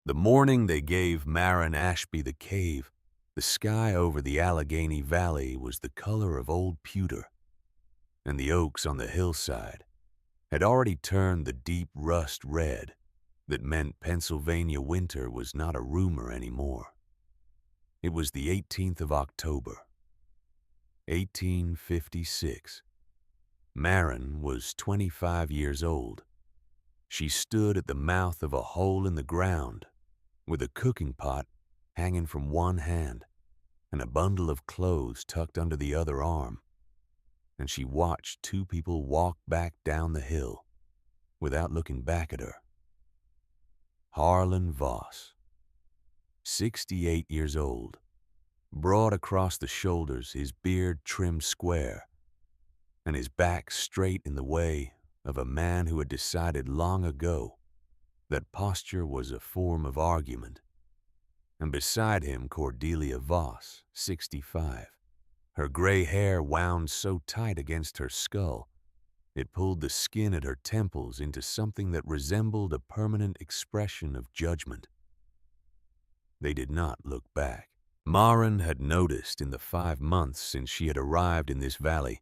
The morning they gave Marin Ashby the cave, the sky over the Allegheny Valley was the color of old pewter, and the oaks on the hillside had already turned the deep rust red that meant Pennsylvania winter was not a rumor anymore. It was the 18th of October, 1856. Marin was 25 years old. She stood at the mouth of a hole in the ground with a cooking pot hanging from one hand and a bundle of clothes tucked under the other arm, and she watched two people walk back down the hill without looking back at her. Harlan Voss, 68 years old, broad across the shoulders, his beard trimmed square, and his back straight in the way of a man who had decided long ago that posture was a form of argument. And beside him, Cordelia Voss, 65. Her gray hair wound so tight against her skull, it pulled the skin at her temples into something that resembled a permanent expression of judgment. They did not look back. Marin had noticed in the 5 months since she had arrived in this valley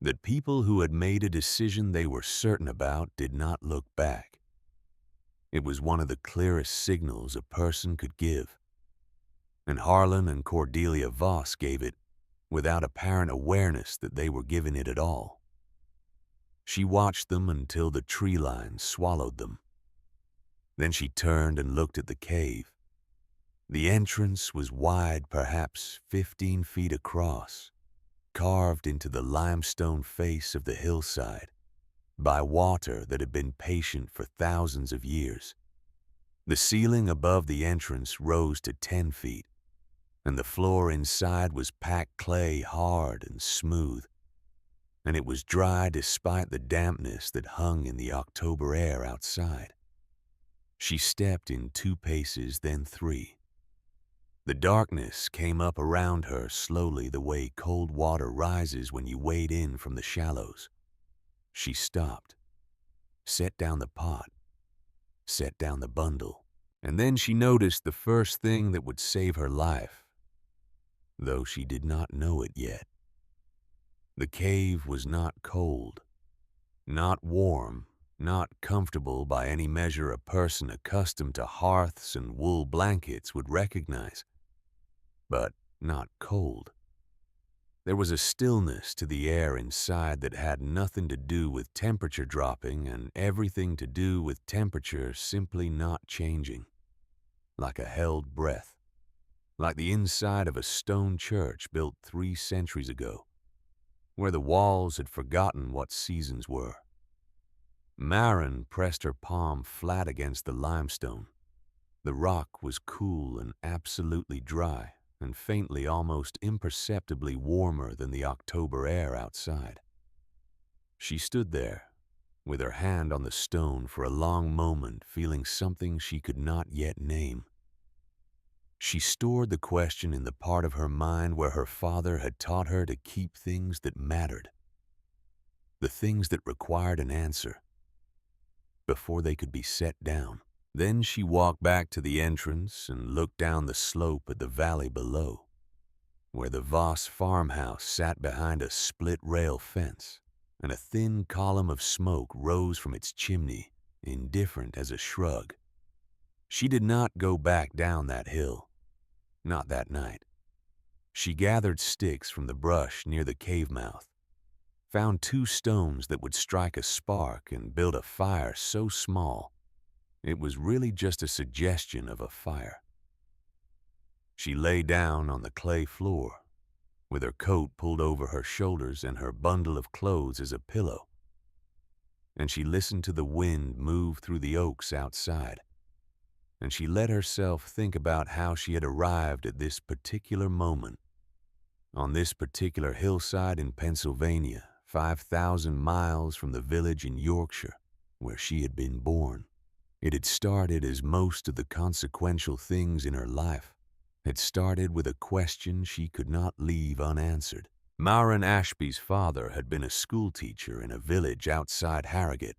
that people who had made a decision they were certain about did not look back. It was one of the clearest signals a person could give, and Harlan and Cordelia Voss gave it without apparent awareness that they were giving it at all. She watched them until the tree line swallowed them. Then she turned and looked at the cave. The entrance was wide, perhaps 15 feet across, carved into the limestone face of the hillside by water that had been patient for thousands of years. The ceiling above the entrance rose to 10 feet, and the floor inside was packed clay, hard and smooth, and it was dry despite the dampness that hung in the October air outside. She stepped in 2 paces, then 3. The darkness came up around her slowly the way cold water rises when you wade in from the shallows. She stopped, set down the pot, set down the bundle, and then she noticed the first thing that would save her life, though she did not know it yet. The cave was not cold, not warm, not comfortable by any measure a person accustomed to hearths and wool blankets would recognize, but not cold. There was a stillness to the air inside that had nothing to do with temperature dropping and everything to do with temperature simply not changing, like a held breath, like the inside of a stone church built 3 centuries ago, where the walls had forgotten what seasons were. Marin pressed her palm flat against the limestone. The rock was cool and absolutely dry, and faintly, almost imperceptibly warmer than the October air outside. She stood there, with her hand on the stone for a long moment, feeling something she could not yet name. She stored the question in the part of her mind where her father had taught her to keep things that mattered, the things that required an answer, before they could be set down. Then she walked back to the entrance and looked down the slope at the valley below, where the Voss farmhouse sat behind a split-rail fence, and a thin column of smoke rose from its chimney, indifferent as a shrug. She did not go back down that hill, not that night. She gathered sticks from the brush near the cave mouth, found 2 stones that would strike a spark, and built a fire so small it was really just a suggestion of a fire. She lay down on the clay floor, with her coat pulled over her shoulders and her bundle of clothes as a pillow, and she listened to the wind move through the oaks outside, and she let herself think about how she had arrived at this particular moment, on this particular hillside in Pennsylvania, 5,000 miles from the village in Yorkshire where she had been born. It had started as most of the consequential things in her life had started with a question she could not leave unanswered. Marin Ashby's father had been a schoolteacher in a village outside Harrogate,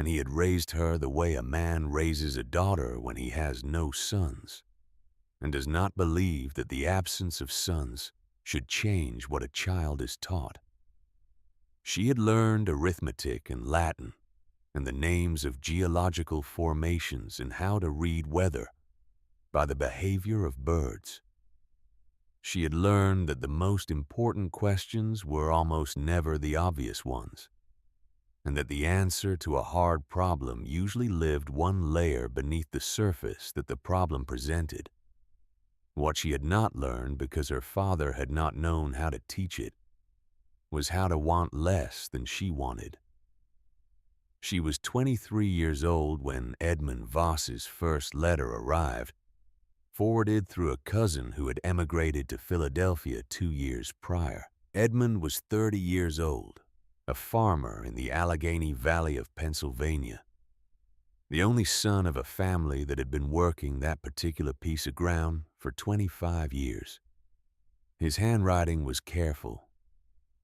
and he had raised her the way a man raises a daughter when he has no sons, and does not believe that the absence of sons should change what a child is taught. She had learned arithmetic and Latin, and the names of geological formations and how to read weather by the behavior of birds. She had learned that the most important questions were almost never the obvious ones, and that the answer to a hard problem usually lived one layer beneath the surface that the problem presented. What she had not learned, because her father had not known how to teach it, was how to want less than she wanted. She was 23 years old when Edmund Voss's first letter arrived, forwarded through a cousin who had emigrated to Philadelphia 2 years prior. Edmund was 30 years old, a farmer in the Allegheny Valley of Pennsylvania, the only son of a family that had been working that particular piece of ground for 25 years. His handwriting was careful,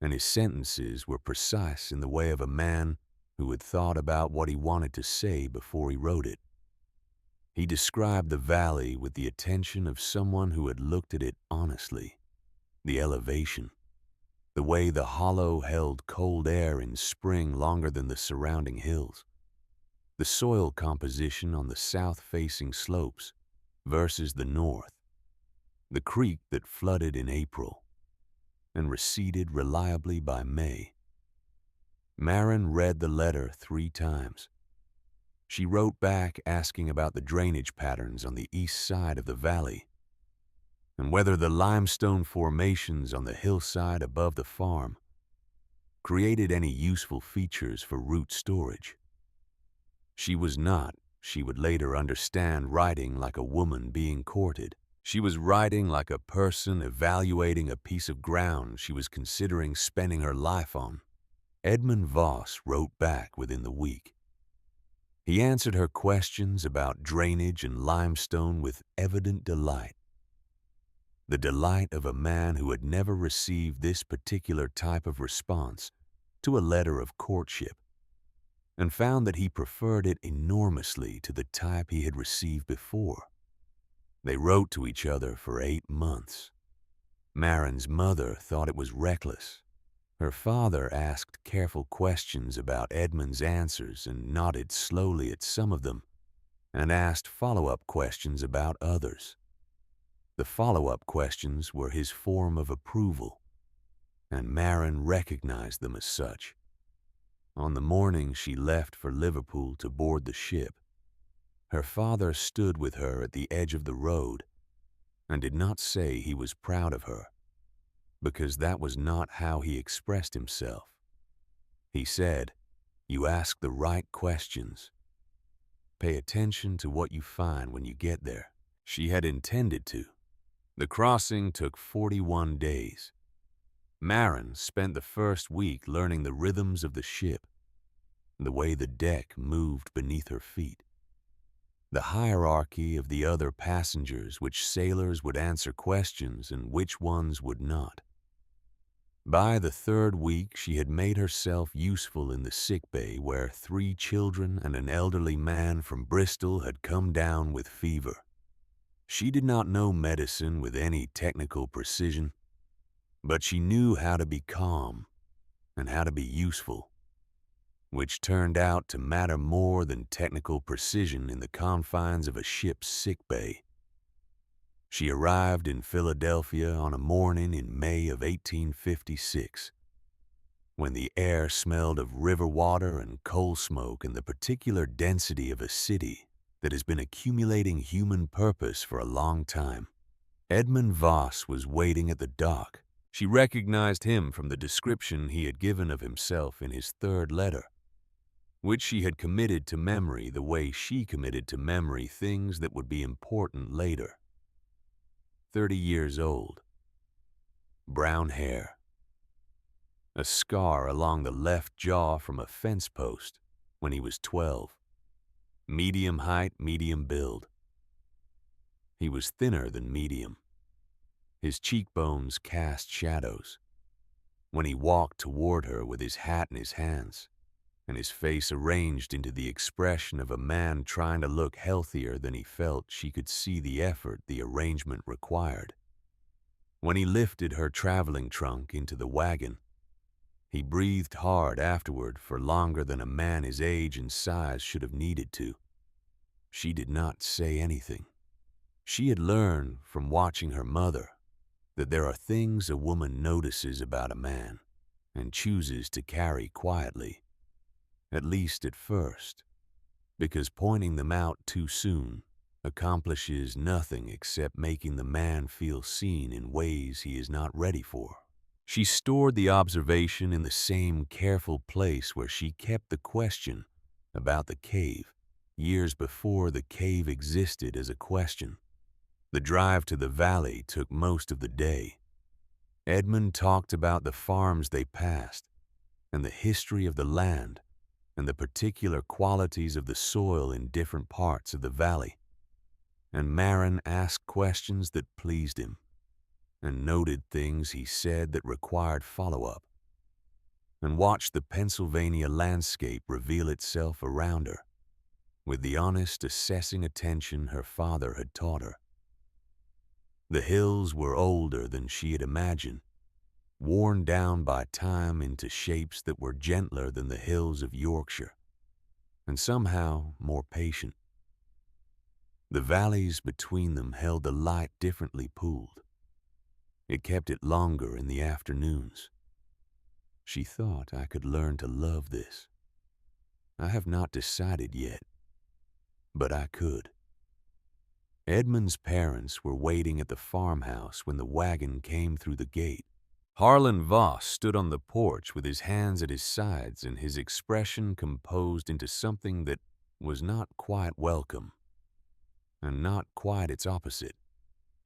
and his sentences were precise in the way of a man who had thought about what he wanted to say before he wrote it. He described the valley with the attention of someone who had looked at it honestly. The elevation, the way the hollow held cold air in spring longer than the surrounding hills, the soil composition on the south-facing slopes versus the north, the creek that flooded in April and receded reliably by May. Maren read the letter 3 times. She wrote back asking about the drainage patterns on the east side of the valley, and whether the limestone formations on the hillside above the farm created any useful features for root storage. She was not, she would later understand, writing like a woman being courted. She was writing like a person evaluating a piece of ground she was considering spending her life on. Edmund Voss wrote back within the week. He answered her questions about drainage and limestone with evident delight. The delight of a man who had never received this particular type of response to a letter of courtship, and found that he preferred it enormously to the type he had received before. They wrote to each other for 8 months. Maren's mother thought it was reckless. Her father asked careful questions about Edmund's answers and nodded slowly at some of them, and asked follow-up questions about others. The follow-up questions were his form of approval, and Maren recognized them as such. On the morning she left for Liverpool to board the ship, her father stood with her at the edge of the road and did not say he was proud of her, because that was not how he expressed himself. He said, "You ask the right questions. Pay attention to what you find when you get there." She had intended to. The crossing took 41 days. Maren spent the first week learning the rhythms of the ship, the way the deck moved beneath her feet, the hierarchy of the other passengers, which sailors would answer questions and which ones would not. By the 3rd week, she had made herself useful in the sickbay where 3 children and an elderly man from Bristol had come down with fever. She did not know medicine with any technical precision, but she knew how to be calm and how to be useful, which turned out to matter more than technical precision in the confines of a ship's sickbay. She arrived in Philadelphia on a morning in May of 1856, when the air smelled of river water and coal smoke and the particular density of a city that has been accumulating human purpose for a long time. Edmund Voss was waiting at the dock. She recognized him from the description he had given of himself in his 3rd letter, which she had committed to memory the way she committed to memory things that would be important later. 30 years old, brown hair, a scar along the left jaw from a fence post when he was 12, medium height, medium build. He was thinner than medium. His cheekbones cast shadows when he walked toward her with his hat in his hands. and his face arranged into the expression of a man trying to look healthier than he felt she could see the effort the arrangement required. When he lifted her traveling trunk into the wagon, he breathed hard afterward for longer than a man his age and size should have needed to. She did not say anything. She had learned from watching her mother that there are things a woman notices about a man and chooses to carry quietly, at least at first, because pointing them out too soon accomplishes nothing except making the man feel seen in ways he is not ready for. She stored the observation in the same careful place where she kept the question about the cave years before the cave existed as a question. The drive to the valley took most of the day. Edmund talked about the farms they passed and the history of the land and the particular qualities of the soil in different parts of the valley. And Maren asked questions that pleased him and noted things he said that required follow-up, and watched the Pennsylvania landscape reveal itself around her with the honest, assessing attention her father had taught her. The hills were older than she had imagined, worn down by time into shapes that were gentler than the hills of Yorkshire, and somehow more patient. The valleys between them held the light differently pooled. It kept it longer in the afternoons. She thought, I could learn to love this. I have not decided yet, but I could. Edmund's parents were waiting at the farmhouse when the wagon came through the gate. Harlan Voss stood on the porch with his hands at his sides and his expression composed into something that was not quite welcome, and not quite its opposite.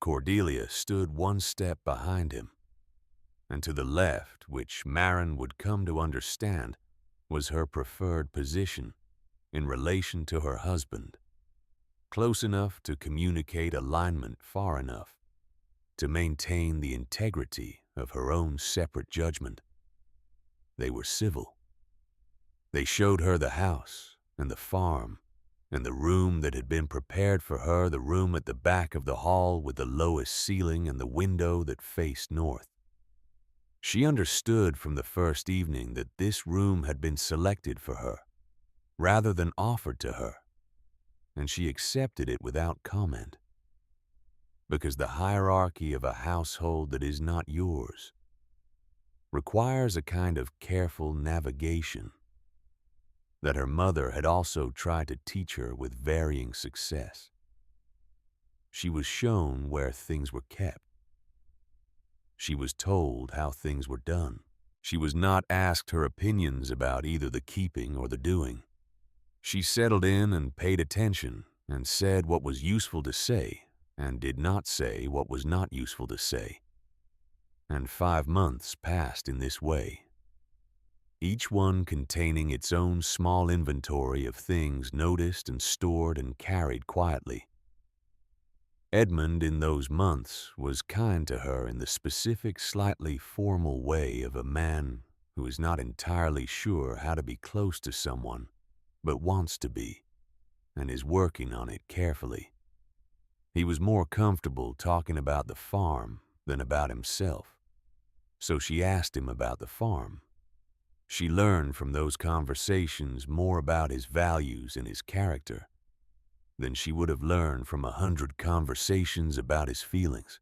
Cordelia stood one step behind him, and to the left, which Maren would come to understand, was her preferred position in relation to her husband, close enough to communicate alignment far enough to maintain the integrity of her own separate judgment. They were civil. They showed her the house and the farm and the room that had been prepared for her, the room at the back of the hall with the lowest ceiling and the window that faced north. She understood from the first evening that this room had been selected for her, rather than offered to her, and she accepted it without comment, because the hierarchy of a household that is not yours requires a kind of careful navigation that her mother had also tried to teach her with varying success. She was shown where things were kept. She was told how things were done. She was not asked her opinions about either the keeping or the doing. She settled in and paid attention and said what was useful to say and did not say what was not useful to say. And 5 months passed in this way, each one containing its own small inventory of things noticed and stored and carried quietly. Edmund in those months was kind to her in the specific, slightly formal way of a man who is not entirely sure how to be close to someone, but wants to be, and is working on it carefully. He was more comfortable talking about the farm than about himself, so she asked him about the farm. She learned from those conversations more about his values and his character than she would have learned from 100 conversations about his feelings.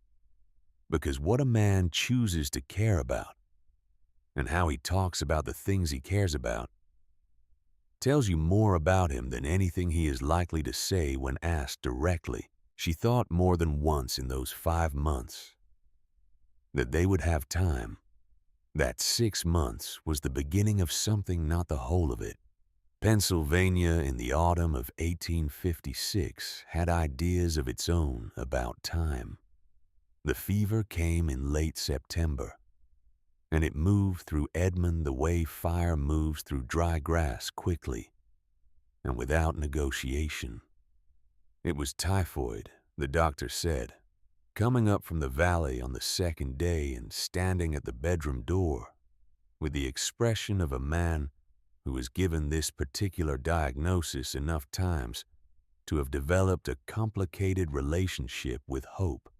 Because what a man chooses to care about and how he talks about the things he cares about tells you more about him than anything he is likely to say when asked directly. She thought more than once in those 5 months that they would have time. That 6 months was the beginning of something, not the whole of it. Pennsylvania in the autumn of 1856 had ideas of its own about time. The fever came in late September, and it moved through Edmund the way fire moves through dry grass quickly and without negotiation. It was typhoid, the doctor said, coming up from the valley on the second day and standing at the bedroom door with the expression of a man who was given this particular diagnosis enough times to have developed a complicated relationship with hope.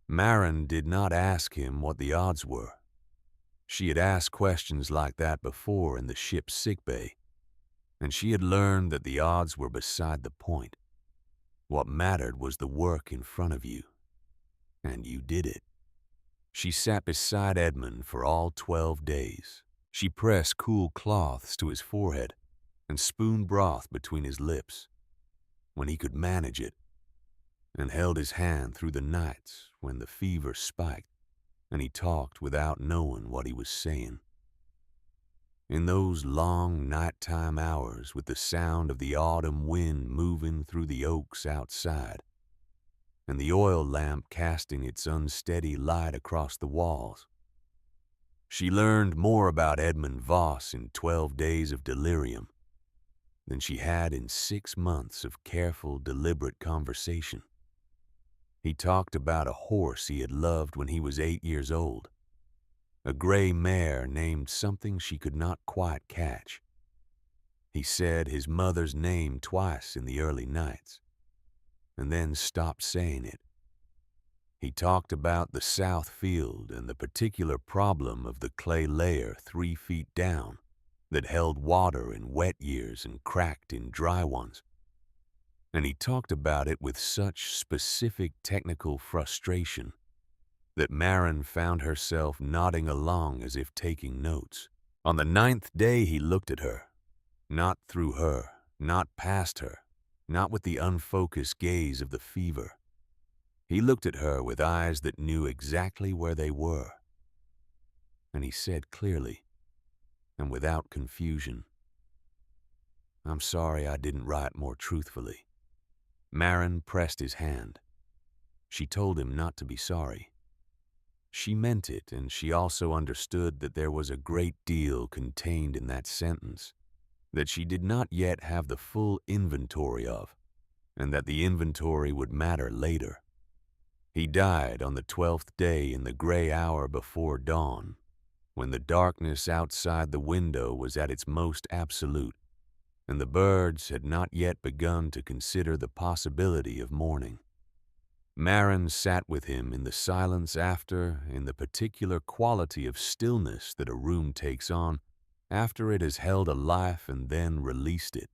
Marin did not ask him what the odds were. She had asked questions like that before in the ship's sickbay, and she had learned that the odds were beside the point. What mattered was the work in front of you, and you did it. She sat beside Edmund for all 12 days. She pressed cool cloths to his forehead and spooned broth between his lips when he could manage it, and held his hand through the nights when the fever spiked and he talked without knowing what he was saying. In those long nighttime hours with the sound of the autumn wind moving through the oaks outside and the oil lamp casting its unsteady light across the walls, she learned more about Edmund Voss in 12 days of delirium than she had in 6 months of careful, deliberate conversation. He talked about a horse he had loved when he was 8 years old, a gray mare named something she could not quite catch. He said his mother's name twice in the early nights, and then stopped saying it. He talked about the south field and the particular problem of the clay layer 3 feet down that held water in wet years and cracked in dry ones. And he talked about it with such specific technical frustration that Marin found herself nodding along as if taking notes. On the 9th day he looked at her, not through her, not past her, not with the unfocused gaze of the fever. He looked at her with eyes that knew exactly where they were. And he said clearly, and without confusion, "I'm sorry I didn't write more truthfully." Marin pressed his hand. She told him not to be sorry. She meant it, and she also understood that there was a great deal contained in that sentence that she did not yet have the full inventory of, and that the inventory would matter later. He died on the 12th day in the gray hour before dawn, when the darkness outside the window was at its most absolute, and the birds had not yet begun to consider the possibility of morning. Marin sat with him in the silence after, in the particular quality of stillness that a room takes on after it has held a life and then released it.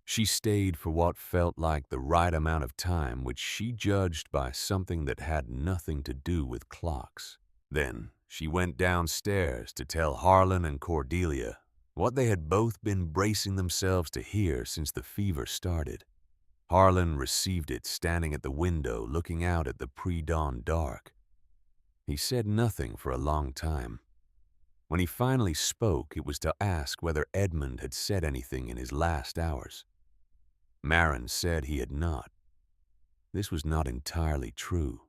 She stayed for what felt like the right amount of time, which she judged by something that had nothing to do with clocks. Then she went downstairs to tell Harlan and Cordelia what they had both been bracing themselves to hear since the fever started. Harlan received it standing at the window looking out at the pre-dawn dark. He said nothing for a long time. When he finally spoke, it was to ask whether Edmund had said anything in his last hours. Marin said he had not. This was not entirely true.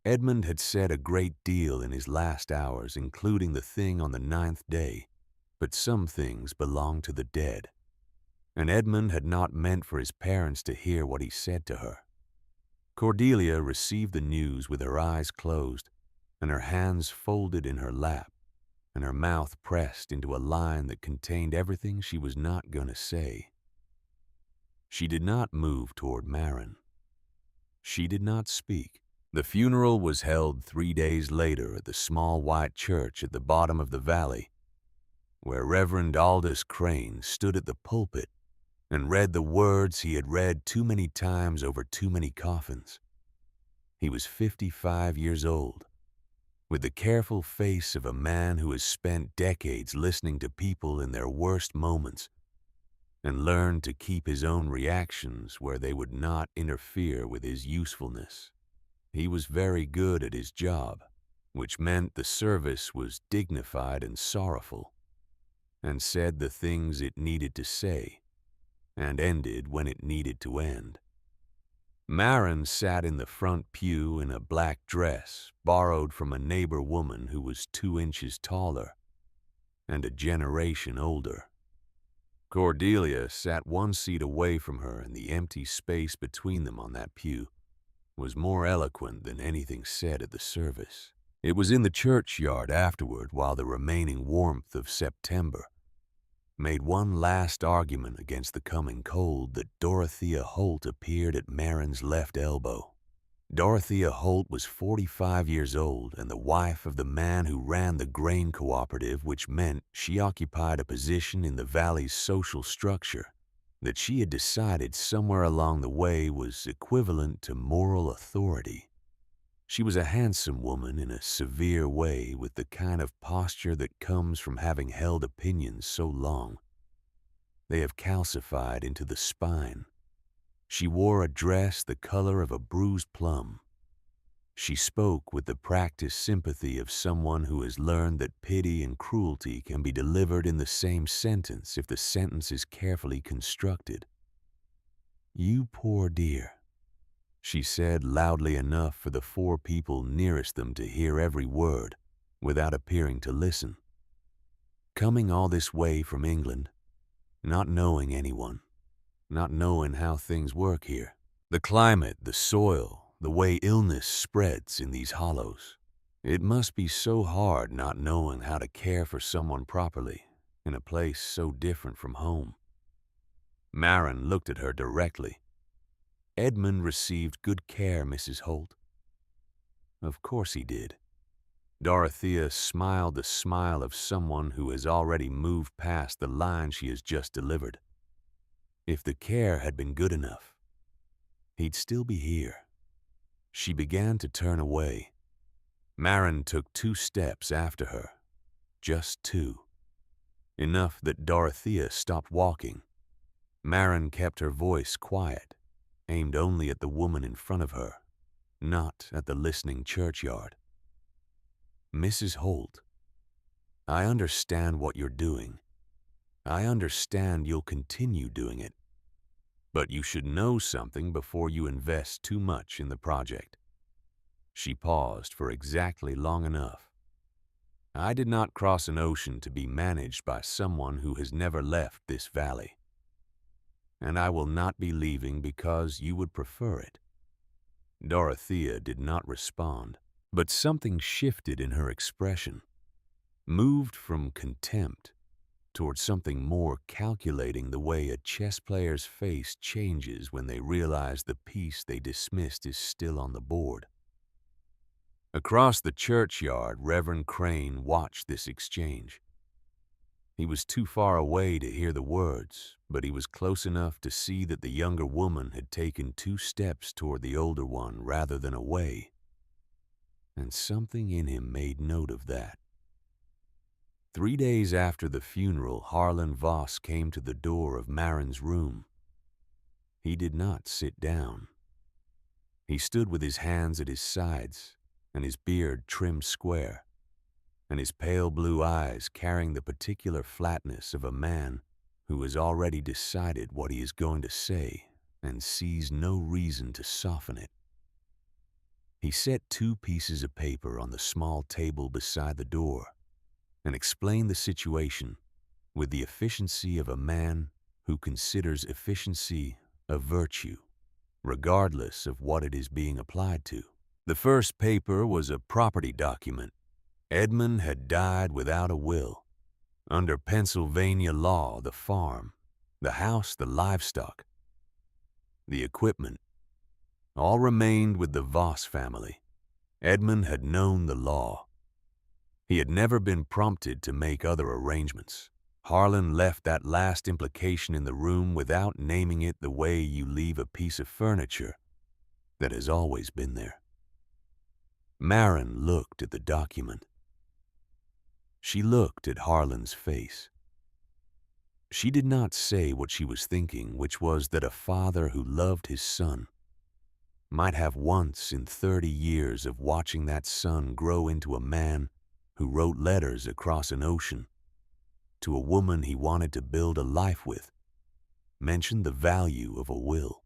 Edmund had said a great deal in his last hours, including the thing on the 9th day, but some things belonged to the dead, and Edmund had not meant for his parents to hear what he said to her. Cordelia received the news with her eyes closed and her hands folded in her lap, and her mouth pressed into a line that contained everything she was not going to say. She did not move toward Marin. She did not speak. The funeral was held 3 days later at the small white church at the bottom of the valley, where Reverend Aldous Crane stood at the pulpit and read the words he had read too many times over too many coffins. He was 55 years old, with the careful face of a man who has spent decades listening to people in their worst moments and learned to keep his own reactions where they would not interfere with his usefulness. He was very good at his job, which meant the service was dignified and sorrowful, and said the things it needed to say, and ended when it needed to end. Marin sat in the front pew in a black dress borrowed from a neighbor woman who was 2 inches taller and a generation older. Cordelia sat 1 seat away from her, and the empty space between them on that pew was more eloquent than anything said at the service. It was in the churchyard afterward, while the remaining warmth of September made one last argument against the coming cold that Dorothea Holt appeared at Marin's left elbow. Dorothea Holt was 45 years old and the wife of the man who ran the grain cooperative, which meant she occupied a position in the valley's social structure that she had decided somewhere along the way was equivalent to moral authority. She was a handsome woman in a severe way, with the kind of posture that comes from having held opinions so long. They have calcified into the spine. She wore a dress the color of a bruised plum. She spoke with the practiced sympathy of someone who has learned that pity and cruelty can be delivered in the same sentence if the sentence is carefully constructed. "You poor dear," she said loudly enough for the 4 people nearest them to hear every word without appearing to listen. "Coming all this way from England, not knowing anyone, not knowing how things work here. The climate, the soil, the way illness spreads in these hollows. It must be so hard not knowing how to care for someone properly in a place so different from home." Marin looked at her directly. "Edmund received good care, Mrs. Holt." "Of course he did." Dorothea smiled the smile of someone who has already moved past the line she has just delivered. "If the care had been good enough, he'd still be here." She began to turn away. Marin took 2 steps after her, just 2. Enough that Dorothea stopped walking. Marin kept her voice quiet, aimed only at the woman in front of her, not at the listening churchyard. "Mrs. Holt, I understand what you're doing. I understand you'll continue doing it. But you should know something before you invest too much in the project." She paused for exactly long enough. "I did not cross an ocean to be managed by someone who has never left this valley. And I will not be leaving because you would prefer it." Dorothea did not respond, but something shifted in her expression, moved from contempt toward something more calculating, the way a chess player's face changes when they realize the piece they dismissed is still on the board. Across the churchyard, Reverend Crane watched this exchange. He was too far away to hear the words, but he was close enough to see that the younger woman had taken 2 steps toward the older one rather than away, and something in him made note of that. 3 days after the funeral, Harlan Voss came to the door of Marin's room. He did not sit down. He stood with his hands at his sides and his beard trimmed square, and his pale blue eyes carrying the particular flatness of a man who has already decided what he is going to say and sees no reason to soften it. He set 2 pieces of paper on the small table beside the door and explained the situation with the efficiency of a man who considers efficiency a virtue, regardless of what it is being applied to. The first paper was a property document. Edmund had died without a will. Under Pennsylvania law, the farm, the house, the livestock, the equipment, all remained with the Voss family. Edmund had known the law. He had never been prompted to make other arrangements. Harlan left that last implication in the room without naming it, the way you leave a piece of furniture that has always been there. Marin looked at the document. She looked at Harlan's face. She did not say what she was thinking, which was that a father who loved his son might have once in 30 years of watching that son grow into a man who wrote letters across an ocean to a woman he wanted to build a life with, mentioned the value of a will.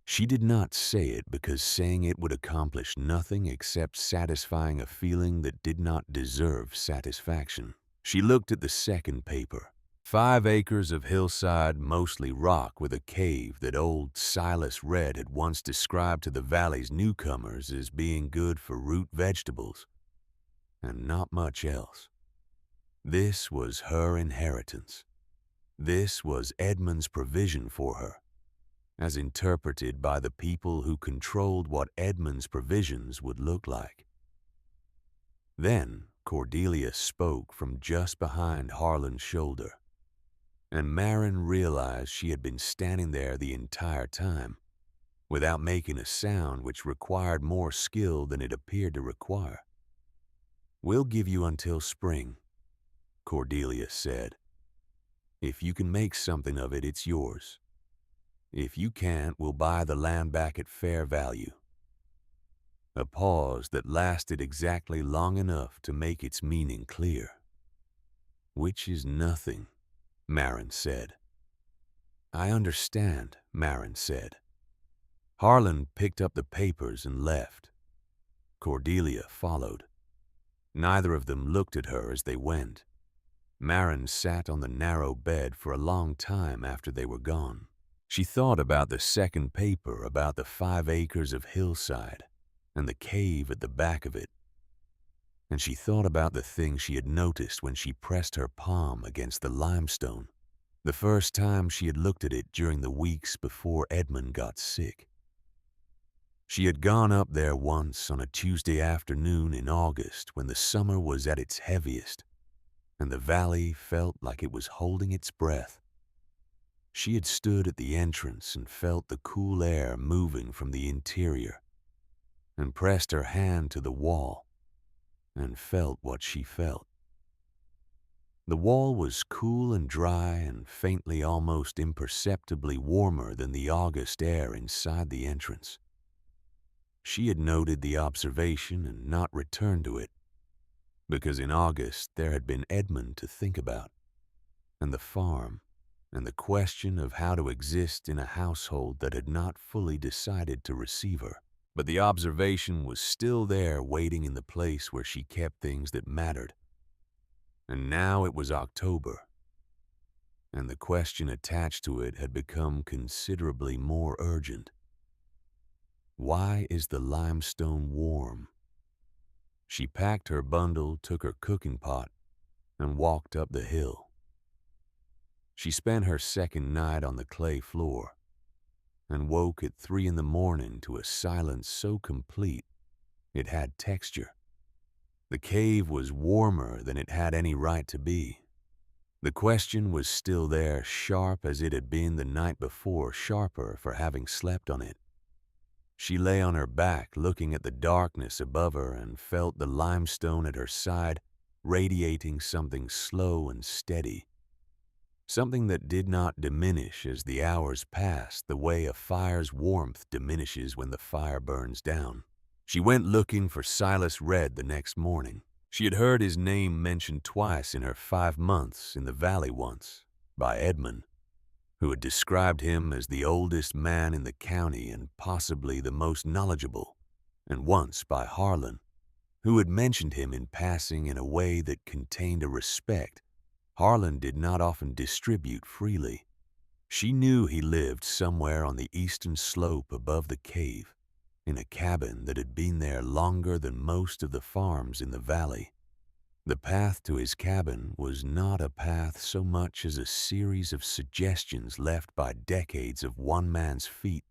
She did not say it because saying it would accomplish nothing except satisfying a feeling that did not deserve satisfaction. She looked at the second paper. 5 acres of hillside, mostly rock, with a cave that old Silas Red had once described to the valley's newcomers as being good for root vegetables, and not much else. This was her inheritance. This was Edmund's provision for her, as interpreted by the people who controlled what Edmund's provisions would look like. Then Cordelia spoke from just behind Harlan's shoulder, and Marin realized she had been standing there the entire time, without making a sound, which required more skill than it appeared to require. "We'll give you until spring," Cordelia said. "If you can make something of it, it's yours. If you can't, we'll buy the land back at fair value." A pause that lasted exactly long enough to make its meaning clear. "Which is nothing," Marin said. "I understand," Marin said. Harlan picked up the papers and left. Cordelia followed. Neither of them looked at her as they went. Marin sat on the narrow bed for a long time after they were gone. She thought about the second paper, about the 5 acres of hillside and the cave at the back of it. And she thought about the thing she had noticed when she pressed her palm against the limestone, the first time she had looked at it during the weeks before Edmund got sick. She had gone up there once on a Tuesday afternoon in August when the summer was at its heaviest, and the valley felt like it was holding its breath. She had stood at the entrance and felt the cool air moving from the interior, and pressed her hand to the wall, and felt what she felt. The wall was cool and dry and faintly, almost imperceptibly warmer than the August air inside the entrance. She had noted the observation and not returned to it, because in August there had been Edmund to think about, and the farm, and the question of how to exist in a household that had not fully decided to receive her. But the observation was still there, waiting in the place where she kept things that mattered. And now it was October, and the question attached to it had become considerably more urgent. Why is the limestone warm? She packed her bundle, took her cooking pot, and walked up the hill. She spent her second night on the clay floor, and woke at 3 in the morning to a silence so complete it had texture. The cave was warmer than it had any right to be. The question was still there, sharp as it had been the night before, sharper for having slept on it. She lay on her back, looking at the darkness above her, and felt the limestone at her side radiating something slow and steady, something that did not diminish as the hours passed, the way a fire's warmth diminishes when the fire burns down. She went looking for Silas Red the next morning. She had heard his name mentioned twice in her 5 months in the valley, once by Edmund, who had described him as the oldest man in the county and possibly the most knowledgeable, and once by Harlan, who had mentioned him in passing in a way that contained a respect Harlan did not often distribute freely. She knew he lived somewhere on the eastern slope above the cave, in a cabin that had been there longer than most of the farms in the valley. The path to his cabin was not a path so much as a series of suggestions left by decades of one man's feet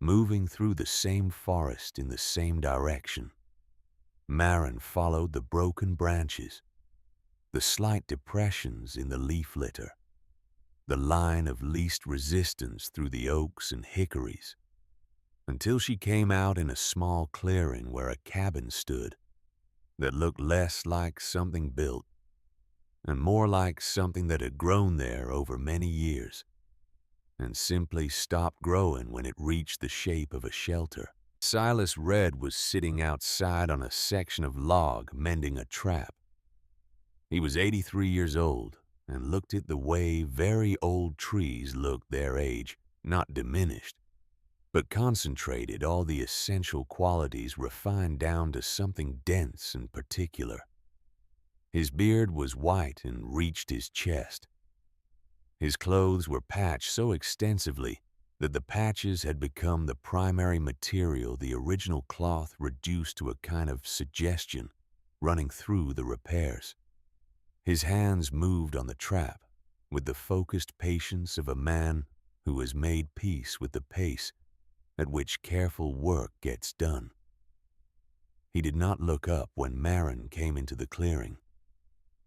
moving through the same forest in the same direction. Marin followed the broken branches, the slight depressions in the leaf litter, the line of least resistance through the oaks and hickories, until she came out in a small clearing where a cabin stood that looked less like something built and more like something that had grown there over many years and simply stopped growing when it reached the shape of a shelter. Silas Red was sitting outside on a section of log mending a trap. He was 83 years old and looked it the way very old trees look their age, not diminished, but concentrated, all the essential qualities refined down to something dense and particular. His beard was white and reached his chest. His clothes were patched so extensively that the patches had become the primary material, the original cloth reduced to a kind of suggestion running through the repairs. His hands moved on the trap with the focused patience of a man who has made peace with the pace at which careful work gets done. He did not look up when Marin came into the clearing.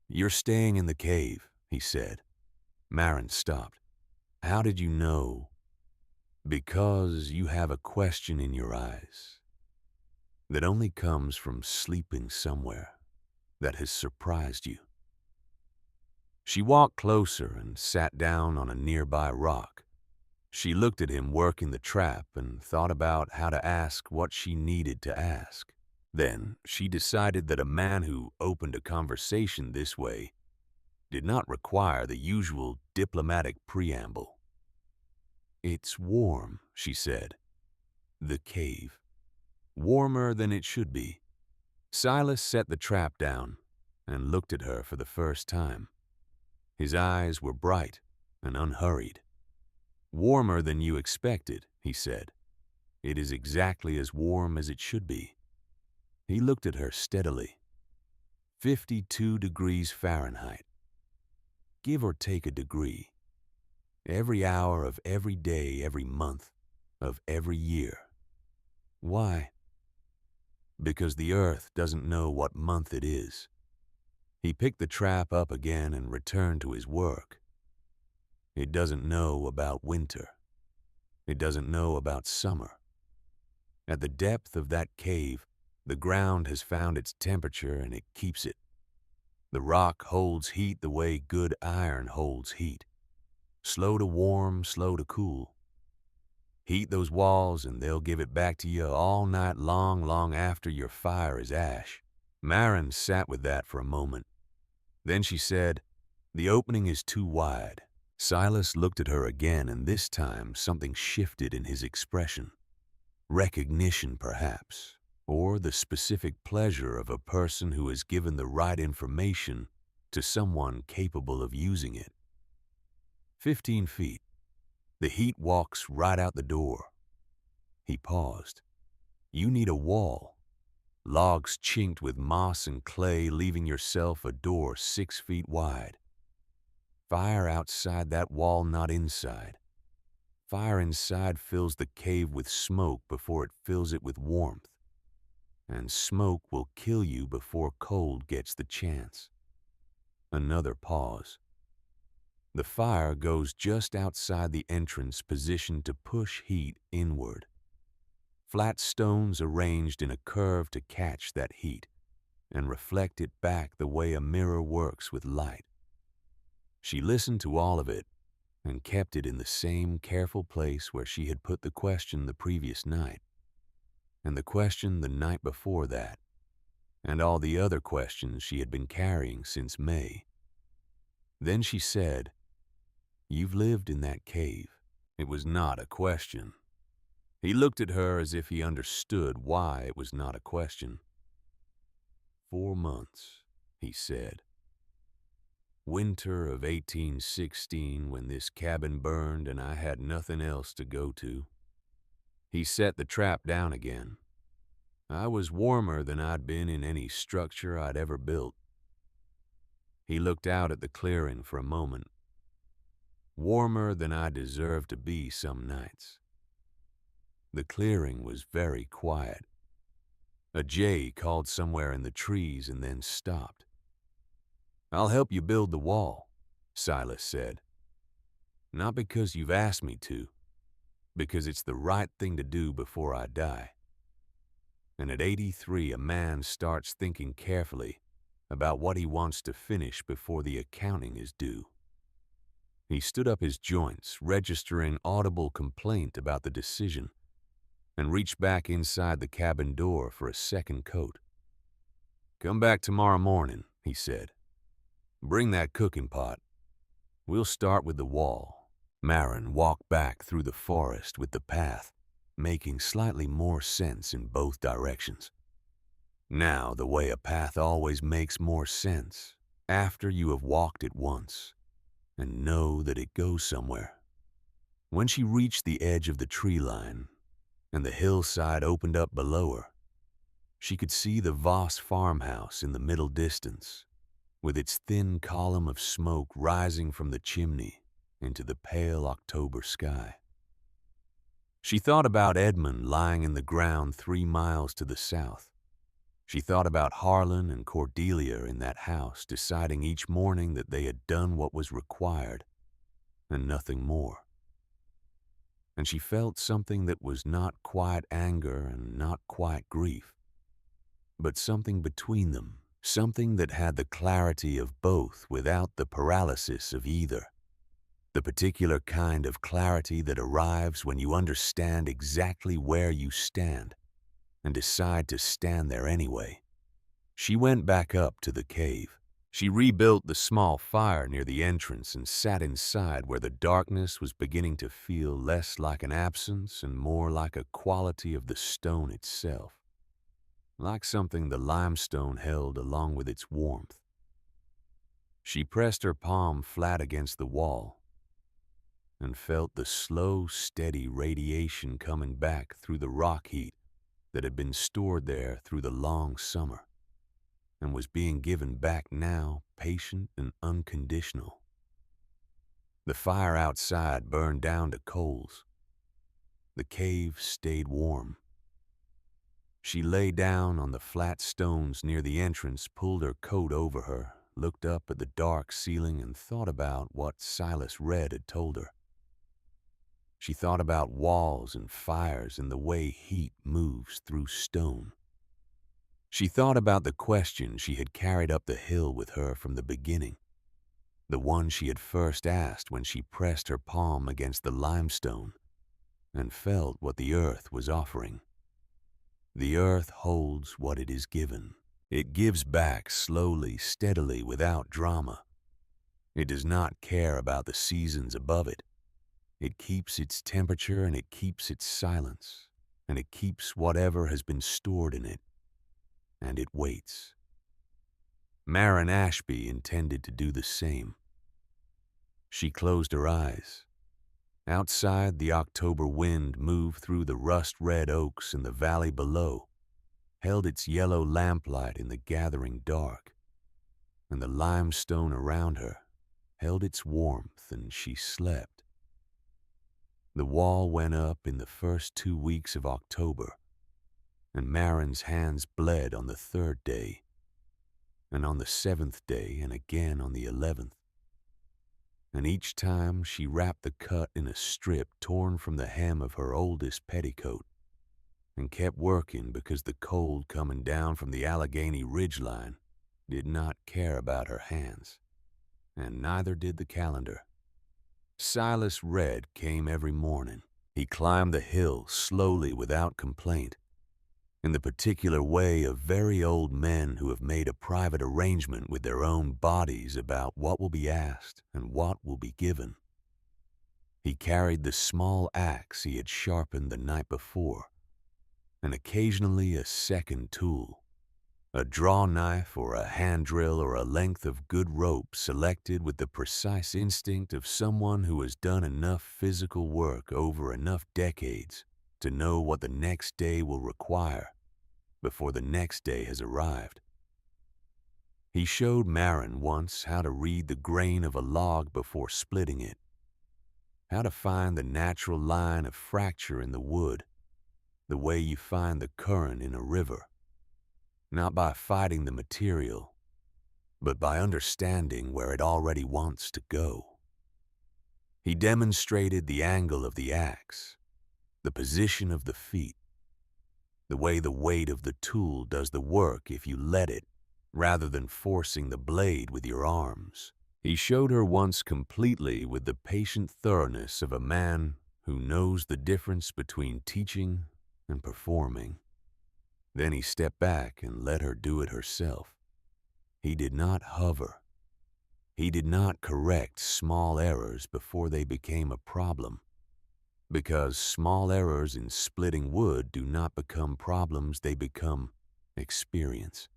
"You're staying in the cave," he said. Marin stopped. "How did you know?" "Because you have a question in your eyes that only comes from sleeping somewhere that has surprised you." She walked closer and sat down on a nearby rock. She looked at him working the trap and thought about how to ask what she needed to ask. Then she decided that a man who opened a conversation this way did not require the usual diplomatic preamble. "It's warm," she said. "The cave. Warmer than it should be." Silas set the trap down and looked at her for the first time. His eyes were bright and unhurried. "Warmer than you expected," he said. "It is exactly as warm as it should be." He looked at her steadily. 52 degrees Fahrenheit. Give or take a degree. Every hour of every day, every month, of every year. Why? Because the earth doesn't know what month it is. He picked the trap up again and returned to his work. It doesn't know about winter. It doesn't know about summer. At the depth of that cave, the ground has found its temperature and it keeps it. The rock holds heat the way good iron holds heat. Slow to warm, slow to cool. Heat those walls and they'll give it back to you all night long, long after your fire is ash. Marin sat with that for a moment. Then she said, "The opening is too wide." Silas looked at her again, and this time something shifted in his expression. Recognition, perhaps, or the specific pleasure of a person who has given the right information to someone capable of using it. 15 feet. The heat walks right out the door. He paused. "You need a wall. Logs chinked with moss and clay, leaving yourself a door 6 feet wide. Fire outside that wall, not inside. Fire inside fills the cave with smoke before it fills it with warmth. And smoke will kill you before cold gets the chance." Another pause. "The fire goes just outside the entrance, positioned to push heat inward. Flat stones arranged in a curve to catch that heat and reflect it back the way a mirror works with light." She listened to all of it and kept it in the same careful place where she had put the question the previous night, and the question the night before that, and all the other questions she had been carrying since May. Then she said, "You've lived in that cave." It was not a question. He looked at her as if he understood why it was not a question. 4 months, he said. "Winter of 1816, when this cabin burned and I had nothing else to go to." He set the trap down again. "I was warmer than I'd been in any structure I'd ever built." He looked out at the clearing for a moment. "Warmer than I deserved to be some nights." The clearing was very quiet. A jay called somewhere in the trees and then stopped. "I'll help you build the wall," Silas said. "Not because you've asked me to, because it's the right thing to do before I die." And at 83, a man starts thinking carefully about what he wants to finish before the accounting is due. He stood up his joints, registering audible complaint about the decision, and reached back inside the cabin door for a second coat. "Come back tomorrow morning," he said. "Bring that cooking pot. We'll start with the wall." Marin walked back through the forest with the path, making slightly more sense in both directions. Now, the way a path always makes more sense after you have walked it once and know that it goes somewhere. When she reached the edge of the tree line and the hillside opened up below her, she could see the Voss farmhouse in the middle distance. with its thin column of smoke rising from the chimney into the pale October sky. She thought about Edmund lying in the ground 3 miles to the south. She thought about Harlan and Cordelia in that house, deciding each morning that they had done what was required and nothing more. And she felt something that was not quite anger and not quite grief, but something between them, something that had the clarity of both without the paralysis of either. The particular kind of clarity that arrives when you understand exactly where you stand and decide to stand there anyway. She went back up to the cave. She rebuilt the small fire near the entrance and sat inside where the darkness was beginning to feel less like an absence and more like a quality of the stone itself, like something the limestone held along with its warmth. She pressed her palm flat against the wall and felt the slow, steady radiation coming back through the rock heat that had been stored there through the long summer and was being given back now, patient and unconditional. The fire outside burned down to coals. The cave stayed warm. She lay down on the flat stones near the entrance, pulled her coat over her, looked up at the dark ceiling, and thought about what Silas Red had told her. She thought about walls and fires and the way heat moves through stone. She thought about the question she had carried up the hill with her from the beginning, the one she had first asked when she pressed her palm against the limestone and felt what the earth was offering. The earth holds what it is given. It gives back slowly, steadily, without drama. It does not care about the seasons above it. It keeps its temperature and it keeps its silence, and it keeps whatever has been stored in it, and it waits. Marin Ashby intended to do the same. She closed her eyes. Outside, the October wind moved through the rust-red oaks in the valley below, held its yellow lamplight in the gathering dark, and the limestone around her held its warmth, and she slept. The wall went up in the first 2 weeks of October, and Marin's hands bled on the 3rd day, and on the 7th day, and again on the 11th. And each time she wrapped the cut in a strip torn from the hem of her oldest petticoat, and kept working because the cold coming down from the Allegheny ridgeline did not care about her hands, and neither did the calendar. Silas Red came every morning. He climbed the hill slowly without complaint, in the particular way of very old men who have made a private arrangement with their own bodies about what will be asked and what will be given. He carried the small axe he had sharpened the night before, and occasionally a second tool, a draw knife or a hand drill or a length of good rope selected with the precise instinct of someone who has done enough physical work over enough decades to know what the next day will require before the next day has arrived. He showed Marin once how to read the grain of a log before splitting it, how to find the natural line of fracture in the wood, the way you find the current in a river, not by fighting the material, but by understanding where it already wants to go. He demonstrated the angle of the axe, the position of the feet, the way the weight of the tool does the work if you let it, rather than forcing the blade with your arms. He showed her once completely with the patient thoroughness of a man who knows the difference between teaching and performing. Then he stepped back and let her do it herself. He did not hover. He did not correct small errors before they became a problem, because small errors in splitting wood do not become problems, they become experience.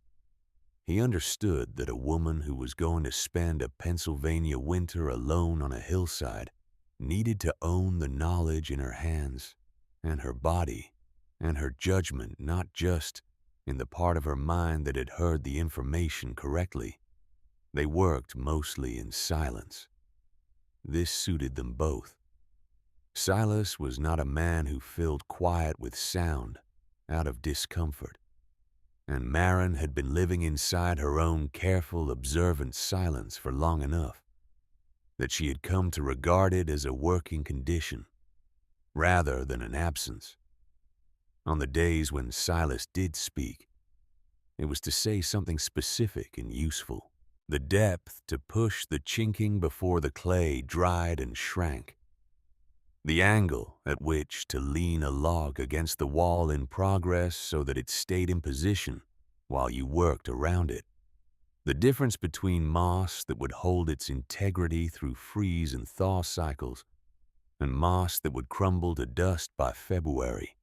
He understood that a woman who was going to spend a Pennsylvania winter alone on a hillside needed to own the knowledge in her hands and her body and her judgment, not just in the part of her mind that had heard the information correctly, They worked mostly in silence. This suited them both. Silas was not a man who filled quiet with sound out of discomfort, and Maren had been living inside her own careful, observant silence for long enough that she had come to regard it as a working condition rather than an absence. On the days when Silas did speak, it was to say something specific and useful, the depth to push the chinking before the clay dried and shrank, the angle at which to lean a log against the wall in progress so that it stayed in position while you worked around it, the difference between moss that would hold its integrity through freeze and thaw cycles and moss that would crumble to dust by February.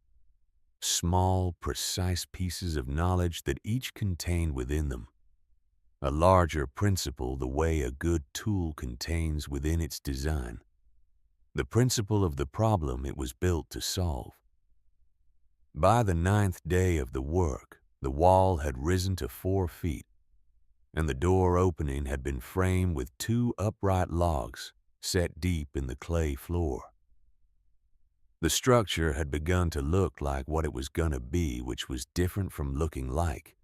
Small, precise pieces of knowledge that each contained within them a larger principle the way a good tool contains within its design, the principle of the problem it was built to solve. By the 9th day of the work, the wall had risen to 4 feet, and the door opening had been framed with 2 upright logs set deep in the clay floor. The structure had begun to look like what it was gonna be, which was different from looking like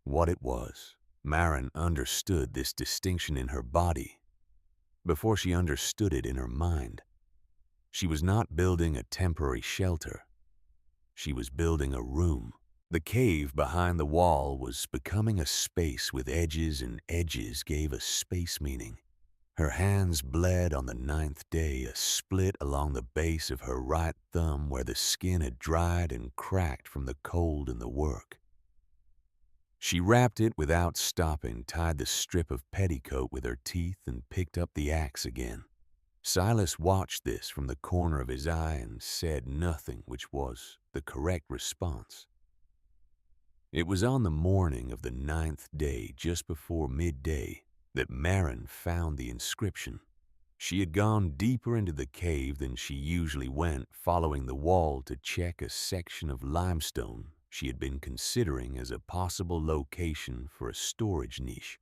what it was. Maren understood this distinction in her body before she understood it in her mind. She was not building a temporary shelter. She was building a room. The cave behind the wall was becoming a space with edges, and edges gave a space meaning. Her hands bled on the 9th day, a split along the base of her right thumb where the skin had dried and cracked from the cold and the work. She wrapped it without stopping, tied the strip of petticoat with her teeth, and picked up the axe again. Silas watched this from the corner of his eye and said nothing, which was the correct response. It was on the morning of the 9th day, just before midday, that Maren found the inscription. She had gone deeper into the cave than she usually went, following the wall to check a section of limestone she had been considering as a possible location for a storage niche.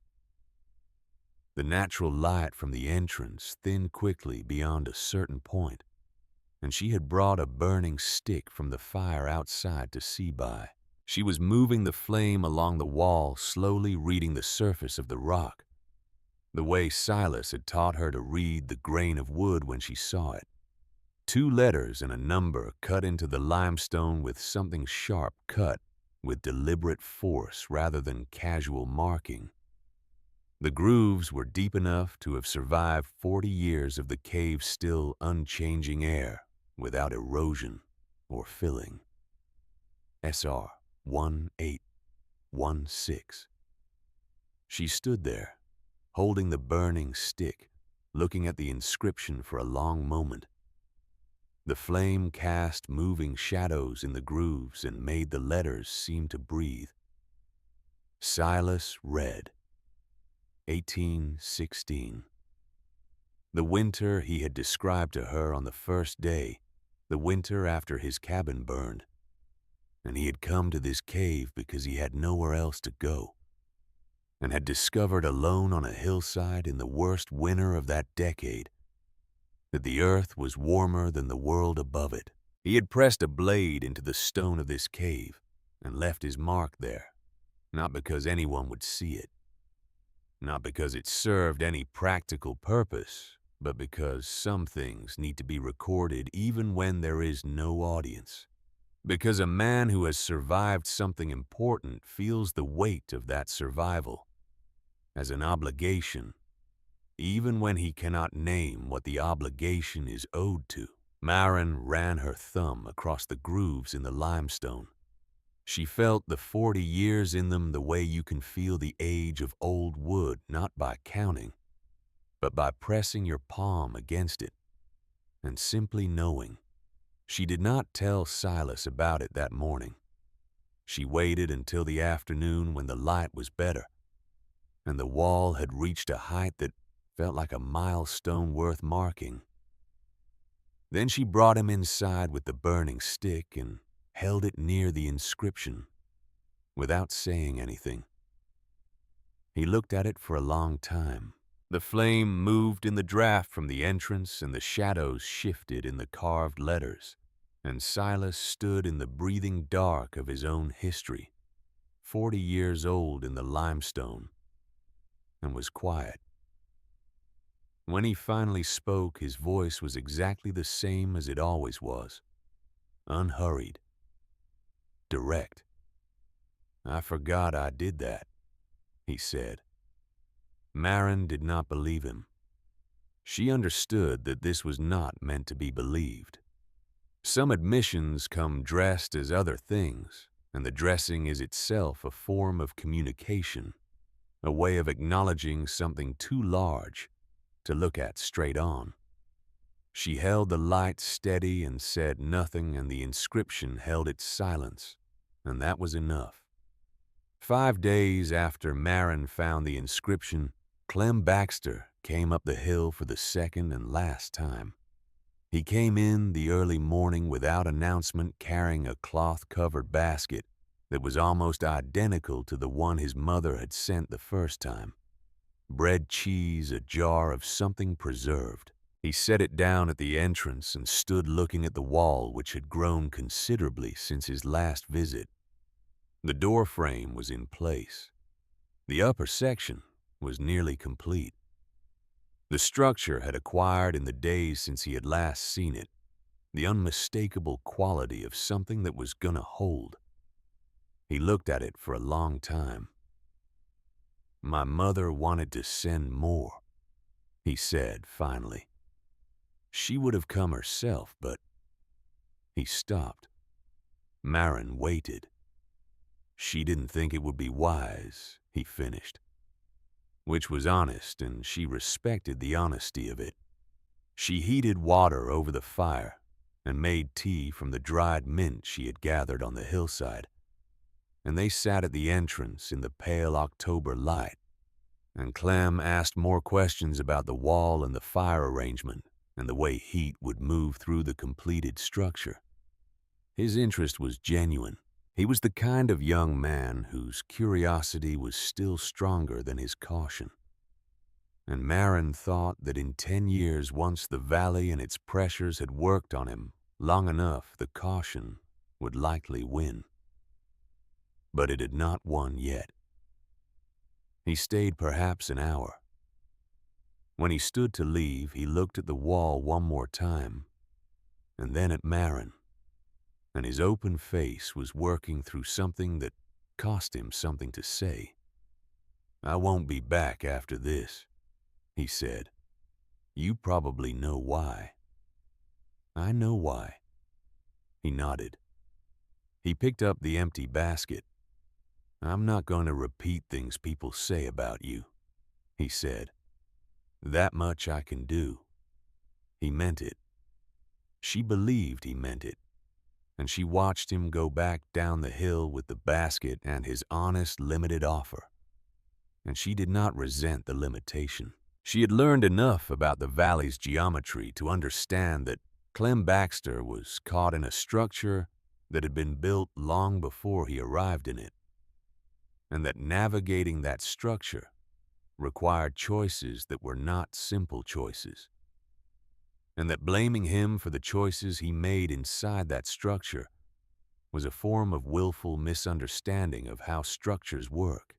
The natural light from the entrance thinned quickly beyond a certain point, and she had brought a burning stick from the fire outside to see by. She was moving the flame along the wall, slowly reading the surface of the rock, the way Silas had taught her to read the grain of wood when she saw it. 2 letters and a number cut into the limestone with something sharp cut with deliberate force rather than casual marking. The grooves were deep enough to have survived 40 years of the cave's still unchanging air without erosion or filling. SR 1816. She stood there, holding the burning stick, looking at the inscription for a long moment. The flame cast moving shadows in the grooves and made the letters seem to breathe. Silas read, 1816. The winter he had described to her on the first day, the winter after his cabin burned, and he had come to this cave because he had nowhere else to go, and had discovered alone on a hillside in the worst winter of that decade that the earth was warmer than the world above it. He had pressed a blade into the stone of this cave and left his mark there, not because anyone would see it, not because it served any practical purpose, but because some things need to be recorded even when there is no audience. Because a man who has survived something important feels the weight of that survival as an obligation, even when he cannot name what the obligation is owed to. Maren ran her thumb across the grooves in the limestone. She felt the 40 years in them the way you can feel the age of old wood, not by counting, but by pressing your palm against it and simply knowing. She did not tell Silas about it that morning. She waited until the afternoon when the light was better and the wall had reached a height that felt like a milestone worth marking. Then she brought him inside with the burning stick and held it near the inscription without saying anything. He looked at it for a long time. The flame moved in the draft from the entrance, and the shadows shifted in the carved letters. And Silas stood in the breathing dark of his own history, 40 years old in the limestone, and was quiet. When he finally spoke, his voice was exactly the same as it always was, unhurried, direct. "I forgot I did that," he said. Marin did not believe him. She understood that this was not meant to be believed. Some admissions come dressed as other things, and the dressing is itself a form of communication, a way of acknowledging something too large to look at straight on. She held the light steady and said nothing, and the inscription held its silence, and that was enough. 5 days after Marin found the inscription, Clem Baxter came up the hill for the second and last time. He came in the early morning without announcement, carrying a cloth-covered basket that was almost identical to the one his mother had sent the first time. Bread, cheese, a jar of something preserved. He set it down at the entrance and stood looking at the wall, which had grown considerably since his last visit. The door frame was in place. The upper section was nearly complete. The structure had acquired in the days since he had last seen it the unmistakable quality of something that was gonna hold. He looked at it for a long time. "My mother wanted to send more," he said finally. "She would have come herself, but—" He stopped. Marin waited. "She didn't think it would be wise," he finished. Which was honest, and she respected the honesty of it. She heated water over the fire and made tea from the dried mint she had gathered on the hillside, and they sat at the entrance in the pale October light, and Clem asked more questions about the wall and the fire arrangement and the way heat would move through the completed structure. His interest was genuine. He was the kind of young man whose curiosity was still stronger than his caution. And Marin thought that in 10 years, once the valley and its pressures had worked on him long enough, the caution would likely win. But it had not won yet. He stayed perhaps an hour. When he stood to leave, he looked at the wall one more time, and then at Marin, and his open face was working through something that cost him something to say. "I won't be back after this," he said. "You probably know why." "I know why." He nodded. He picked up the empty basket. "I'm not going to repeat things people say about you," he said. "That much I can do." He meant it. She believed he meant it, and she watched him go back down the hill with the basket and his honest, limited offer. And she did not resent the limitation. She had learned enough about the valley's geometry to understand that Clem Baxter was caught in a structure that had been built long before he arrived in it, and that navigating that structure required choices that were not simple choices, and that blaming him for the choices he made inside that structure was a form of willful misunderstanding of how structures work.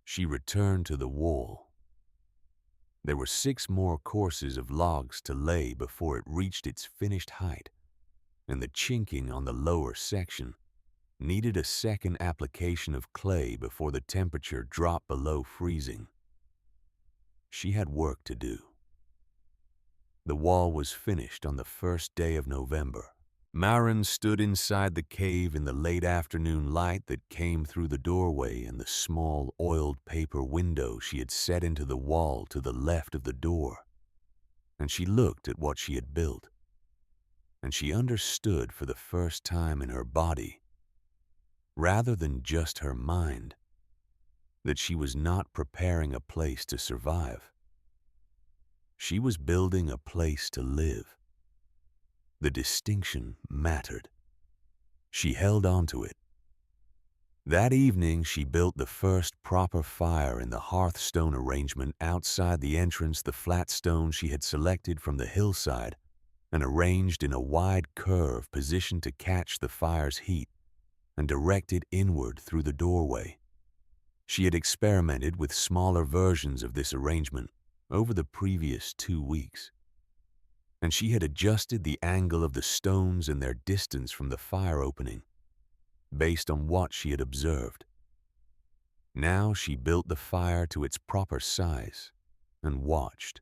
She returned to the wall. There were 6 more courses of logs to lay before it reached its finished height, and the chinking on the lower section needed a second application of clay before the temperature dropped below freezing. She had work to do. The wall was finished on the first day of November. Marin stood inside the cave in the late afternoon light that came through the doorway and the small oiled paper window she had set into the wall to the left of the door, and she looked at what she had built, and she understood for the first time in her body, rather than just her mind, that she was not preparing a place to survive. She was building a place to live. The distinction mattered. She held on to it. That evening, she built the first proper fire in the hearthstone arrangement outside the entrance, the flat stone she had selected from the hillside and arranged in a wide curve positioned to catch the fire's heat and direct it inward through the doorway. She had experimented with smaller versions of this arrangement over the previous 2 weeks, and she had adjusted the angle of the stones and their distance from the fire opening based on what she had observed. Now she built the fire to its proper size and watched.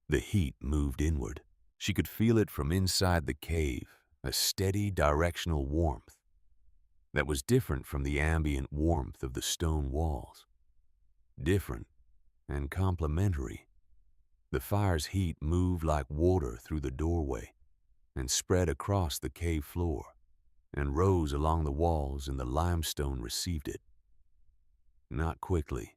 The heat moved inward. She could feel it from inside the cave, a steady directional warmth that was different from the ambient warmth of the stone walls. Different and complementary. The fire's heat moved like water through the doorway and spread across the cave floor and rose along the walls, and the limestone received it. Not quickly.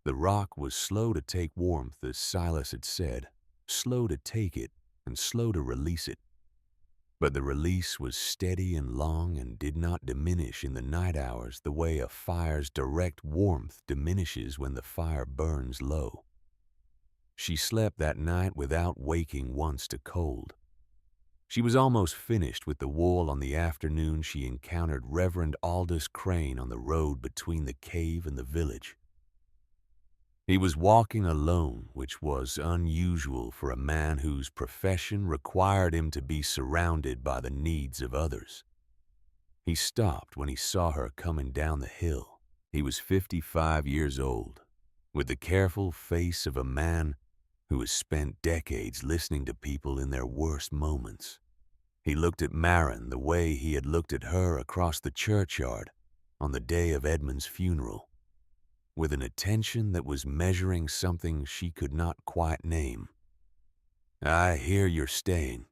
The rock was slow to take warmth, as Silas had said, slow to take it and slow to release it. But the release was steady and long and did not diminish in the night hours the way a fire's direct warmth diminishes when the fire burns low. She slept that night without waking once to cold. She was almost finished with the wool on the afternoon she encountered Reverend Aldous Crane on the road between the cave and the village. He was walking alone, which was unusual for a man whose profession required him to be surrounded by the needs of others. He stopped when he saw her coming down the hill. He was 55 years old, with the careful face of a man who has spent decades listening to people in their worst moments. He looked at Marin the way he had looked at her across the churchyard on the day of Edmund's funeral, with an attention that was measuring something she could not quite name. "I hear you're staying,"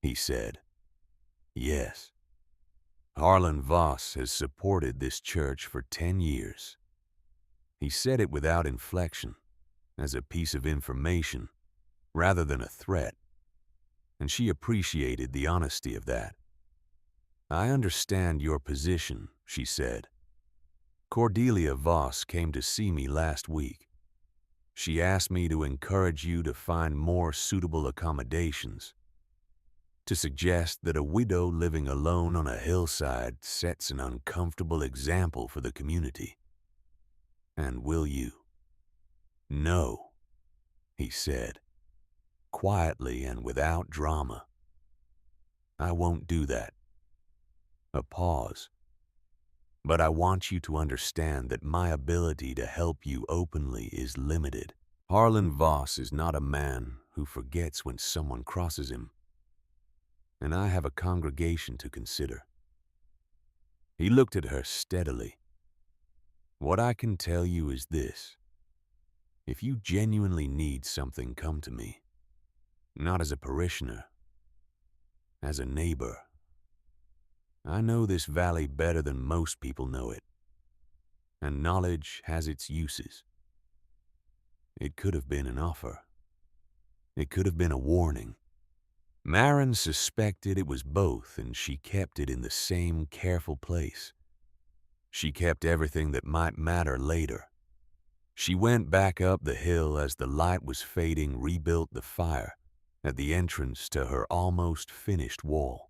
he said. "Yes. Harlan Voss has supported this church for 10 years. He said it without inflection, as a piece of information, rather than a threat, and she appreciated the honesty of that. "I understand your position," she said. "Cordelia Voss came to see me last week. She asked me to encourage you to find more suitable accommodations, to suggest that a widow living alone on a hillside sets an uncomfortable example for the community. And will you?" "No," he said, quietly and without drama. "I won't do that." A pause. "But I want you to understand that my ability to help you openly is limited. Harlan Voss is not a man who forgets when someone crosses him, and I have a congregation to consider." He looked at her steadily. "What I can tell you is this. If you genuinely need something, come to me. Not as a parishioner, as a neighbor. I know this valley better than most people know it, and knowledge has its uses. It could have been an offer. It could have been a warning." Marin suspected it was both, and she kept it in the same careful place. She kept everything that might matter later. She went back up the hill as the light was fading, rebuilt the fire at the entrance to her almost finished wall,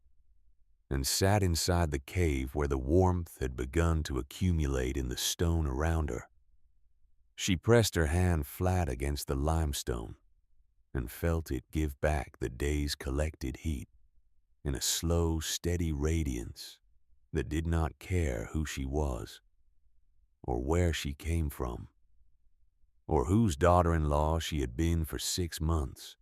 and sat inside the cave where the warmth had begun to accumulate in the stone around her. She pressed her hand flat against the limestone and felt it give back the day's collected heat in a slow, steady radiance that did not care who she was, or where she came from, or whose daughter-in-law she had been for 6 months,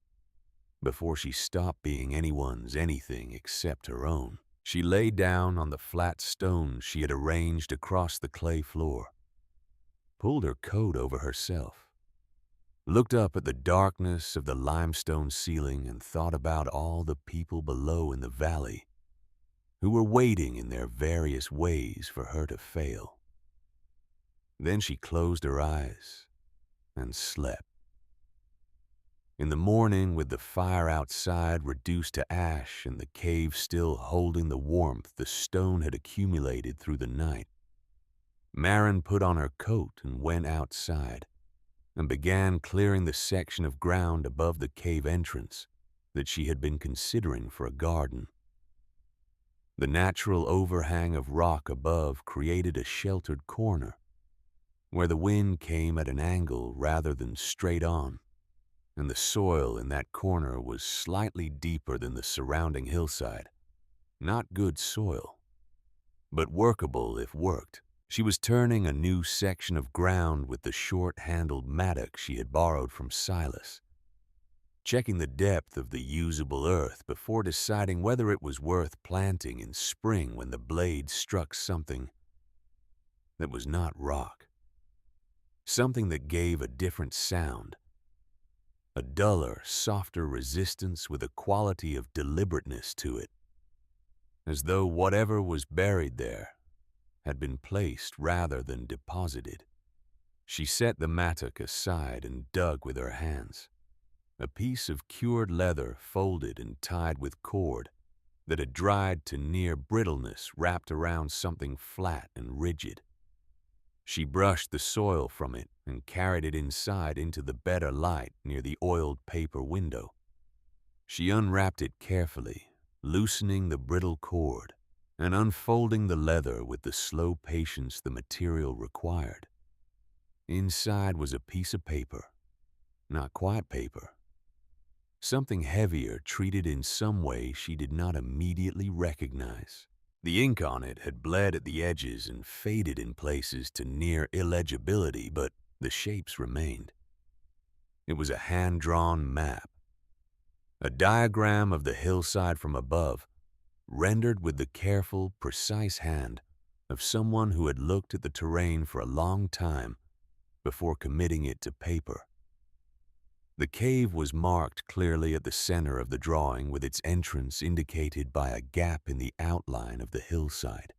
before she stopped being anyone's anything except her own. She lay down on the flat stones she had arranged across the clay floor, pulled her coat over herself, looked up at the darkness of the limestone ceiling, and thought about all the people below in the valley who were waiting in their various ways for her to fail. Then she closed her eyes and slept. In the morning, with the fire outside reduced to ash and the cave still holding the warmth the stone had accumulated through the night, Marin put on her coat and went outside and began clearing the section of ground above the cave entrance that she had been considering for a garden. The natural overhang of rock above created a sheltered corner where the wind came at an angle rather than straight on, and the soil in that corner was slightly deeper than the surrounding hillside. Not good soil, but workable if worked. She was turning a new section of ground with the short-handled mattock she had borrowed from Silas, checking the depth of the usable earth before deciding whether it was worth planting in spring when the blade struck something that was not rock, something that gave a different sound, a duller, softer resistance with a quality of deliberateness to it, as though whatever was buried there had been placed rather than deposited. She set the mattock aside and dug with her hands. A piece of cured leather folded and tied with cord that had dried to near brittleness wrapped around something flat and rigid. She brushed the soil from it and carried it inside into the better light near the oiled paper window. She unwrapped it carefully, loosening the brittle cord and unfolding the leather with the slow patience the material required. Inside was a piece of paper, not quite paper, something heavier treated in some way she did not immediately recognize. The ink on it had bled at the edges and faded in places to near illegibility, but the shapes remained. It was a hand-drawn map, a diagram of the hillside from above, rendered with the careful, precise hand of someone who had looked at the terrain for a long time before committing it to paper. The cave was marked clearly at the center of the drawing, with its entrance indicated by a gap in the outline of the hillside,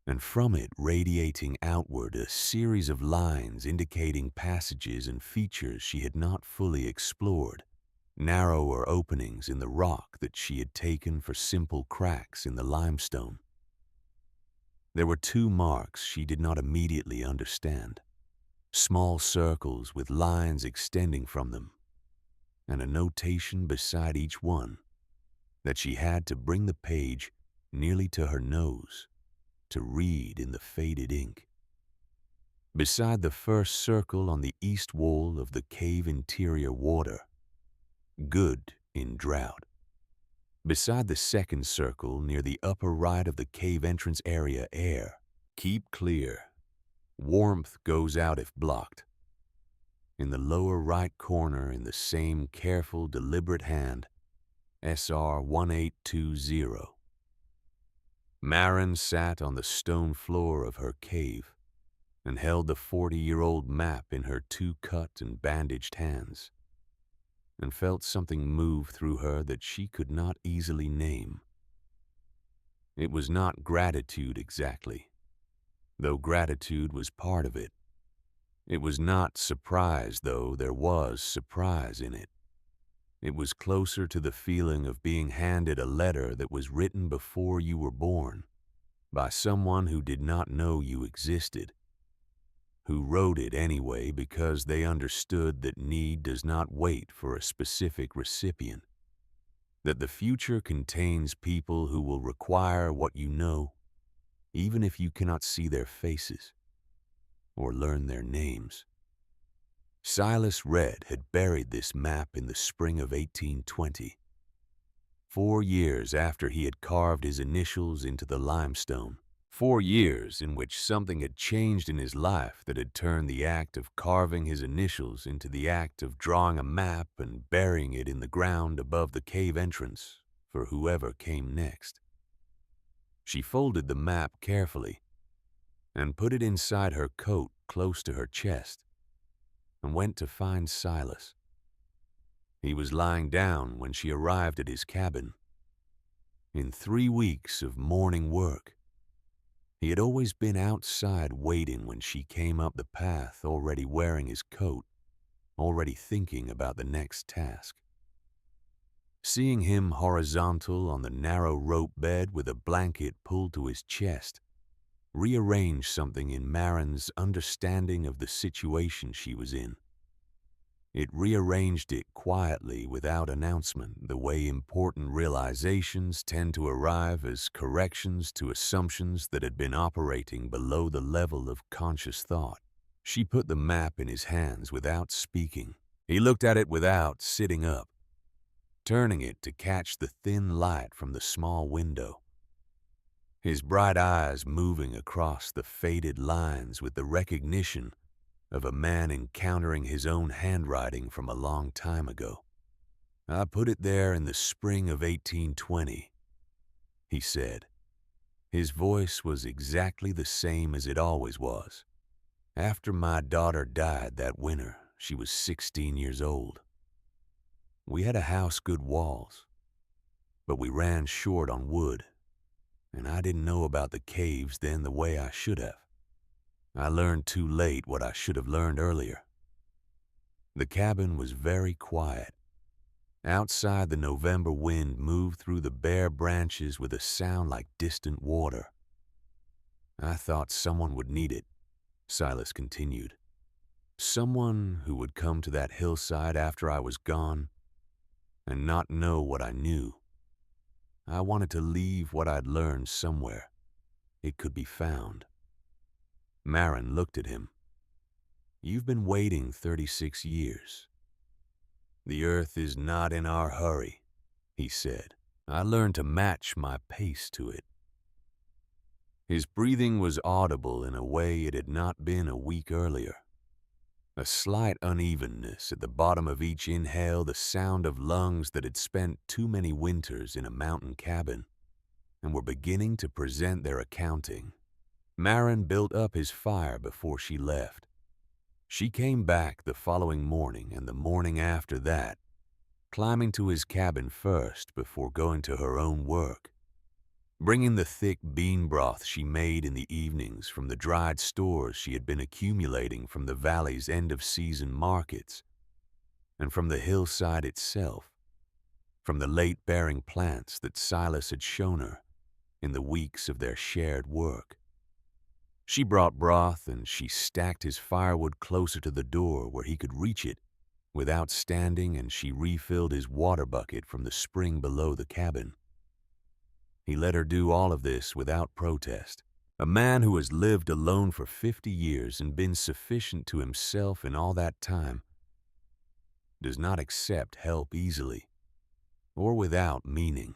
and from it radiating outward a series of lines indicating passages and features she had not fully explored, narrower openings in the rock that she had taken for simple cracks in the limestone. There were two marks she did not immediately understand, small circles with lines extending from them, and a notation beside each one that she had to bring the page nearly to her nose to read in the faded ink. Beside the first circle on the east wall of the cave interior, water, good in drought. Beside the second circle near the upper right of the cave entrance area, air, keep clear. Warmth goes out if blocked. In the lower right corner, in the same careful, deliberate hand, SR 1820. Marin sat on the stone floor of her cave and held the 40-year-old map in her two cut and bandaged hands, and felt something move through her that she could not easily name. It was not gratitude exactly, though gratitude was part of it. It was not surprise, though there was surprise in it. It was closer to the feeling of being handed a letter that was written before you were born, by someone who did not know you existed, who wrote it anyway because they understood that need does not wait for a specific recipient, that the future contains people who will require what you know, even if you cannot see their faces or learn their names. Silas Red had buried this map in the spring of 1820, 4 years after he had carved his initials into the limestone. 4 years in which something had changed in his life that had turned the act of carving his initials into the act of drawing a map and burying it in the ground above the cave entrance for whoever came next. She folded the map carefully and put it inside her coat close to her chest and went to find Silas. He was lying down when she arrived at his cabin. In 3 weeks of morning work, he had always been outside waiting when she came up the path already wearing his coat. already thinking about the next task. Seeing him horizontal on the narrow rope bed with a blanket pulled to his chest rearranged something in Marin's understanding of the situation she was in. It rearranged it quietly without announcement, the way important realizations tend to arrive as corrections to assumptions that had been operating below the level of conscious thought. She put the map in his hands without speaking. He looked at it without sitting up, turning it to catch the thin light from the small window. His bright eyes moving across the faded lines with the recognition of a man encountering his own handwriting from a long time ago. "I put it there in the spring of 1820, he said. His voice was exactly the same as it always was. After my daughter died that winter, she was 16 years old. We had a house good walls, but we ran short on wood, and I didn't know about the caves then the way I should have. I learned too late what I should have learned earlier." The cabin was very quiet. Outside, the November wind moved through the bare branches with a sound like distant water. "I thought someone would need it," Silas continued. "Someone who would come to that hillside after I was gone and not know what I knew. I wanted to leave what I'd learned somewhere. It could be found." Marin looked at him. "You've been waiting 36 years. The earth is not in our hurry," he said. "I learned to match my pace to it." His breathing was audible in a way it had not been a week earlier. A slight unevenness at the bottom of each inhale, the sound of lungs that had spent too many winters in a mountain cabin and were beginning to present their accounting. Marin built up his fire before she left. She came back the following morning and the morning after that, climbing to his cabin first before going to her own work, bringing the thick bean broth she made in the evenings from the dried stores she had been accumulating from the valley's end-of-season markets and from the hillside itself, from the late-bearing plants that Silas had shown her in the weeks of their shared work. She brought broth and she stacked his firewood closer to the door where he could reach it without standing, and she refilled his water bucket from the spring below the cabin. He let her do all of this without protest. A man who has lived alone for 50 years and been sufficient to himself in all that time does not accept help easily or without meaning.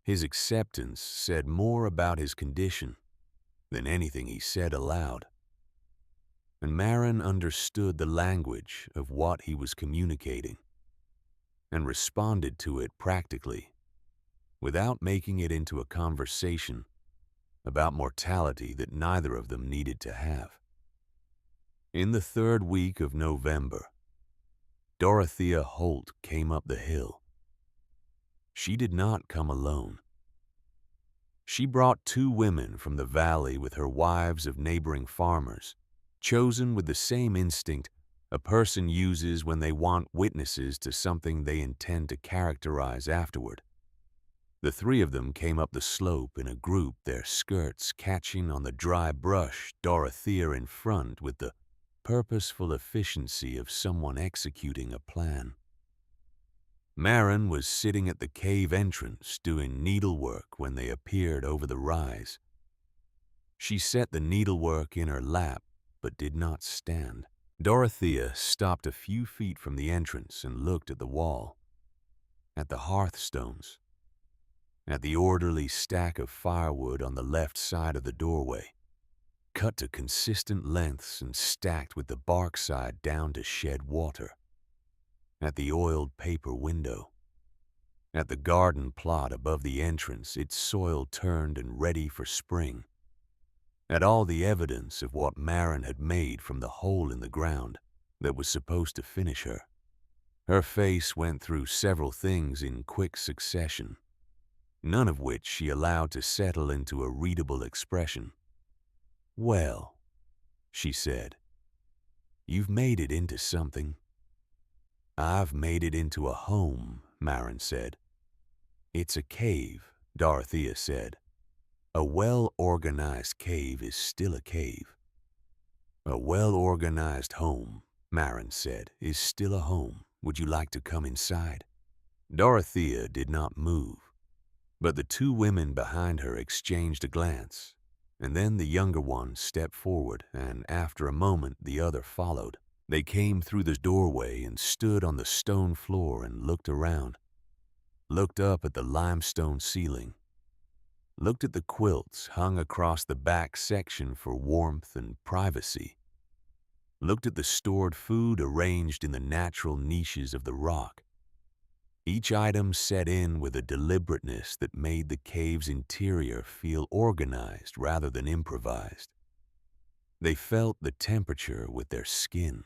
His acceptance said more about his condition than anything he said aloud, and Marin understood the language of what he was communicating and responded to it practically, without making it into a conversation about mortality that neither of them needed to have. In the third week of November, Dorothea Holt came up the hill. She did not come alone. She brought 2 women from the valley with her wives of neighboring farmers, chosen with the same instinct a person uses when they want witnesses to something they intend to characterize afterward. The 3 of them came up the slope in a group, their skirts catching on the dry brush, Dorothea in front with the purposeful efficiency of someone executing a plan. Marin was sitting at the cave entrance doing needlework when they appeared over the rise. She set the needlework in her lap but did not stand. Dorothea stopped a few feet from the entrance and looked at the wall, at the hearthstones, at the orderly stack of firewood on the left side of the doorway, cut to consistent lengths and stacked with the bark side down to shed water, at the oiled paper window, at the garden plot above the entrance, its soil turned and ready for spring, at all the evidence of what Marin had made from the hole in the ground that was supposed to finish her. Her face went through several things in quick succession, none of which she allowed to settle into a readable expression. "Well," she said, You've made it into something." "I've made it into a home," Marin said. "It's a cave," Dorothea said. "A well-organized cave is still a cave." "A well-organized home," Marin said, "is still a home. Would you like to come inside?" Dorothea did not move, but the two women behind her exchanged a glance, and then the younger one stepped forward, and after a moment the other followed. They came through the doorway and stood on the stone floor and looked around, looked up at the limestone ceiling, looked at the quilts hung across the back section for warmth and privacy, looked at the stored food arranged in the natural niches of the rock. Each item set in with a deliberateness that made the cave's interior feel organized rather than improvised. They felt the temperature with their skin.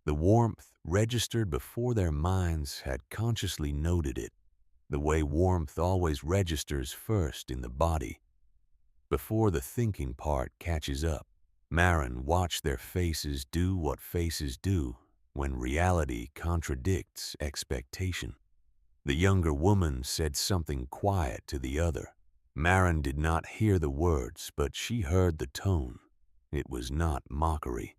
The warmth registered before their minds had consciously noted it, the way warmth always registers first in the body, before the thinking part catches up. Marin watched their faces do what faces do when reality contradicts expectation. The younger woman said something quiet to the other. Marin did not hear the words, but she heard the tone. It was not mockery.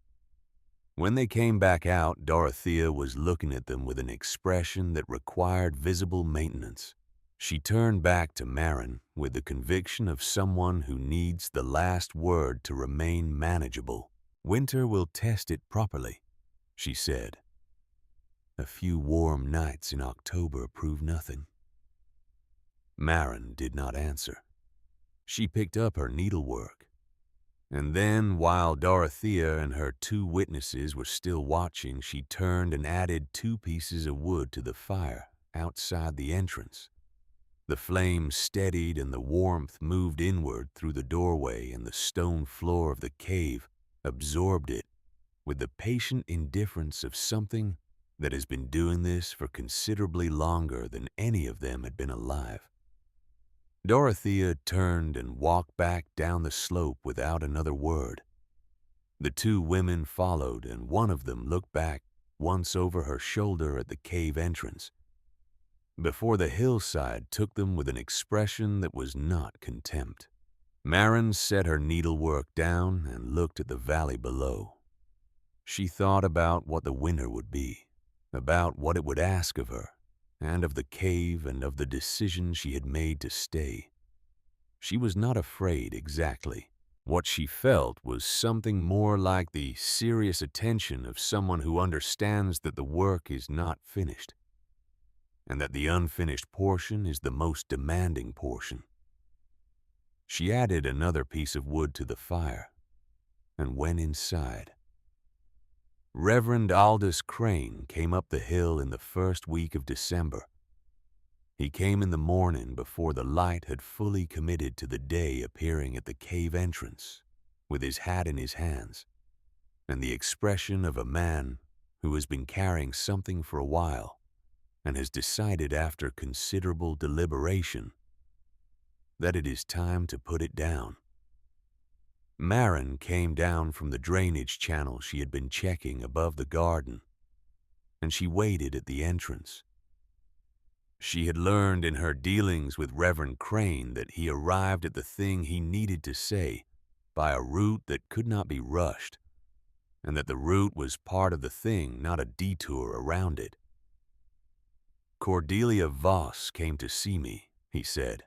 When they came back out, Dorothea was looking at them with an expression that required visible maintenance. She turned back to Marin with the conviction of someone who needs the last word to remain manageable. "Winter will test it properly," she said. "A few warm nights in October prove nothing." Marin did not answer. She picked up her needlework. And then, while Dorothea and her two witnesses were still watching, she turned and added 2 pieces of wood to the fire outside the entrance. The flame steadied and the warmth moved inward through the doorway, and the stone floor of the cave absorbed it with the patient indifference of something that has been doing this for considerably longer than any of them had been alive. Dorothea turned and walked back down the slope without another word. The 2 women followed, and one of them looked back once over her shoulder at the cave entrance, before the hillside took them with an expression that was not contempt. Marin set her needlework down and looked at the valley below. She thought about what the winter would be, about what it would ask of her, and of the cave and of the decision she had made to stay. She was not afraid exactly. What she felt was something more like the serious attention of someone who understands that the work is not finished, and that the unfinished portion is the most demanding portion. She added another piece of wood to the fire and went inside. Reverend Aldous Crane came up the hill in the first week of December. He came in the morning before the light had fully committed to the day, appearing at the cave entrance with his hat in his hands and the expression of a man who has been carrying something for a while and has decided after considerable deliberation that it is time to put it down. Marin came down from the drainage channel she had been checking above the garden, and she waited at the entrance. She had learned in her dealings with Reverend Crane that he arrived at the thing he needed to say by a route that could not be rushed, and that the route was part of the thing, not a detour around it. "Cordelia Voss came to see me," he said.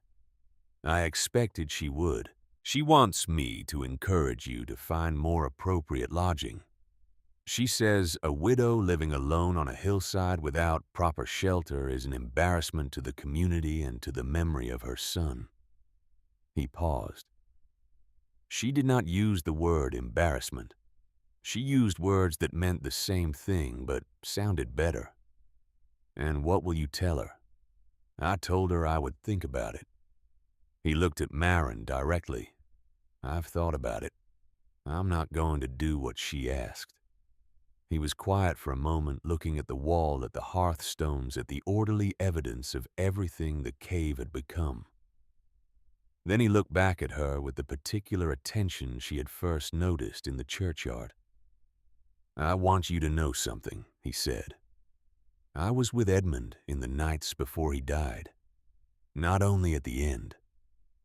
"I expected she would. She wants me to encourage you to find more appropriate lodging. She says a widow living alone on a hillside without proper shelter is an embarrassment to the community and to the memory of her son." He paused. She did not use the word embarrassment. She used words that meant the same thing but sounded better. "And what will you tell her?" "I told her I would think about it." He looked at Marin directly. "I've thought about it. I'm not going to do what she asked." He was quiet for a moment, looking at the wall, at the hearthstones, at the orderly evidence of everything the cave had become. Then he looked back at her with the particular attention she had first noticed in the churchyard. "I want you to know something," he said. "I was with Edmund in the nights before he died. Not only at the end.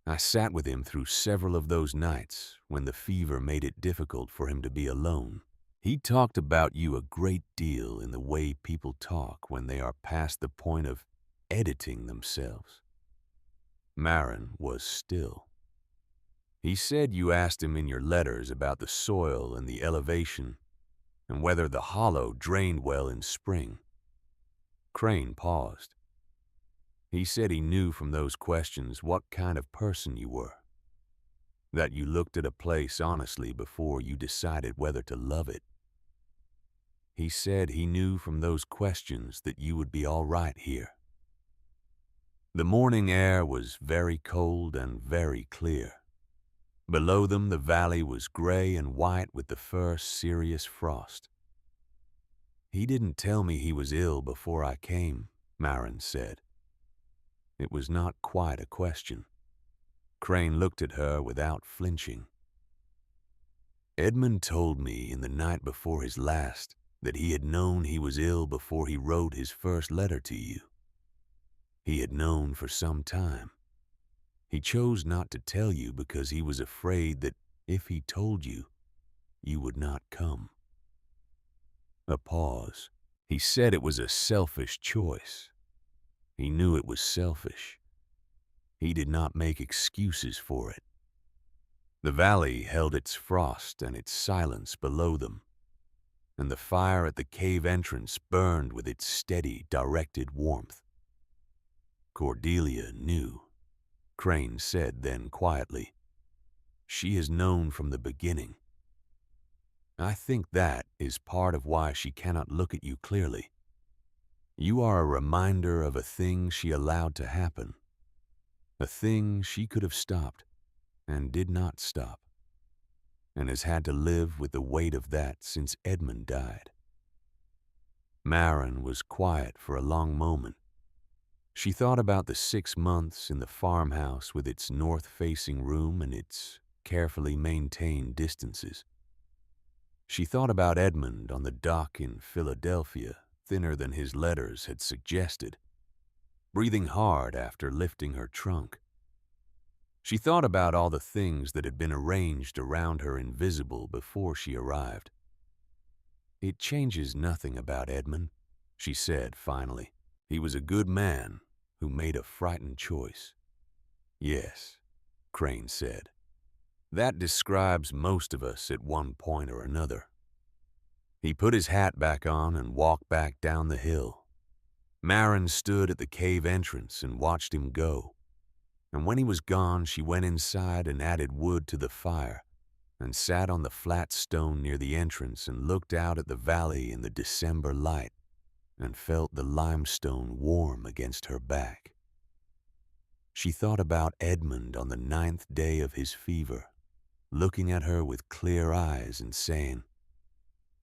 I sat with him through several of those nights when the fever made it difficult for him to be alone. He talked about you a great deal in the way people talk when they are past the point of editing themselves." Marin was still. "He said you asked him in your letters about the soil and the elevation, and whether the hollow drained well in spring." Crane paused. "He said he knew from those questions what kind of person you were, that you looked at a place honestly before you decided whether to love it. He said he knew from those questions that you would be all right here." The morning air was very cold and very clear. Below them, the valley was gray and white with the first serious frost. "He didn't tell me he was ill before I came," Marin said. It was not quite a question. Crane looked at her without flinching. "Edmund told me in the night before his last that he had known he was ill before he wrote his first letter to you. He had known for some time. He chose not to tell you because he was afraid that if he told you, you would not come." A pause. "He said it was a selfish choice. He knew it was selfish. He did not make excuses for it." The valley held its frost and its silence below them, and the fire at the cave entrance burned with its steady, directed warmth. "Cordelia knew," Crane said then quietly. "She has known from the beginning. I think that is part of why she cannot look at you clearly. You are a reminder of a thing she allowed to happen, a thing she could have stopped and did not stop, and has had to live with the weight of that since Edmund died." Marin was quiet for a long moment. She thought about the 6 months in the farmhouse with its north-facing room and its carefully maintained distances. She thought about Edmund on the dock in Philadelphia, thinner than his letters had suggested, breathing hard after lifting her trunk. She thought about all the things that had been arranged around her invisible before she arrived. "It changes nothing about Edmund," she said finally. "He was a good man who made a frightened choice." "Yes," Crane said. "That describes most of us at one point or another." He put his hat back on and walked back down the hill. Marin stood at the cave entrance and watched him go. And when he was gone, she went inside and added wood to the fire and sat on the flat stone near the entrance and looked out at the valley in the December light and felt the limestone warm against her back. She thought about Edmund on the 9th day of his fever, looking at her with clear eyes and saying,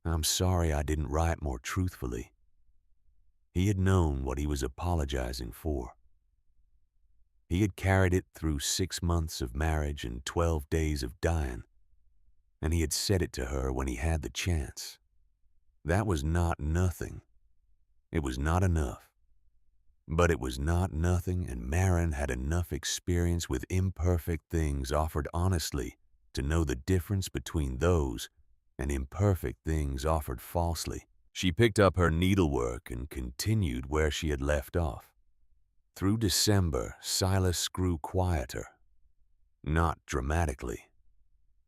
"I'm sorry I didn't write more truthfully." He had known what he was apologizing for. He had carried it through 6 months of marriage and 12 days of dying, and he had said it to her when he had the chance. That was not nothing. It was not enough. But it was not nothing, and Marin had enough experience with imperfect things offered honestly to know the difference between those and imperfect things offered falsely. She picked up her needlework and continued where she had left off. Through December, Silas grew quieter. Not dramatically.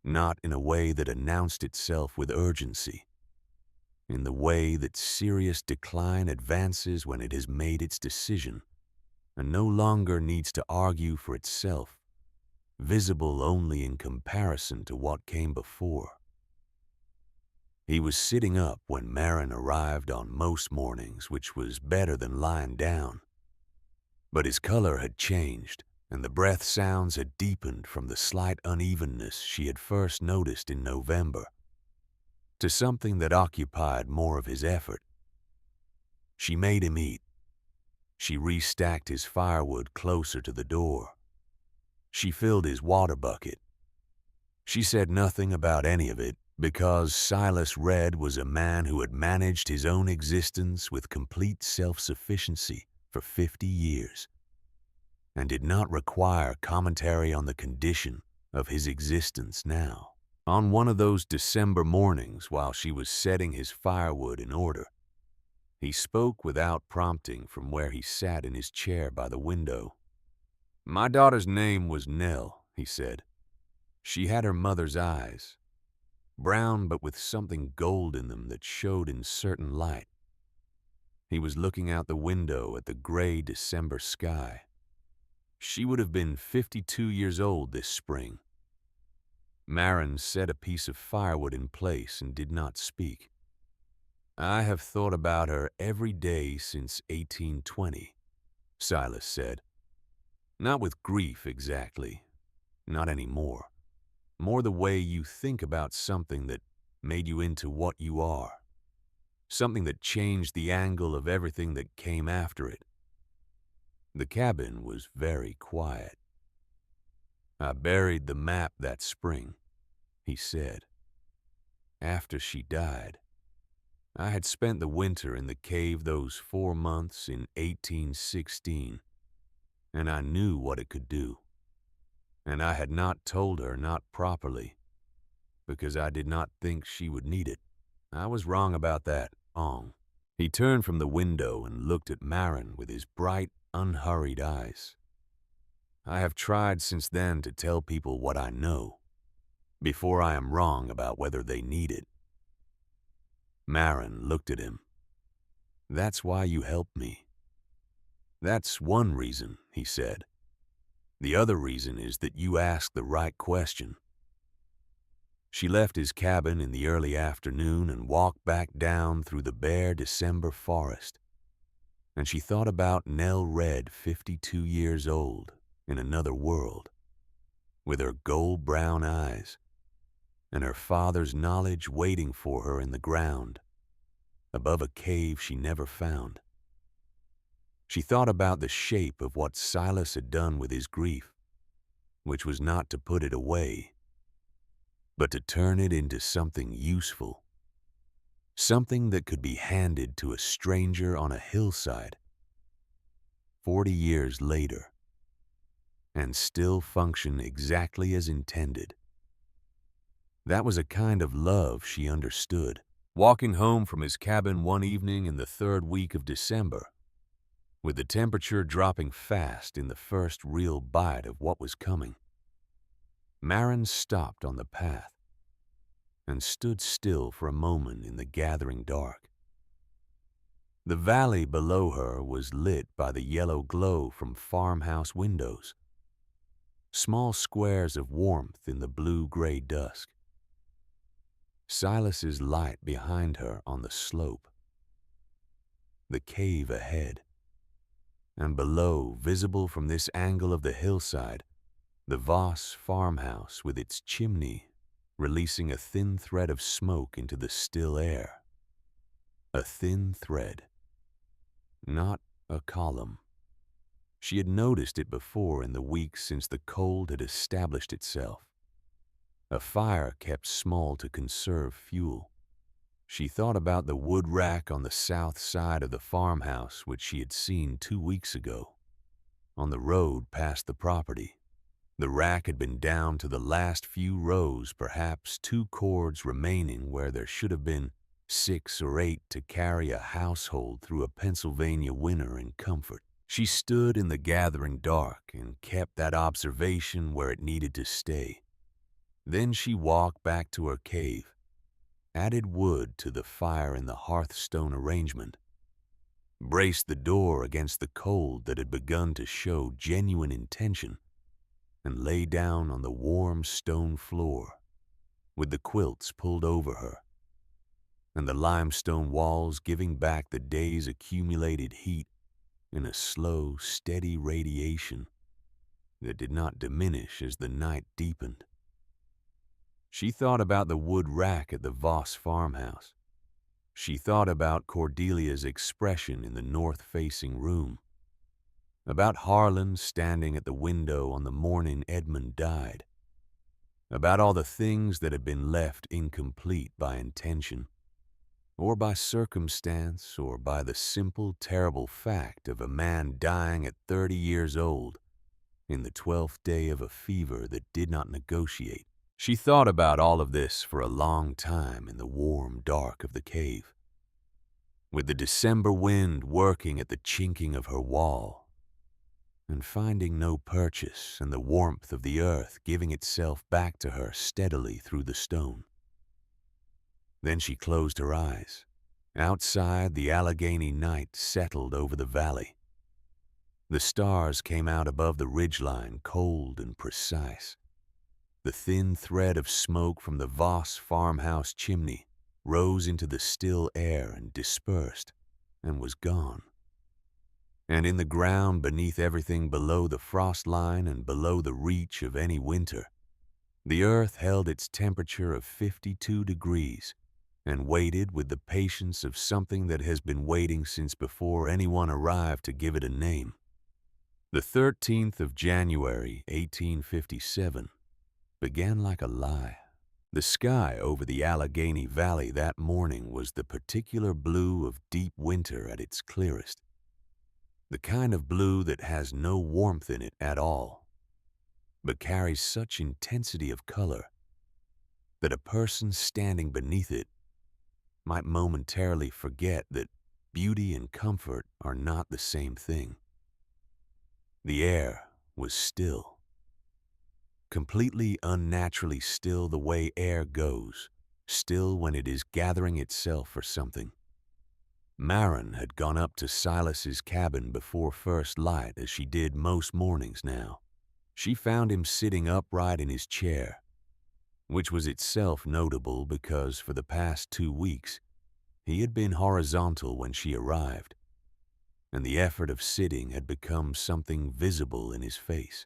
Not in a way that announced itself with urgency. In the way that serious decline advances when it has made its decision and no longer needs to argue for itself, visible only in comparison to what came before. He was sitting up when Marin arrived on most mornings, which was better than lying down. But his color had changed, and the breath sounds had deepened from the slight unevenness she had first noticed in November to something that occupied more of his effort. She made him eat. She restacked his firewood closer to the door. She filled his water bucket. She said nothing about any of it, Because Silas Red was a man who had managed his own existence with complete self-sufficiency for 50 years and did not require commentary on the condition of his existence now. On one of those December mornings while she was setting his firewood in order, he spoke without prompting from where he sat in his chair by the window. "My daughter's name was Nell," he said. "She had her mother's eyes, brown but with something gold in them that showed in certain light." He was looking out the window at the gray December sky. "She would have been 52 years old this spring." Marin set a piece of firewood in place and did not speak. "I have thought about her every day since 1820, Silas said. "Not with grief exactly, not anymore. More the way you think about something that made you into what you are. Something that changed the angle of everything that came after it." The cabin was very quiet. "I buried the map that spring," he said. "After she died. I had spent the winter in the cave those 4 months in 1816, and I knew what it could do. And I had not told her, not properly, because I did not think she would need it. I was wrong about that, wrong." He turned from the window and looked at Marin with his bright, unhurried eyes. "I have tried since then to tell people what I know, before I am wrong about whether they need it." Marin looked at him. "That's why you helped me." "That's one reason," he said. "The other reason is that you asked the right question." She left his cabin in the early afternoon and walked back down through the bare December forest. And she thought about Nell Red, 52 years old, in another world, with her gold-brown eyes, and her father's knowledge waiting for her in the ground, above a cave she never found. She thought about the shape of what Silas had done with his grief, which was not to put it away, but to turn it into something useful, something that could be handed to a stranger on a hillside 40 years later, and still function exactly as intended. That was a kind of love she understood. Walking home from his cabin one evening in the 3rd week of December, with the temperature dropping fast in the first real bite of what was coming, Marin stopped on the path and stood still for a moment in the gathering dark. The valley below her was lit by the yellow glow from farmhouse windows, small squares of warmth in the blue-gray dusk. Silas's light behind her on the slope, the cave ahead, and below, visible from this angle of the hillside, the Voss farmhouse with its chimney releasing a thin thread of smoke into the still air. A thin thread, not a column. She had noticed it before in the weeks since the cold had established itself. A fire kept small to conserve fuel. She thought about the wood rack on the south side of the farmhouse which she had seen 2 weeks ago, on the road past the property. The rack had been down to the last few rows, perhaps 2 cords remaining where there should have been 6 or 8 to carry a household through a Pennsylvania winter in comfort. She stood in the gathering dark and kept that observation where it needed to stay. Then she walked back to her cave, added wood to the fire in the hearthstone arrangement, braced the door against the cold that had begun to show genuine intention, and lay down on the warm stone floor, with the quilts pulled over her, and the limestone walls giving back the day's accumulated heat in a slow, steady radiation that did not diminish as the night deepened. She thought about the wood rack at the Voss farmhouse. She thought about Cordelia's expression in the north-facing room, about Harlan standing at the window on the morning Edmund died, about all the things that had been left incomplete by intention, or by circumstance, or by the simple, terrible fact of a man dying at 30 years old in the 12th day of a fever that did not negotiate. She thought about all of this for a long time in the warm dark of the cave, with the December wind working at the chinking of her wall, and finding no purchase, and the warmth of the earth giving itself back to her steadily through the stone. Then she closed her eyes. Outside, the Allegheny night settled over the valley. The stars came out above the ridgeline, cold and precise. The thin thread of smoke from the Voss farmhouse chimney rose into the still air and dispersed, and was gone. And in the ground beneath everything below the frost line and below the reach of any winter, the earth held its temperature of 52 degrees and waited with the patience of something that has been waiting since before anyone arrived to give it a name. The 13th of January, 1857, began like a lie. The sky over the Allegheny Valley that morning was the particular blue of deep winter at its clearest. The kind of blue that has no warmth in it at all, but carries such intensity of color that a person standing beneath it might momentarily forget that beauty and comfort are not the same thing. The air was still, completely unnaturally still the way air goes, still when it is gathering itself for something. Maren had gone up to Silas's cabin before first light, as she did most mornings now. She found him sitting upright in his chair, which was itself notable because for the past 2 weeks he had been horizontal when she arrived, and the effort of sitting had become something visible in his face.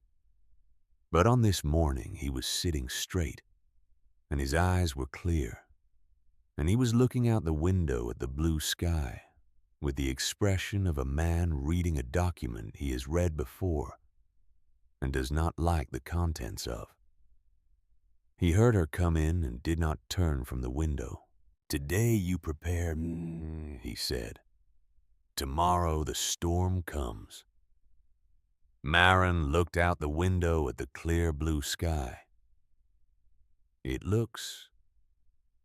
But on this morning he was sitting straight, and his eyes were clear, and he was looking out the window at the blue sky with the expression of a man reading a document he has read before and does not like the contents of. He heard her come in and did not turn from the window. "Today you prepare," he said. "Tomorrow the storm comes." Maren looked out the window at the clear blue sky.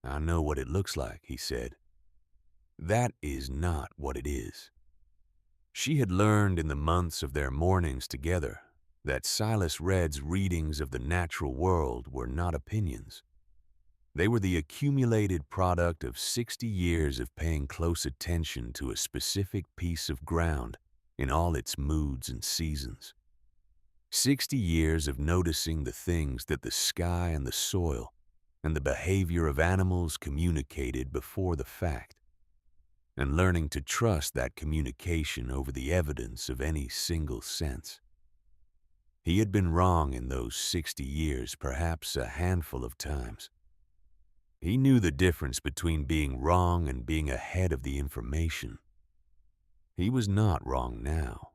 "I know what it looks like," he said. "That is not what it is." She had learned in the months of their mornings together that Silas Redd's readings of the natural world were not opinions. They were the accumulated product of 60 years of paying close attention to a specific piece of ground in all its moods and seasons. 60 years of noticing the things that the sky and the soil and the behavior of animals communicated before the fact, and learning to trust that communication over the evidence of any single sense. He had been wrong in those 60 years, perhaps a handful of times. He knew the difference between being wrong and being ahead of the information. He was not wrong now.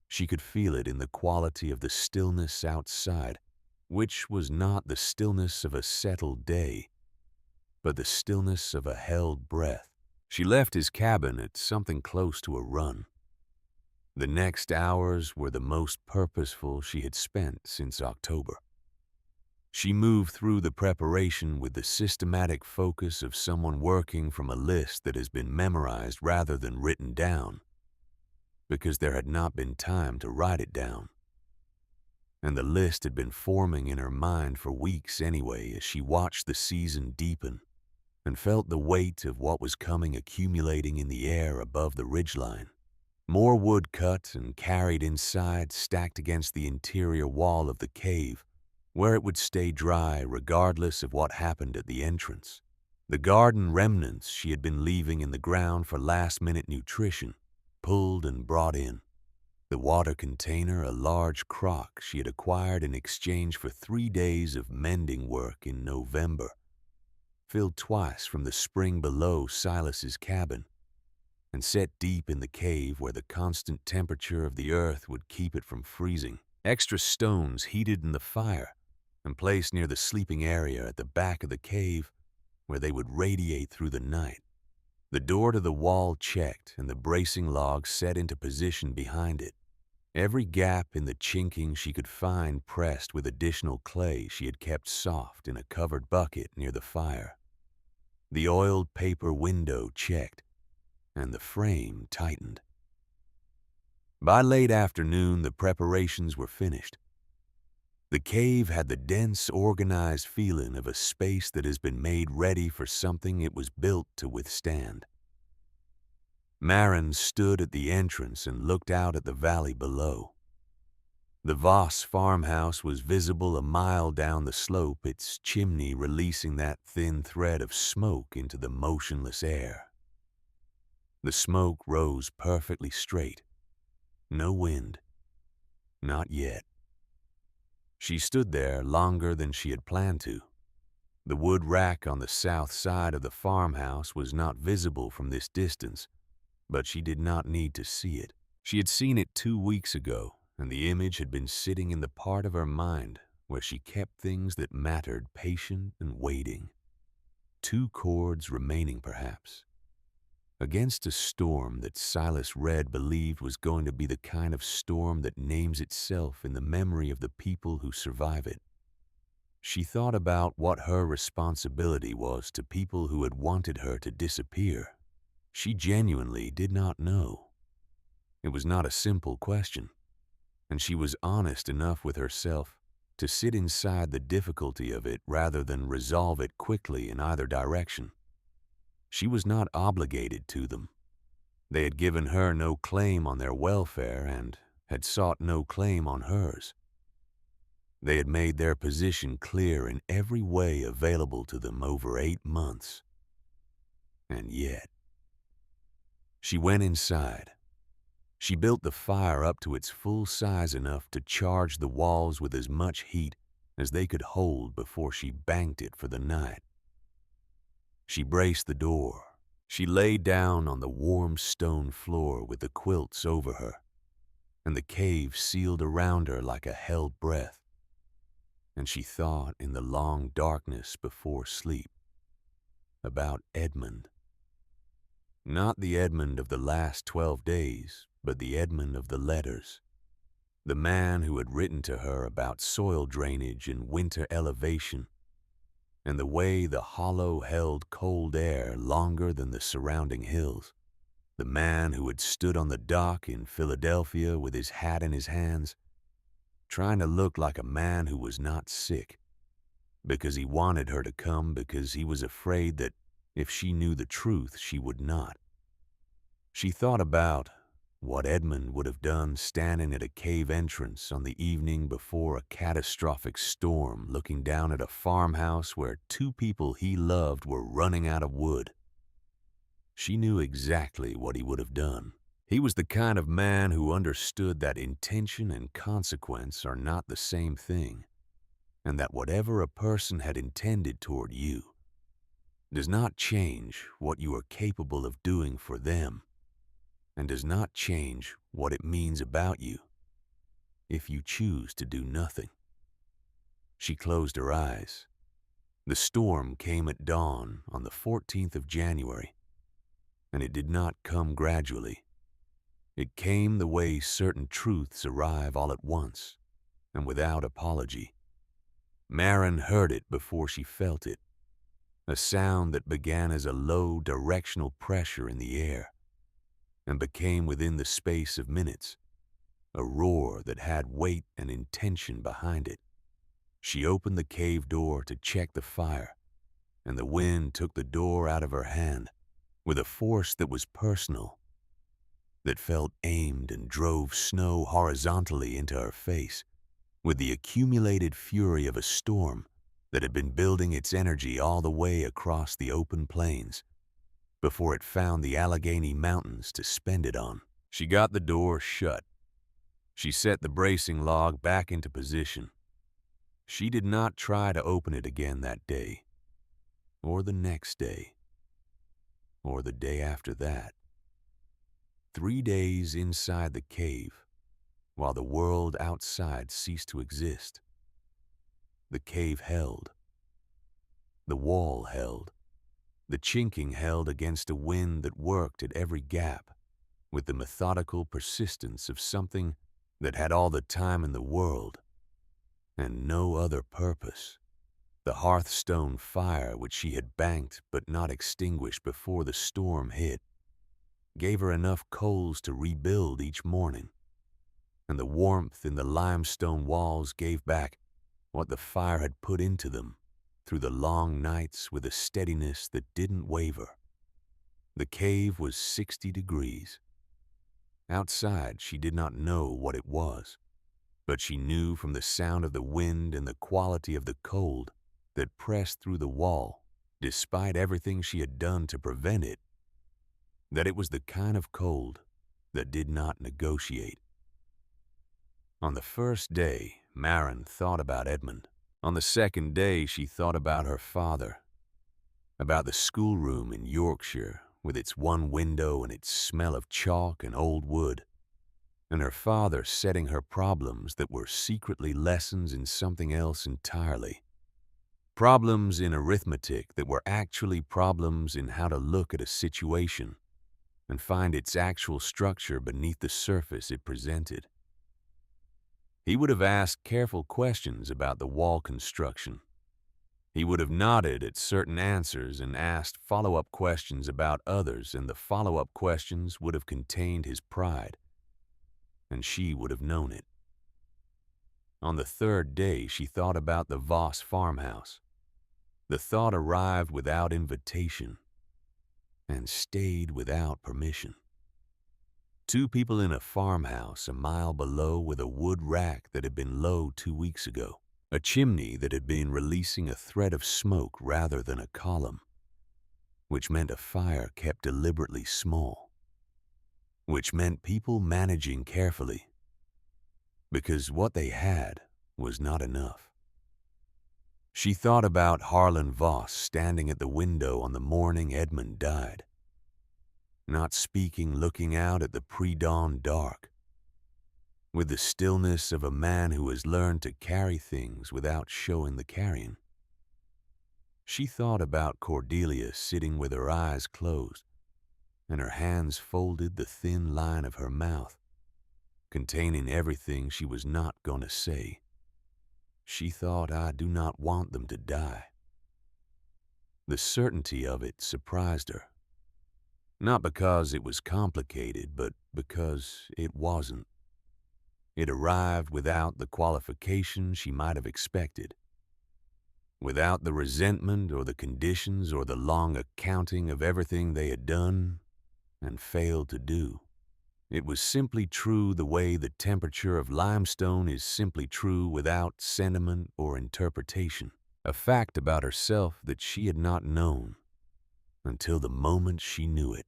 She could feel it in the quality of the stillness outside, which was not the stillness of a settled day, but the stillness of a held breath. She left his cabin at something close to a run. The next hours were the most purposeful she had spent since October. She moved through the preparation with the systematic focus of someone working from a list that has been memorized rather than written down, because there had not been time to write it down. And the list had been forming in her mind for weeks anyway, as she watched the season deepen and felt the weight of what was coming accumulating in the air above the ridgeline. More wood cut and carried inside, stacked against the interior wall of the cave, where it would stay dry regardless of what happened at the entrance. The garden remnants she had been leaving in the ground for last-minute nutrition, pulled and brought in. The water container, a large crock she had acquired in exchange for 3 days of mending work in November, filled twice from the spring below Silas's cabin, and set deep in the cave where the constant temperature of the earth would keep it from freezing. Extra stones heated in the fire and placed near the sleeping area at the back of the cave where they would radiate through the night. The door to the wall checked and the bracing log set into position behind it. Every gap in the chinking she could find pressed with additional clay she had kept soft in a covered bucket near the fire. The oiled paper window checked, and the frame tightened. By late afternoon, the preparations were finished. The cave had the dense, organized feeling of a space that has been made ready for something it was built to withstand. Marin stood at the entrance and looked out at the valley below. The Voss farmhouse was visible a mile down the slope, its chimney releasing that thin thread of smoke into the motionless air. The smoke rose perfectly straight. No wind. Not yet. She stood there longer than she had planned to. The wood rack on the south side of the farmhouse was not visible from this distance, but she did not need to see it. She had seen it 2 weeks ago, and the image had been sitting in the part of her mind where she kept things that mattered, patient and waiting. 2 chords remaining, perhaps. Against a storm that Silas Red believed was going to be the kind of storm that names itself in the memory of the people who survive it. She thought about what her responsibility was to people who had wanted her to disappear. She genuinely did not know. It was not a simple question, and she was honest enough with herself to sit inside the difficulty of it rather than resolve it quickly in either direction. She was not obligated to them. They had given her no claim on their welfare and had sought no claim on hers. They had made their position clear in every way available to them over 8 months. And yet, she went inside. She built the fire up to its full size enough to charge the walls with as much heat as they could hold before she banked it for the night. She braced the door. She lay down on the warm stone floor with the quilts over her, and the cave sealed around her like a held breath. And she thought in the long darkness before sleep about Edmund. Not the Edmund of the last 12 days, but the Edmund of the letters. The man who had written to her about soil drainage and winter elevation, and the way the hollow held cold air longer than the surrounding hills. The man who had stood on the dock in Philadelphia with his hat in his hands, trying to look like a man who was not sick, because he wanted her to come because he was afraid that if she knew the truth, she would not. She thought about what Edmund would have done standing at a cave entrance on the evening before a catastrophic storm, looking down at a farmhouse where 2 people he loved were running out of wood. She knew exactly what he would have done. He was the kind of man who understood that intention and consequence are not the same thing, and that whatever a person had intended toward you does not change what you are capable of doing for them, and does not change what it means about you if you choose to do nothing. She closed her eyes. The storm came at dawn on the 14th of January, and it did not come gradually. It came the way certain truths arrive all at once, and without apology. Marin heard it before she felt it, a sound that began as a low directional pressure in the air, and became within the space of minutes a roar that had weight and intention behind it. She opened the cave door to check the fire, and the wind took the door out of her hand with a force that was personal, that felt aimed and drove snow horizontally into her face with the accumulated fury of a storm that had been building its energy all the way across the open plains before it found the Allegheny Mountains to spend it on. She got the door shut. She set the bracing log back into position. She did not try to open it again that day, or the next day, or the day after that. 3 days inside the cave, while the world outside ceased to exist. The cave held. The wall held. The chinking held against a wind that worked at every gap with the methodical persistence of something that had all the time in the world and no other purpose. The hearthstone fire which she had banked but not extinguished before the storm hit gave her enough coals to rebuild each morning, and the warmth in the limestone walls gave back what the fire had put into them through the long nights with a steadiness that didn't waver. The cave was 60 degrees. Outside, she did not know what it was, but she knew from the sound of the wind and the quality of the cold that pressed through the wall, despite everything she had done to prevent it, that it was the kind of cold that did not negotiate. On the first day, Maren thought about Edmund. On the second day, she thought about her father, about the schoolroom in Yorkshire with its one window and its smell of chalk and old wood, and her father setting her problems that were secretly lessons in something else entirely. Problems in arithmetic that were actually problems in how to look at a situation and find its actual structure beneath the surface it presented. He would have asked careful questions about the wall construction. He would have nodded at certain answers and asked follow-up questions about others, and the follow-up questions would have contained his pride, and she would have known it. On the third day, she thought about the Voss farmhouse. The thought arrived without invitation and stayed without permission. Two people in a farmhouse a mile below with a wood rack that had been low 2 weeks ago, a chimney that had been releasing a thread of smoke rather than a column, which meant a fire kept deliberately small, which meant people managing carefully, because what they had was not enough. She thought about Harlan Voss standing at the window on the morning Edmund died, not speaking, looking out at the pre-dawn dark, with the stillness of a man who has learned to carry things without showing the carrying. She thought about Cordelia sitting with her eyes closed and her hands folded, the thin line of her mouth containing everything she was not going to say. She thought, I do not want them to die. The certainty of it surprised her, not because it was complicated, but because it wasn't. It arrived without the qualification she might have expected, without the resentment or the conditions or the long accounting of everything they had done and failed to do. It was simply true the way the temperature of limestone is simply true without sentiment or interpretation, a fact about herself that she had not known until the moment she knew it.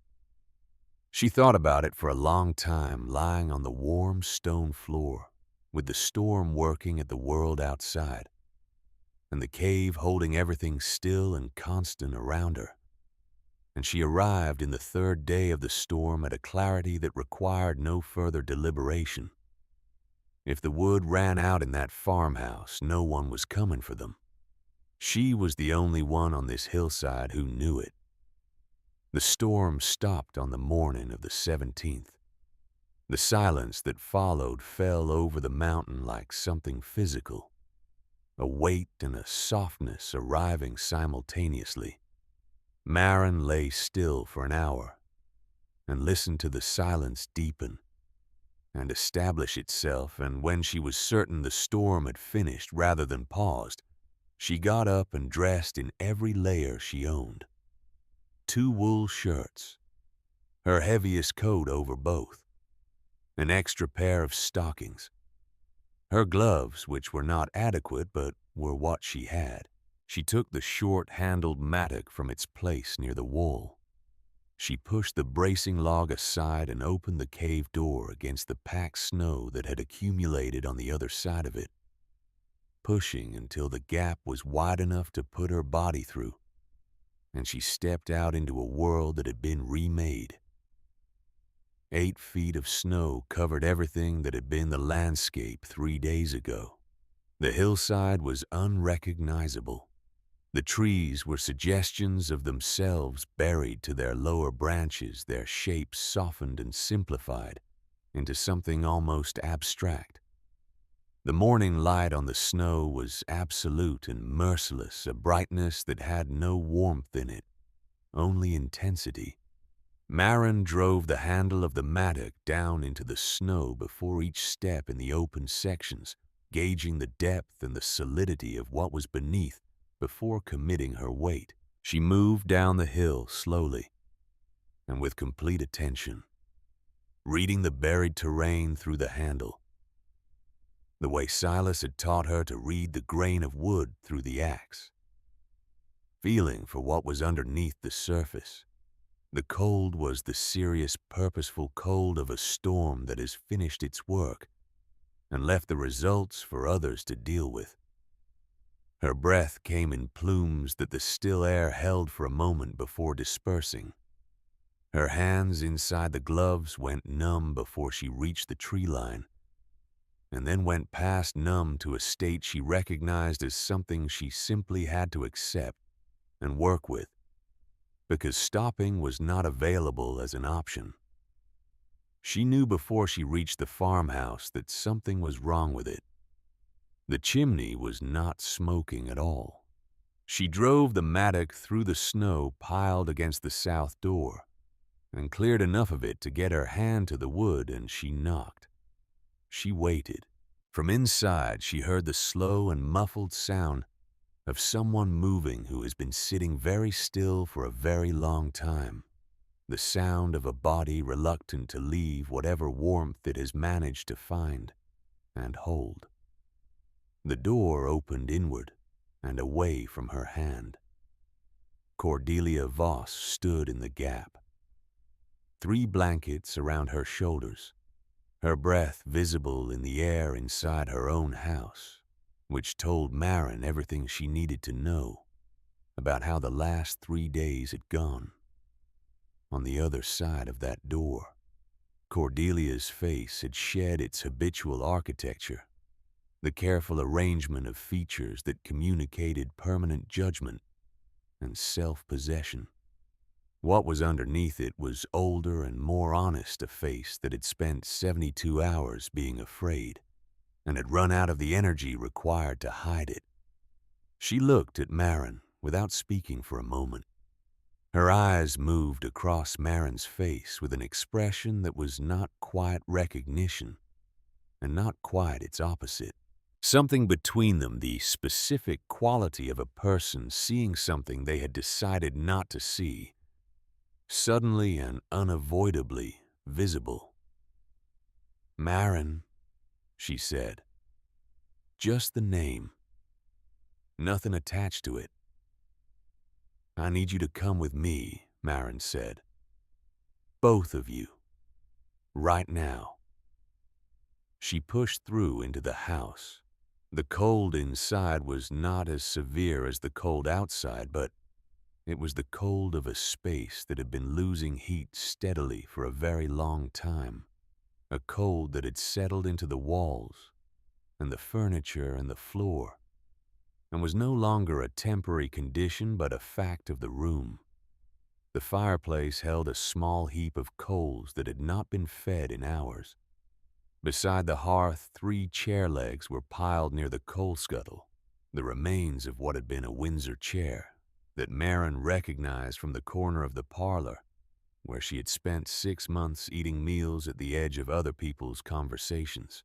She thought about it for a long time, lying on the warm stone floor, with the storm working at the world outside, and the cave holding everything still and constant around her. And she arrived in the third day of the storm at a clarity that required no further deliberation. If the wood ran out in that farmhouse, no one was coming for them. She was the only one on this hillside who knew it. The storm stopped on the morning of the 17th. The silence that followed fell over the mountain like something physical, a weight and a softness arriving simultaneously. Maren lay still for an hour and listened to the silence deepen and establish itself, and when she was certain the storm had finished rather than paused, she got up and dressed in every layer she owned. 2 wool shirts, her heaviest coat over both, an extra pair of stockings, her gloves, which were not adequate but were what she had. She took the short-handled mattock from its place near the wall. She pushed the bracing log aside and opened the cave door against the packed snow that had accumulated on the other side of it, pushing until the gap was wide enough to put her body through, and she stepped out into a world that had been remade. 8 feet of snow covered everything that had been the landscape 3 days ago. The hillside was unrecognizable. The trees were suggestions of themselves buried to their lower branches, their shapes softened and simplified into something almost abstract. The morning light on the snow was absolute and merciless, a brightness that had no warmth in it, only intensity. Marin drove the handle of the mattock down into the snow before each step in the open sections, gauging the depth and the solidity of what was beneath before committing her weight. She moved down the hill slowly and with complete attention, reading the buried terrain through the handle, the way Silas had taught her to read the grain of wood through the axe. Feeling for what was underneath the surface. The cold was the serious, purposeful cold of a storm that has finished its work and left the results for others to deal with. Her breath came in plumes that the still air held for a moment before dispersing. Her hands inside the gloves went numb before she reached the tree line, and then went past numb to a state she recognized as something she simply had to accept and work with, because stopping was not available as an option. She knew before she reached the farmhouse that something was wrong with it. The chimney was not smoking at all. She drove the mattock through the snow piled against the south door and cleared enough of it to get her hand to the wood, and she knocked. She waited. From inside, she heard the slow and muffled sound of someone moving who has been sitting very still for a very long time. The sound of a body reluctant to leave whatever warmth it has managed to find and hold. The door opened inward and away from her hand. Cordelia Voss stood in the gap. 3 blankets around her shoulders, her breath visible in the air inside her own house, which told Marin everything she needed to know about how the last 3 days had gone. On the other side of that door, Cordelia's face had shed its habitual architecture, the careful arrangement of features that communicated permanent judgment and self-possession. What was underneath it was older and more honest, a face that had spent 72 hours being afraid and had run out of the energy required to hide it. She looked at Marin without speaking for a moment. Her eyes moved across Marin's face with an expression that was not quite recognition and not quite its opposite. Something between them, the specific quality of a person seeing something they had decided not to see, suddenly and unavoidably visible. "Marin," she said. Just the name. Nothing attached to it. "I need you to come with me," Marin said. "Both of you. Right now." She pushed through into the house. The cold inside was not as severe as the cold outside, but it was the cold of a space that had been losing heat steadily for a very long time, a cold that had settled into the walls and the furniture and the floor, and was no longer a temporary condition but a fact of the room. The fireplace held a small heap of coals that had not been fed in hours. Beside the hearth, 3 chair legs were piled near the coal scuttle, the remains of what had been a Windsor chair that Marin recognized from the corner of the parlor, where she had spent 6 months eating meals at the edge of other people's conversations.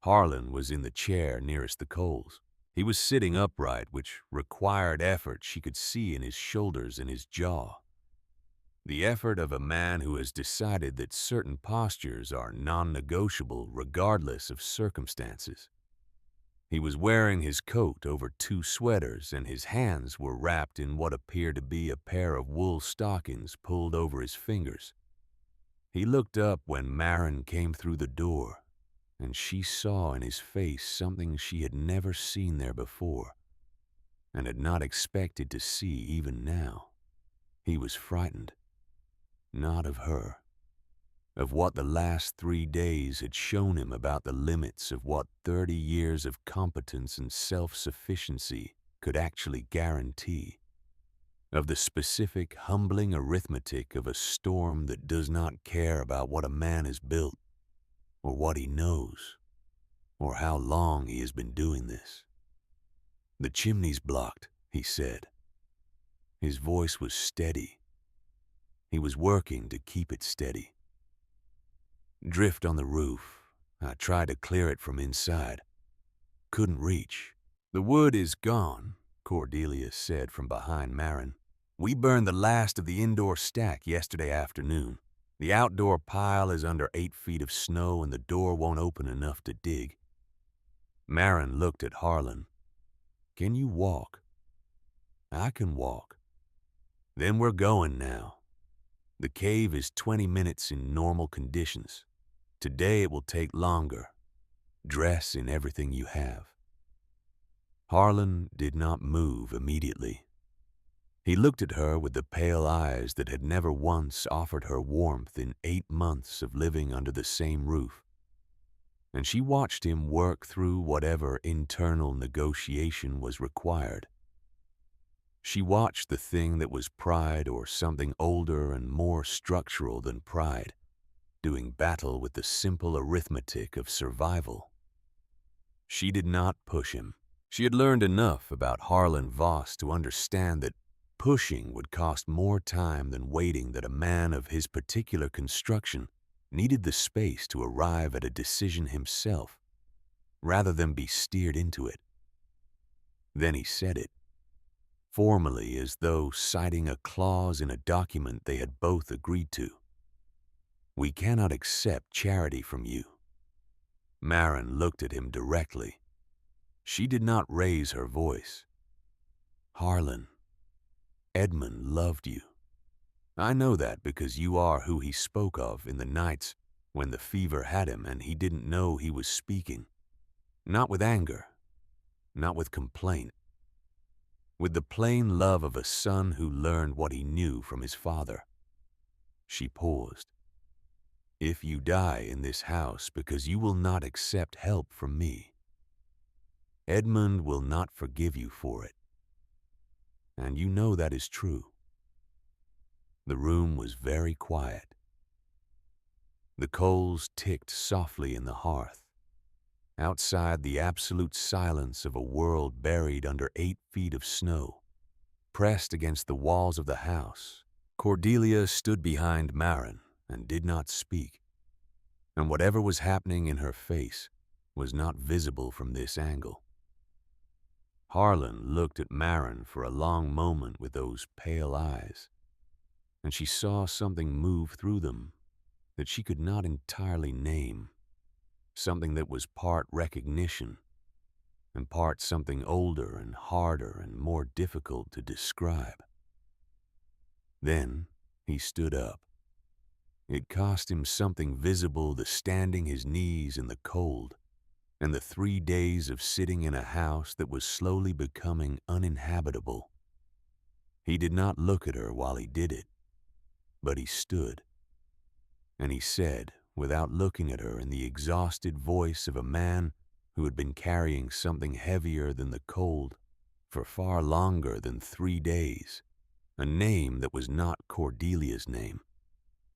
Harlan was in the chair nearest the coals. He was sitting upright, which required effort she could see in his shoulders and his jaw. The effort of a man who has decided that certain postures are non-negotiable regardless of circumstances. He was wearing his coat over 2 sweaters, and his hands were wrapped in what appeared to be a pair of wool stockings pulled over his fingers. He looked up when Marin came through the door, and she saw in his face something she had never seen there before, and had not expected to see even now. He was frightened. Not of her. of what the last 3 days had shown him about the limits of what 30 years of competence and self-sufficiency could actually guarantee, of the specific, humbling arithmetic of a storm that does not care about what a man has built, or what he knows, or how long he has been doing this. "The chimney's blocked," he said. His voice was steady. He was working to keep it steady. "Drift on the roof. I tried to clear it from inside. Couldn't reach." "The wood is gone," Cordelia said from behind Marin. "We burned the last of the indoor stack yesterday afternoon. The outdoor pile is under 8 feet of snow and the door won't open enough to dig." Marin looked at Harlan. "Can you walk?" "I can walk." "Then we're going now. The cave is 20 minutes in normal conditions. Today it will take longer. Dress in everything you have." Harlan did not move immediately. He looked at her with the pale eyes that had never once offered her warmth in 8 months of living under the same roof. And she watched him work through whatever internal negotiation was required. She watched the thing that was pride or something older and more structural than pride, doing battle with the simple arithmetic of survival. She did not push him. She had learned enough about Harlan Voss to understand that pushing would cost more time than waiting, that a man of his particular construction needed the space to arrive at a decision himself, rather than be steered into it. Then he said it, formally, as though citing a clause in a document they had both agreed to. "We cannot accept charity from you." Marin looked at him directly. She did not raise her voice. "Harlan, Edmund loved you. I know that because you are who he spoke of in the nights when the fever had him and he didn't know he was speaking. Not with anger, not with complaint. With the plain love of a son who learned what he knew from his father." She paused. "If you die in this house because you will not accept help from me, Edmund will not forgive you for it. And you know that is true." The room was very quiet. The coals ticked softly in the hearth. Outside, the absolute silence of a world buried under 8 feet of snow. Pressed against the walls of the house, Cordelia stood behind Marin and did not speak. And whatever was happening in her face was not visible from this angle. Harlan looked at Marin for a long moment with those pale eyes, and she saw something move through them that she could not entirely name, something that was part recognition and part something older and harder and more difficult to describe. Then he stood up. It cost him something visible, the standing his knees in the cold, and the 3 days of sitting in a house that was slowly becoming uninhabitable. He did not look at her while he did it, but he stood. And he said, without looking at her, in the exhausted voice of a man who had been carrying something heavier than the cold for far longer than 3 days, a name that was not Cordelia's name,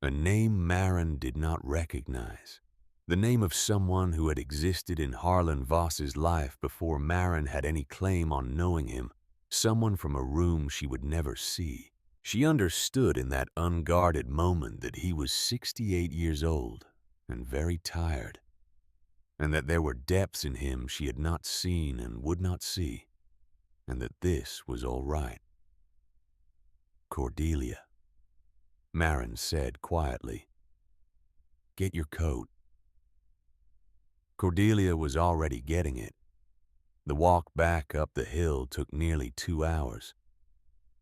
a name Marin did not recognize, the name of someone who had existed in Harlan Voss's life before Marin had any claim on knowing him, someone from a room she would never see. She understood in that unguarded moment that he was 68 years old and very tired, and that there were depths in him she had not seen and would not see, and that this was all right. "Cordelia," Marin said quietly, "get your coat." Cordelia was already getting it. The walk back up the hill took nearly 2 hours.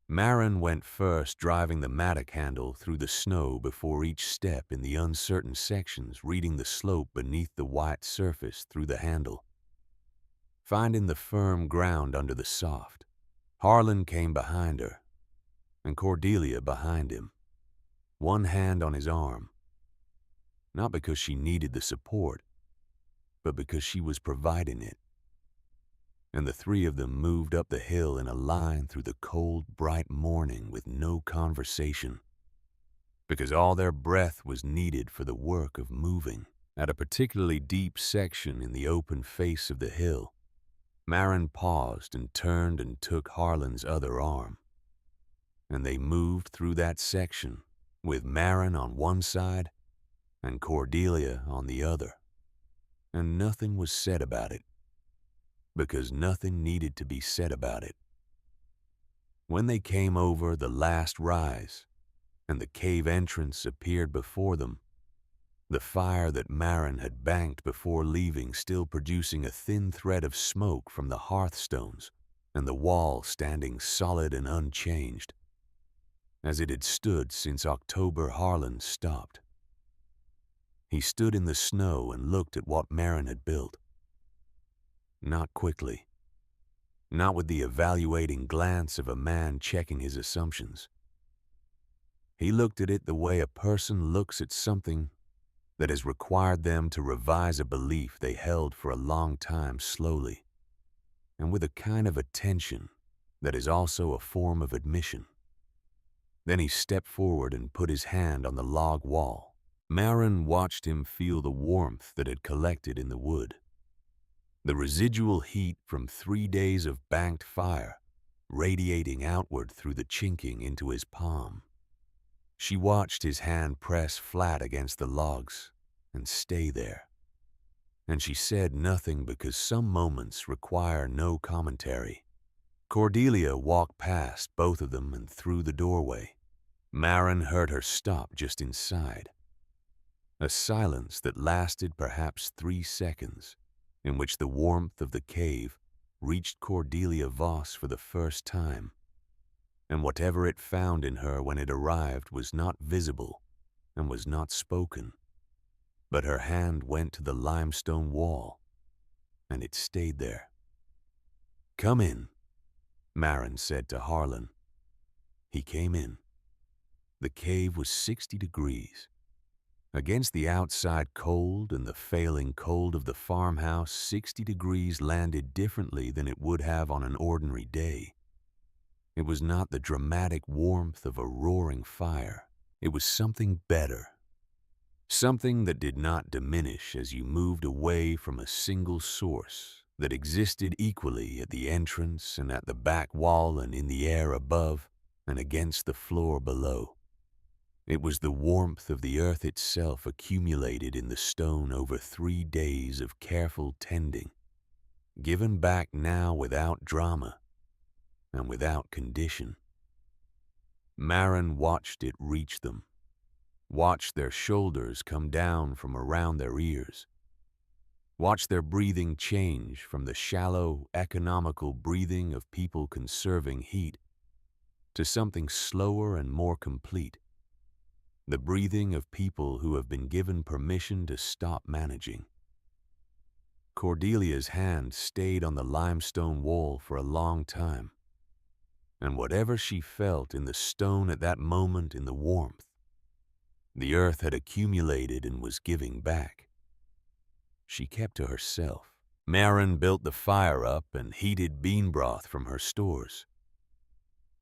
Marin went first, driving the mattock handle through the snow before each step in the uncertain sections, reading the slope beneath the white surface through the handle, finding the firm ground under the soft. Harlan came behind her, and Cordelia behind him, one hand on his arm. not because she needed the support, but because she was providing it. And the three of them moved up the hill in a line through the cold, bright morning with no conversation, because all their breath was needed for the work of moving. At a particularly deep section in the open face of the hill, Marin paused and turned and took Harlan's other arm. And they moved through that section, with Marin on one side and Cordelia on the other. And nothing was said about it, because nothing needed to be said about it. When they came over the last rise, and the cave entrance appeared before them, the fire that Marin had banked before leaving still producing a thin thread of smoke from the hearthstones, and the wall standing solid and unchanged, as it had stood since October Harlan stopped. He stood in the snow and looked at what Marin had built. Not quickly, not with the evaluating glance of a man checking his assumptions. He looked at it the way a person looks at something that has required them to revise a belief they held for a long time slowly, and with a kind of attention that is also a form of admission. Then he stepped forward and put his hand on the log wall. Marin watched him feel the warmth that had collected in the wood, the residual heat from 3 days of banked fire radiating outward through the chinking into his palm. She watched his hand press flat against the logs and stay there. And she said nothing because some moments require no commentary. Cordelia walked past both of them and through the doorway. Marin heard her stop just inside. A silence that lasted perhaps 3 seconds, in which the warmth of the cave reached Cordelia Voss for the first time. And whatever it found in her when it arrived was not visible and was not spoken. But her hand went to the limestone wall, and it stayed there. "Come in," Marin said to Harlan. He came in. The cave was 60 degrees. Against the outside cold and the failing cold of the farmhouse, 60 degrees landed differently than it would have on an ordinary day. It was not the dramatic warmth of a roaring fire. It was something better. Something that did not diminish as you moved away from a single source that existed equally at the entrance and at the back wall and in the air above and against the floor below. It was the warmth of the earth itself accumulated in the stone over 3 days of careful tending, given back now without drama and without condition. Marin watched it reach them, watched their shoulders come down from around their ears, watched their breathing change from the shallow, economical breathing of people conserving heat to something slower and more complete, the breathing of people who have been given permission to stop managing. Cordelia's hand stayed on the limestone wall for a long time, and whatever she felt in the stone at that moment in the warmth, the earth had accumulated and was giving back. She kept to herself. Marin built the fire up and heated bean broth from her stores.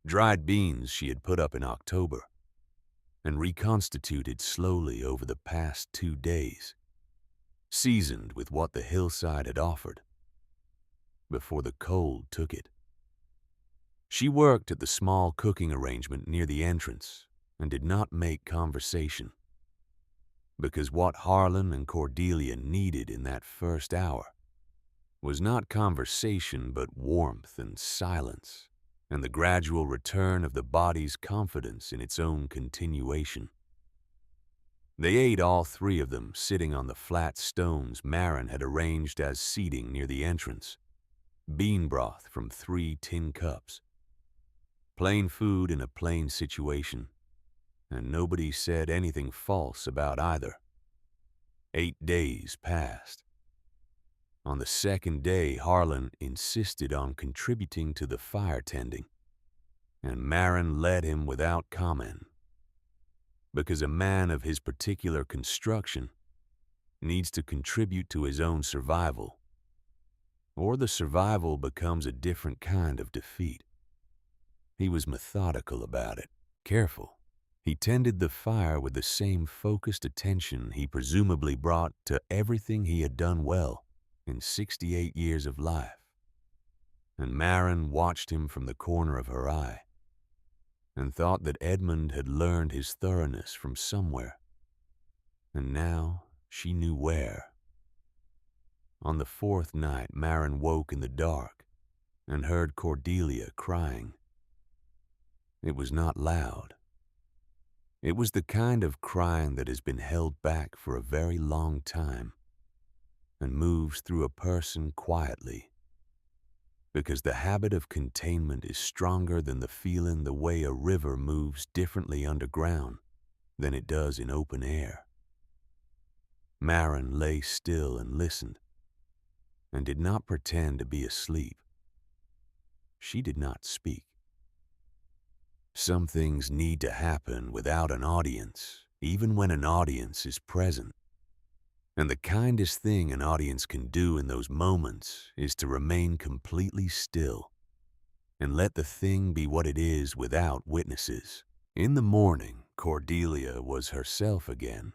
Dried beans she had put up in October, and reconstituted slowly over the past 2 days, seasoned with what the hillside had offered, before the cold took it. She worked at the small cooking arrangement near the entrance and did not make conversation, because what Harlan and Cordelia needed in that first hour was not conversation but warmth and silence, and the gradual return of the body's confidence in its own continuation. They ate, all 3 of them, sitting on the flat stones Marin had arranged as seating near the entrance. Bean broth from 3 tin cups. Plain food in a plain situation, and nobody said anything false about either. 8 days passed. On the 2nd day, Harlan insisted on contributing to the fire tending, and Marin led him without comment, because a man of his particular construction needs to contribute to his own survival, or the survival becomes a different kind of defeat. He was methodical about it, careful. He tended the fire with the same focused attention he presumably brought to everything he had done well in 68 years of life. And Maren watched him from the corner of her eye and thought that Edmund had learned his thoroughness from somewhere. And now she knew where. On the fourth night, Maren woke in the dark and heard Cordelia crying. It was not loud. It was the kind of crying that has been held back for a very long time and moves through a person quietly, because the habit of containment is stronger than the feeling the way a river moves differently underground than it does in open air. Maren lay still and listened, and did not pretend to be asleep. She did not speak. Some things need to happen without an audience, even when an audience is present. And the kindest thing an audience can do in those moments is to remain completely still and let the thing be what it is without witnesses. In the morning, Cordelia was herself again,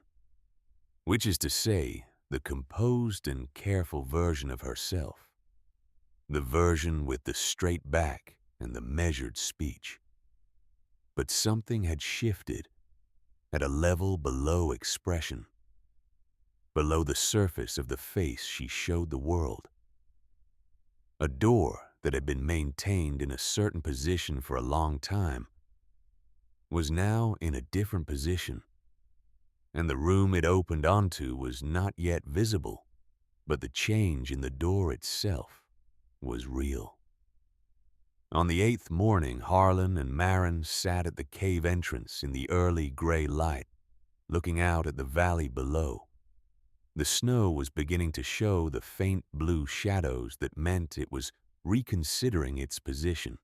which is to say, the composed and careful version of herself, the version with the straight back and the measured speech. But something had shifted at a level below expression, below the surface of the face she showed the world. A door that had been maintained in a certain position for a long time was now in a different position, and the room it opened onto was not yet visible, but the change in the door itself was real. On the 8th morning, Harlan and Maren sat at the cave entrance in the early gray light, looking out at the valley below. The snow was beginning to show the faint blue shadows that meant it was reconsidering its position.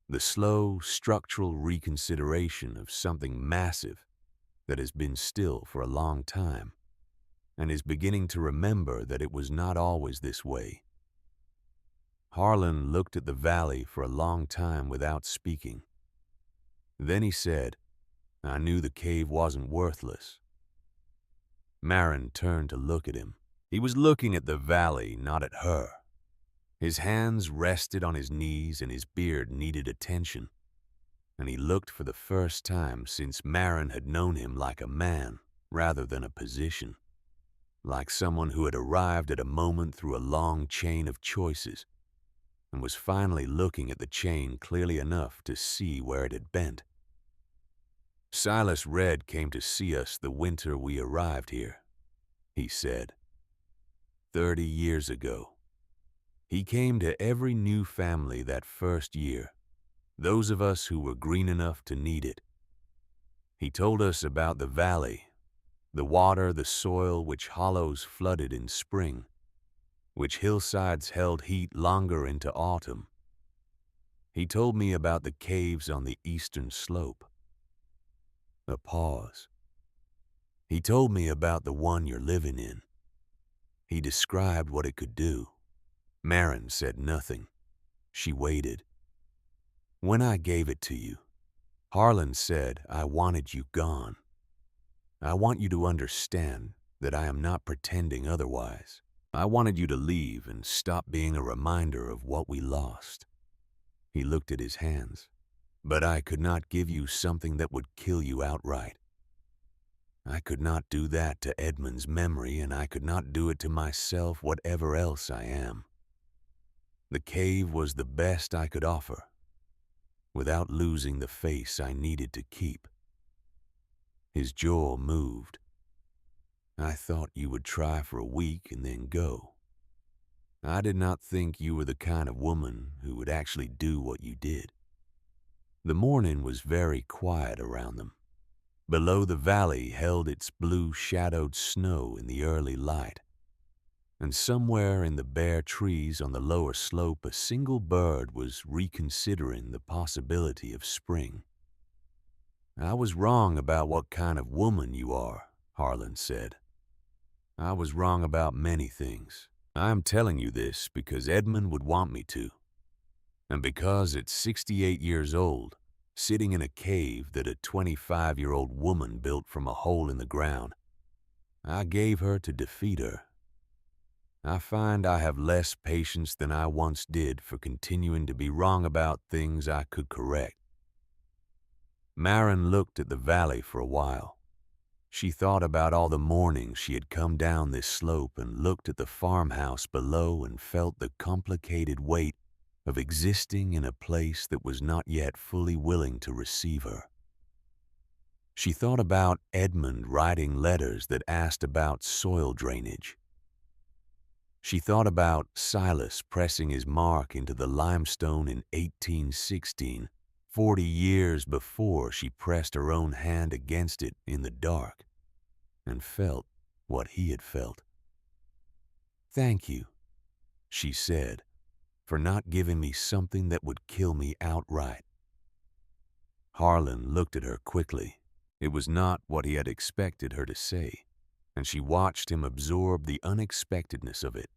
The slow, structural reconsideration of something massive that has been still for a long time and is beginning to remember that it was not always this way. Harlan looked at the valley for a long time without speaking. Then he said, "I knew the cave wasn't worthless." Maren turned to look at him. He was looking at the valley, not at her. His hands rested on his knees and his beard needed attention, and he looked for the first time since Maren had known him like a man rather than a position, like someone who had arrived at a moment through a long chain of choices and was finally looking at the chain clearly enough to see where it had bent. "Silas Red came to see us the winter we arrived here," he said. 30 years ago. He came to every new family that first year, those of us who were green enough to need it. He told us about the valley, the water, the soil, which hollows flooded in spring, which hillsides held heat longer into autumn. He told me about the caves on the eastern slope. A pause. He told me about the one you're living in. He described what it could do. Maren said nothing. She waited. "When I gave it to you, Harlan said I wanted you gone. I want you to understand that I am not pretending otherwise. I wanted you to leave and stop being a reminder of what we lost." He looked at his hands. "But I could not give you something that would kill you outright. I could not do that to Edmund's memory, and I could not do it to myself, whatever else I am. The cave was the best I could offer, without losing the face I needed to keep." His jaw moved. "I thought you would try for a week and then go. I did not think you were the kind of woman who would actually do what you did." The morning was very quiet around them. Below, the valley held its blue-shadowed snow in the early light, and somewhere in the bare trees on the lower slope a single bird was reconsidering the possibility of spring. "I was wrong about what kind of woman you are," Harlan said. I was wrong about many things. I am telling you this because Edmund would want me to, and because at 68 years old, sitting in a cave that a 25-year-old woman built from a hole in the ground, I gave her to defeat her. I find I have less patience than I once did for continuing to be wrong about things I could correct. Marin looked at the valley for a while. She thought about all the mornings she had come down this slope and looked at the farmhouse below and felt the complicated weight of existing in a place that was not yet fully willing to receive her. She thought about Edmund writing letters that asked about soil drainage. She thought about Silas pressing his mark into the limestone in 1816, 40 years before she pressed her own hand against it in the dark, and felt what he had felt. "Thank you," she said, "for not giving me something that would kill me outright." Harlan looked at her quickly. It was not what he had expected her to say, and she watched him absorb the unexpectedness of it.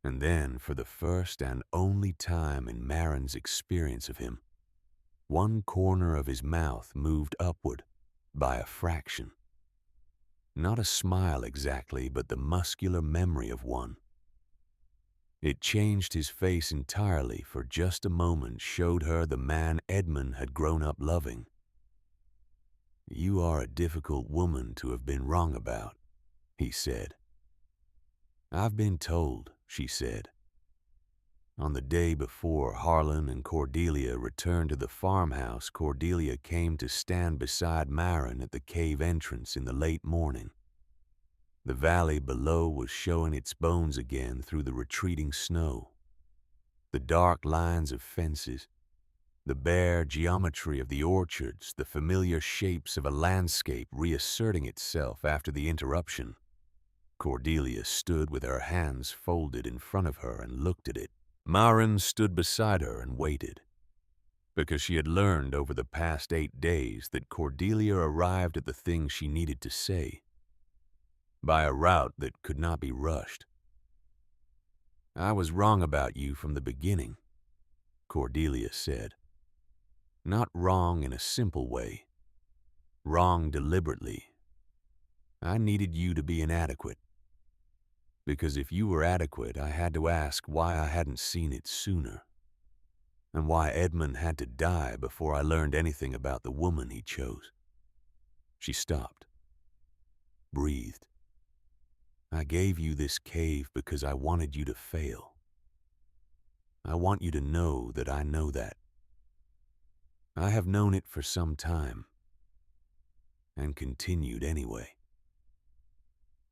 And then, for the first and only time in Marin's experience of him, one corner of his mouth moved upward by a fraction. Not a smile exactly, but the muscular memory of one. It changed his face entirely. For just a moment showed her the man Edmund had grown up loving. "You are a difficult woman to have been wrong about," he said. "I've been told," she said. On the day before Harlan and Cordelia returned to the farmhouse, Cordelia came to stand beside Marin at the cave entrance in the late morning. The valley below was showing its bones again through the retreating snow. The dark lines of fences, the bare geometry of the orchards, the familiar shapes of a landscape reasserting itself after the interruption. Cordelia stood with her hands folded in front of her and looked at it. Marin stood beside her and waited, because she had learned over the past 8 days that Cordelia arrived at the thing she needed to say, by a route that could not be rushed. "I was wrong about you from the beginning," Cordelia said. "Not wrong in a simple way. Wrong deliberately. I needed you to be inadequate. Because if you were adequate, I had to ask why I hadn't seen it sooner, and why Edmund had to die before I learned anything about the woman he chose." She stopped, breathed. "I gave you this cave because I wanted you to fail. I want you to know that I know that. I have known it for some time, and continued anyway.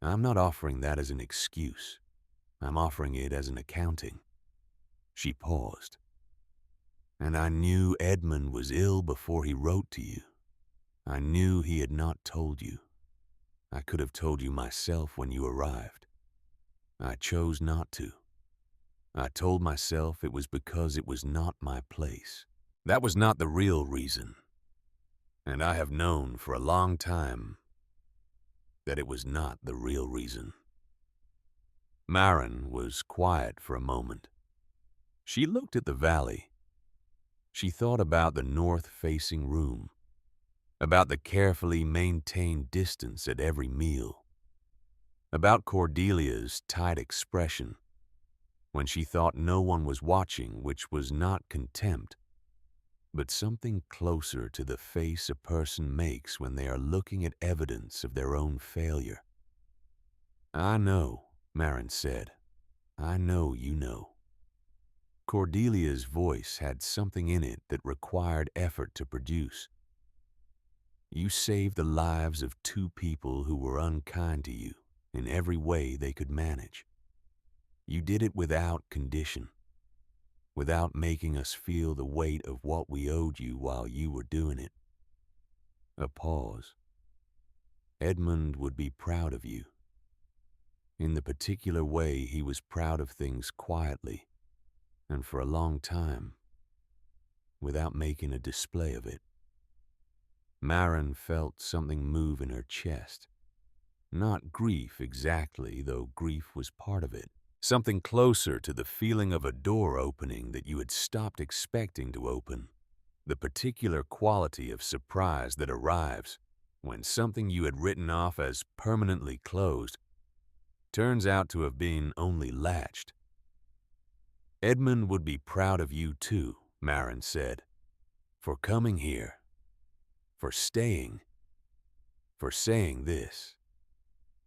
I'm not offering that as an excuse. I'm offering it as an accounting." She paused. "And I knew Edmund was ill before he wrote to you. I knew he had not told you. I could have told you myself when you arrived. I chose not to. I told myself it was because it was not my place. That was not the real reason. And I have known for a long time that it was not the real reason." Marin was quiet for a moment. She looked at the valley. She thought about the north-facing room, about the carefully maintained distance at every meal, about Cordelia's tight expression when she thought no one was watching, which was not contempt, but something closer to the face a person makes when they are looking at evidence of their own failure. "I know," Marin said. "I know you know." Cordelia's voice had something in it that required effort to produce. "You saved the lives of 2 people who were unkind to you in every way they could manage. You did it without condition, without making us feel the weight of what we owed you while you were doing it." A pause. "Edmund would be proud of you. In the particular way he was proud of things quietly, and for a long time, without making a display of it." Marin felt something move in her chest. Not grief exactly, though grief was part of it. Something closer to the feeling of a door opening that you had stopped expecting to open. The particular quality of surprise that arrives when something you had written off as permanently closed turns out to have been only latched. Edmund would be proud of you too, Marin said, for coming here, for staying, for saying this.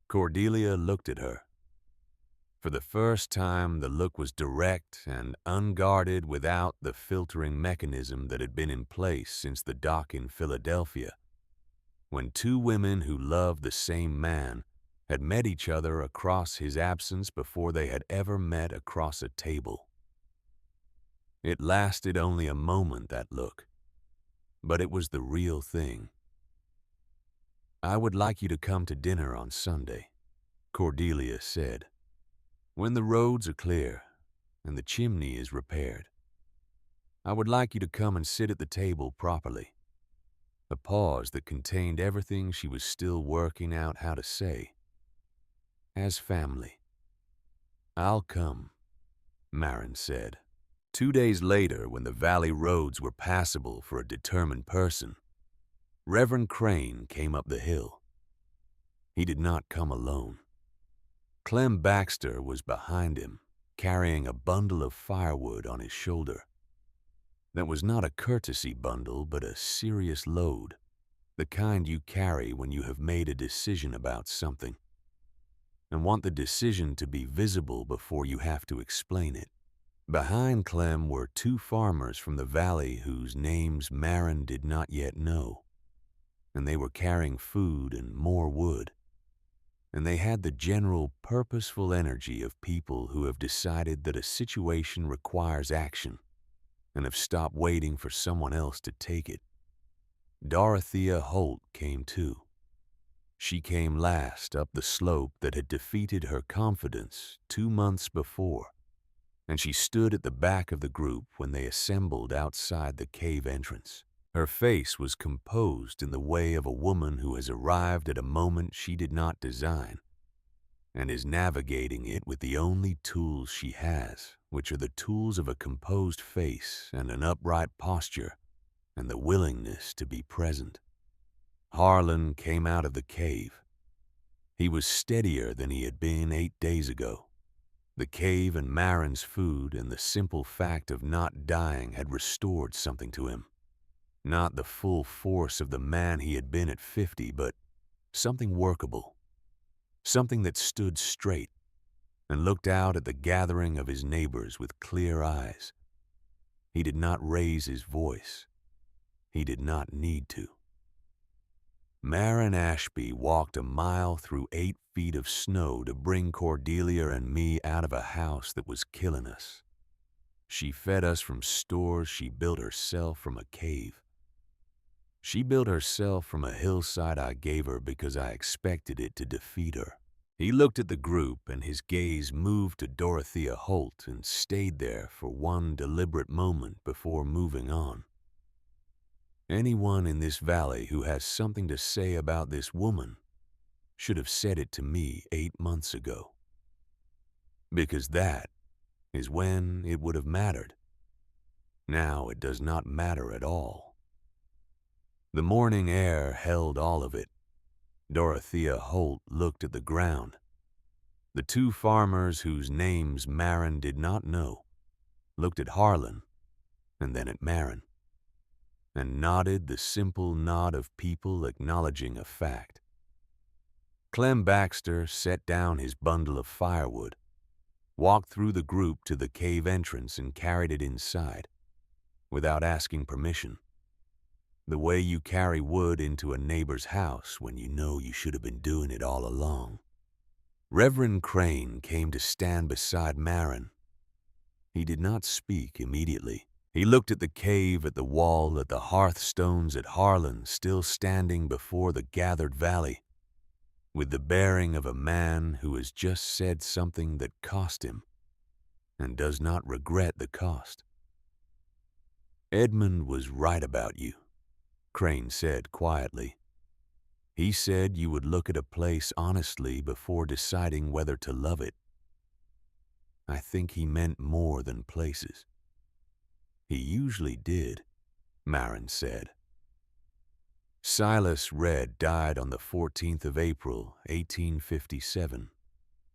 Cordelia looked at her. For the first time, the look was direct and unguarded, without the filtering mechanism that had been in place since the dock in Philadelphia, when two women who loved the same man had met each other across his absence before they had ever met across a table. It lasted only a moment, that look, but it was the real thing. "I would like you to come to dinner on Sunday," Cordelia said, "when the roads are clear and the chimney is repaired. I would like you to come and sit at the table properly." A pause that contained everything she was still working out how to say. "As family." "I'll come," Marin said. 2 days later, when the valley roads were passable for a determined person, Reverend Crane came up the hill. He did not come alone. Clem Baxter was behind him, carrying a bundle of firewood on his shoulder. That was not a courtesy bundle, but a serious load, the kind you carry when you have made a decision about something, and want the decision to be visible before you have to explain it. Behind Clem were two farmers from the valley whose names Marin did not yet know, and they were carrying food and more wood. And they had the general purposeful energy of people who have decided that a situation requires action and have stopped waiting for someone else to take it. Dorothea Holt came too. She came last up the slope that had defeated her confidence 2 months before, and she stood at the back of the group when they assembled outside the cave entrance. Her face was composed in the way of a woman who has arrived at a moment she did not design and is navigating it with the only tools she has, which are the tools of a composed face and an upright posture and the willingness to be present. Harlan came out of the cave. He was steadier than he had been 8 days ago. The cave and Marin's food and the simple fact of not dying had restored something to him. Not the full force of the man he had been at 50, but something workable. Something that stood straight and looked out at the gathering of his neighbors with clear eyes. He did not raise his voice. He did not need to. Marin Ashby walked a mile through 8 feet of snow to bring Cordelia and me out of a house that was killing us. She fed us from stores she built herself from a cave. She built herself from a hillside I gave her because I expected it to defeat her. He looked at the group, and his gaze moved to Dorothea Holt and stayed there for one deliberate moment before moving on. Anyone in this valley who has something to say about this woman should have said it to me 8 months ago. Because that is when it would have mattered. Now it does not matter at all. The morning air held all of it. Dorothea Holt looked at the ground. The two farmers whose names Marin did not know looked at Harlan and then at Marin, and nodded the simple nod of people acknowledging a fact. Clem Baxter set down his bundle of firewood, walked through the group to the cave entrance and carried it inside, without asking permission. The way you carry wood into a neighbor's house when you know you should have been doing it all along. Reverend Crane came to stand beside Marin. He did not speak immediately. He looked at the cave, at the wall, at the hearthstones, at Harlan still standing before the gathered valley, with the bearing of a man who has just said something that cost him and does not regret the cost. "Edmund was right about you," Crane said quietly. He said you would look at a place honestly before deciding whether to love it. I think he meant more than places. He usually did, Marin said. Silas Redd died on the 14th of April, 1857.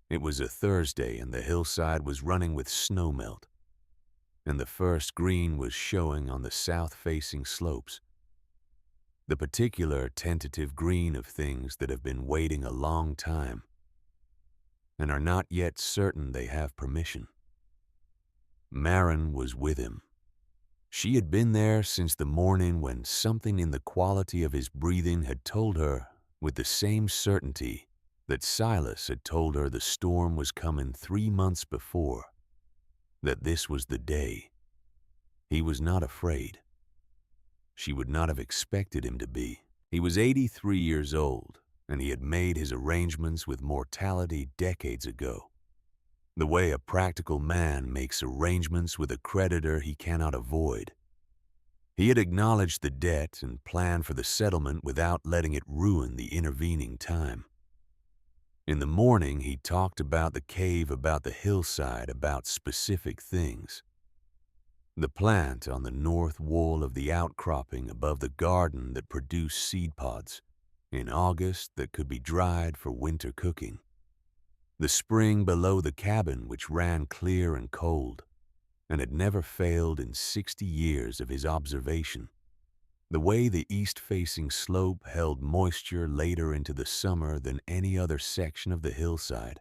It was a Thursday and the hillside was running with snowmelt, and the first green was showing on the south-facing slopes. The particular tentative green of things that have been waiting a long time and are not yet certain they have permission. Marin was with him. She had been there since the morning when something in the quality of his breathing had told her, with the same certainty, that Silas had told her the storm was coming 3 months before, that this was the day. He was not afraid. She would not have expected him to be. He was 83 years old, and he had made his arrangements with mortality decades ago, the way a practical man makes arrangements with a creditor he cannot avoid. He had acknowledged the debt and planned for the settlement without letting it ruin the intervening time. In the morning, he talked about the cave, about the hillside, about specific things. The plant on the north wall of the outcropping above the garden that produced seed pods in August that could be dried for winter cooking. The spring below the cabin which ran clear and cold and had never failed in 60 years of his observation. The way the east-facing slope held moisture later into the summer than any other section of the hillside.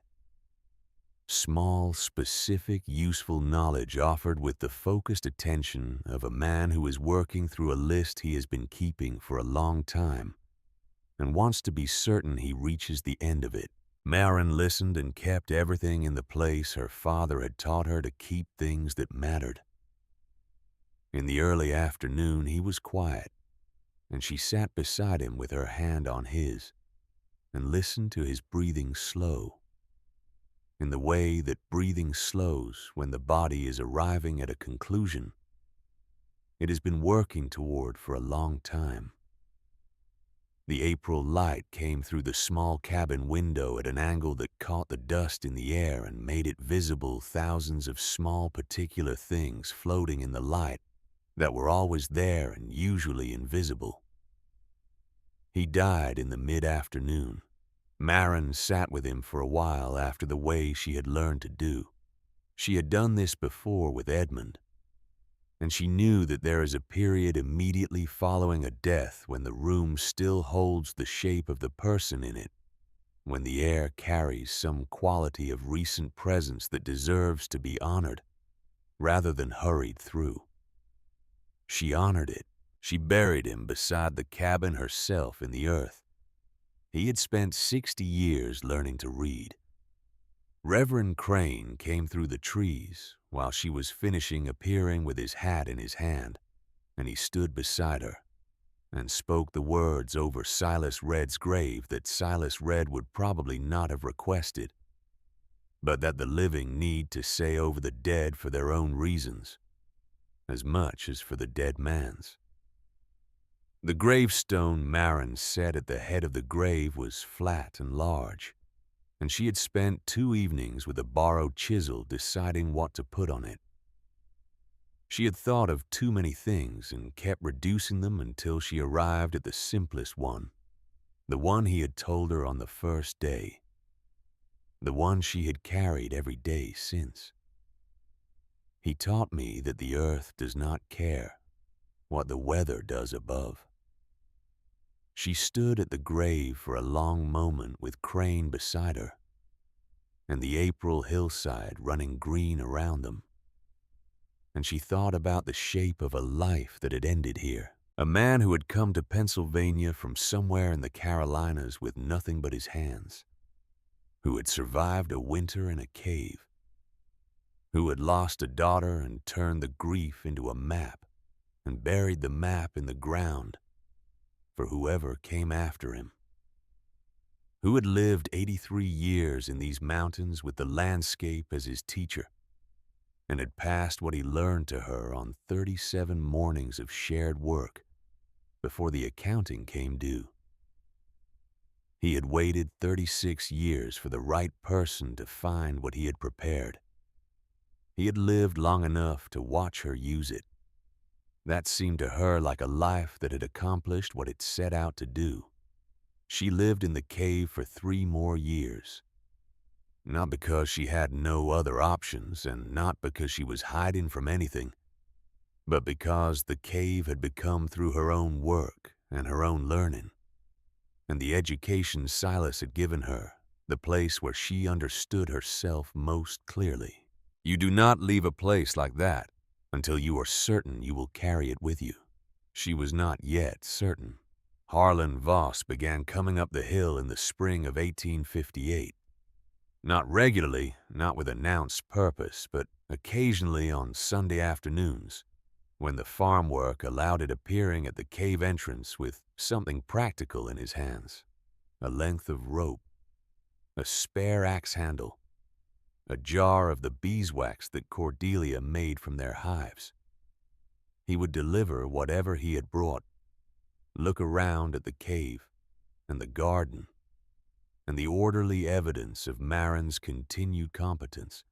Small, specific, useful knowledge offered with the focused attention of a man who is working through a list he has been keeping for a long time and wants to be certain he reaches the end of it. Marin listened and kept everything in the place her father had taught her to keep things that mattered. In the early afternoon, he was quiet, and she sat beside him with her hand on his and listened to his breathing slow, in the way that breathing slows when the body is arriving at a conclusion it has been working toward for a long time. The April light came through the small cabin window at an angle that caught the dust in the air and made it visible, thousands of small particular things floating in the light that were always there and usually invisible. He died in the mid-afternoon. Marin sat with him for a while after the way she had learned to do. She had done this before with Edmund, and she knew that there is a period immediately following a death when the room still holds the shape of the person in it, when the air carries some quality of recent presence that deserves to be honored, rather than hurried through. She honored it. She buried him beside the cabin herself in the earth. He had spent 60 years learning to read. Reverend Crane came through the trees while she was finishing appearing with his hat in his hand, and he stood beside her and spoke the words over Silas Redd's grave that Silas Redd would probably not have requested, but that the living need to say over the dead for their own reasons, as much as for the dead man's. The gravestone Marin set at the head of the grave was flat and large, and she had spent 2 evenings with a borrowed chisel deciding what to put on it. She had thought of too many things and kept reducing them until she arrived at the simplest one, the one he had told her on the first day, the one she had carried every day since. He taught me that the earth does not care what the weather does above. She stood at the grave for a long moment with Crane beside her, and the April hillside running green around them. And she thought about the shape of a life that had ended here. A man who had come to Pennsylvania from somewhere in the Carolinas with nothing but his hands, who had survived a winter in a cave, who had lost a daughter and turned the grief into a map and buried the map in the ground for whoever came after him, who had lived 83 years in these mountains with the landscape as his teacher, and had passed what he learned to her on 37 mornings of shared work before the accounting came due. He had waited 36 years for the right person to find what he had prepared. He had lived long enough to watch her use it. That seemed to her like a life that had accomplished what it set out to do. She lived in the cave for 3 more years. Not because she had no other options, and not because she was hiding from anything, but because the cave had become through her own work and her own learning, and the education Silas had given her, the place where she understood herself most clearly. You do not leave a place like that until you are certain you will carry it with you. She was not yet certain. Harlan Voss began coming up the hill in the spring of 1858. Not regularly, not with announced purpose, but occasionally on Sunday afternoons, when the farm work allowed it, appearing at the cave entrance with something practical in his hands: a length of rope, a spare axe handle, a jar of the beeswax that Cordelia made from their hives. He would deliver whatever he had brought, look around at the cave and the garden and the orderly evidence of Marin's continued competence,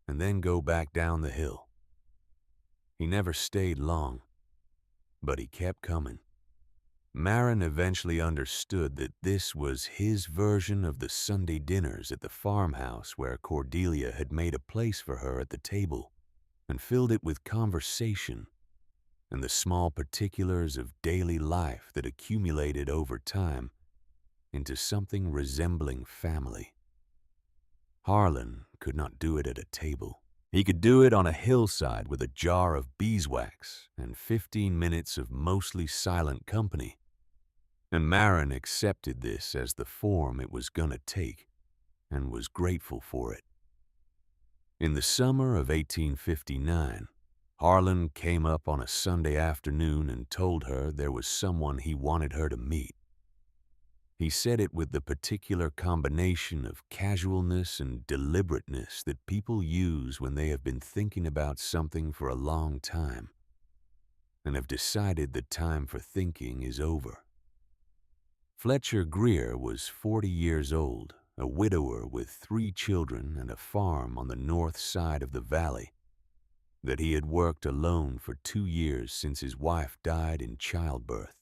and then go back down the hill. He never stayed long, but he kept coming. Marin eventually understood that this was his version of the Sunday dinners at the farmhouse where Cordelia had made a place for her at the table and filled it with conversation and the small particulars of daily life that accumulated over time into something resembling family. Harlan could not do it at a table. He could do it on a hillside with a jar of beeswax and 15 minutes of mostly silent company. And Marin accepted this as the form it was gonna take and was grateful for it. In the summer of 1859, Harlan came up on a Sunday afternoon and told her there was someone he wanted her to meet. He said it with the particular combination of casualness and deliberateness that people use when they have been thinking about something for a long time and have decided the time for thinking is over. Fletcher Greer was 40 years old, a widower with 3 children and a farm on the north side of the valley that he had worked alone for 2 years since his wife died in childbirth.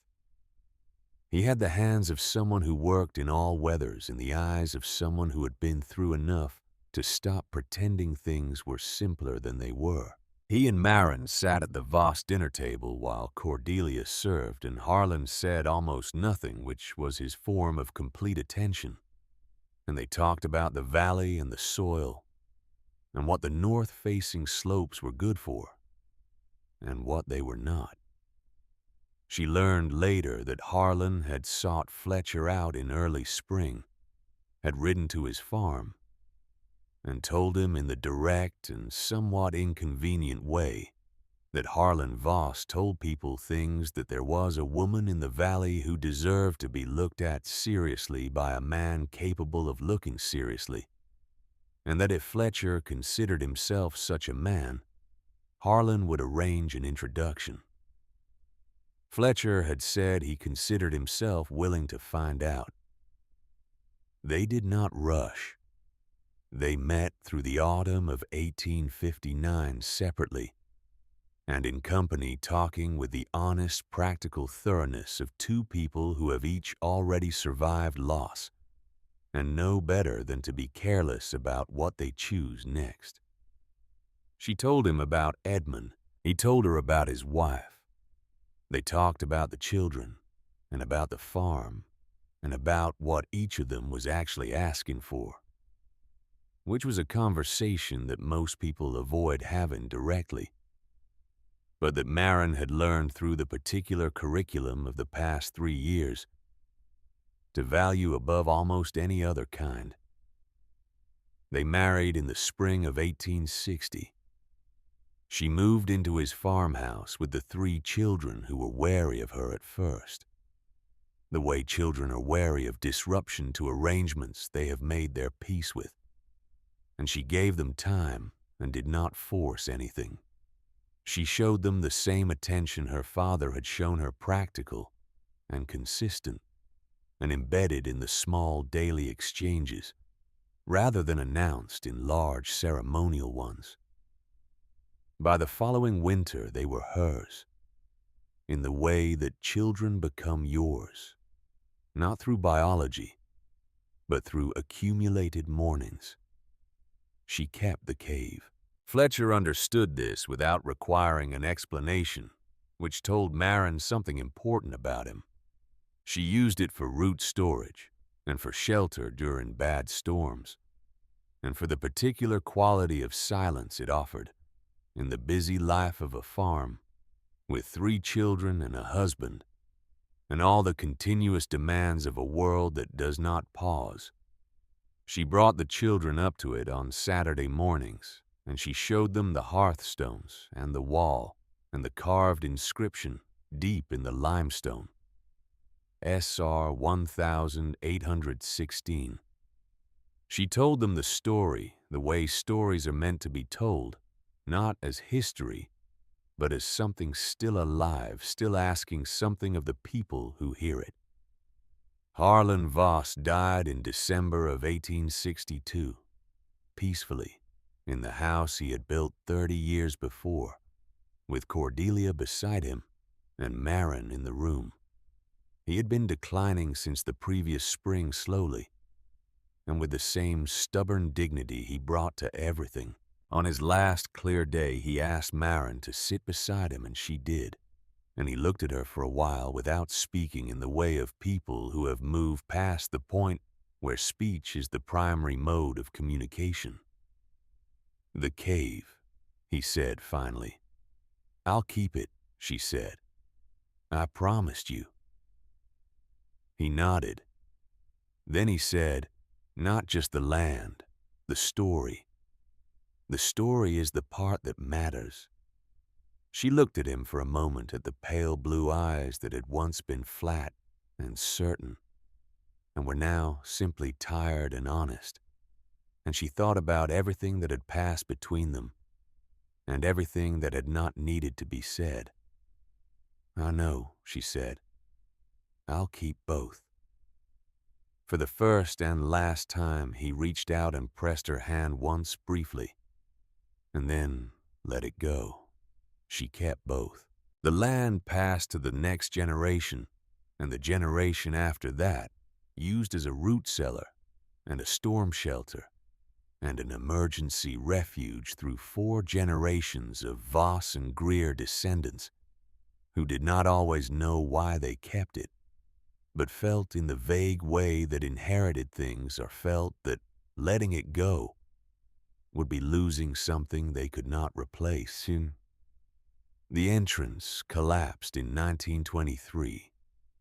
He had the hands of someone who worked in all weathers and the eyes of someone who had been through enough to stop pretending things were simpler than they were. He and Marin sat at the Voss dinner table while Cordelia served, and Harlan said almost nothing, which was his form of complete attention. And they talked about the valley and the soil, and what the north-facing slopes were good for, and what they were not. She learned later that Harlan had sought Fletcher out in early spring, had ridden to his farm, and told him in the direct and somewhat inconvenient way that Harlan Voss told people things that there was a woman in the valley who deserved to be looked at seriously by a man capable of looking seriously, and that if Fletcher considered himself such a man, Harlan would arrange an introduction. Fletcher had said he considered himself willing to find out. They did not rush. They met through the autumn of 1859 separately, and in company, talking with the honest, practical thoroughness of 2 people who have each already survived loss and know better than to be careless about what they choose next. She told him about Edmund. He told her about his wife. They talked about the children and about the farm and about what each of them was actually asking for, which was a conversation that most people avoid having directly, but that Marin had learned through the particular curriculum of the past 3 years to value above almost any other kind. They married in the spring of 1860. She moved into his farmhouse with the 3 children who were wary of her at first, the way children are wary of disruption to arrangements they have made their peace with. And she gave them time and did not force anything. She showed them the same attention her father had shown her, practical and consistent. and embedded in the small daily exchanges, rather than announced in large ceremonial ones. By the following winter, they were hers, in the way that children become yours, not through biology, but through accumulated mornings. She kept the cave. Fletcher understood this without requiring an explanation, which told Marin something important about him. She used it for root storage, and for shelter during bad storms, and for the particular quality of silence it offered in the busy life of a farm, with 3 children and a husband, and all the continuous demands of a world that does not pause. She brought the children up to it on Saturday mornings, and she showed them the hearthstones and the wall and the carved inscription deep in the limestone. SR 1816. She told them the story the way stories are meant to be told, not as history, but as something still alive, still asking something of the people who hear it. Harlan Voss died in December of 1862, peacefully, in the house he had built 30 years before, with Cordelia beside him and Marin in the room. He had been declining since the previous spring slowly, and with the same stubborn dignity he brought to everything. On his last clear day, he asked Marin to sit beside him, and she did, and he looked at her for a while without speaking in the way of people who have moved past the point where speech is the primary mode of communication. "The cave," he said finally. "I'll keep it," she said. "I promised you." He nodded. Then he said, "Not just the land, the story. The story is the part that matters." She looked at him for a moment, at the pale blue eyes that had once been flat and certain, and were now simply tired and honest, and she thought about everything that had passed between them, and everything that had not needed to be said. "I know," she said. "I'll keep both." For the first and last time, he reached out and pressed her hand once briefly, and then let it go. She kept both. The land passed to the next generation, and the generation after that, used as a root cellar and a storm shelter and an emergency refuge through 4 generations of Voss and Greer descendants who did not always know why they kept it, but felt in the vague way that inherited things are felt that letting it go would be losing something they could not replace. The entrance collapsed in 1923,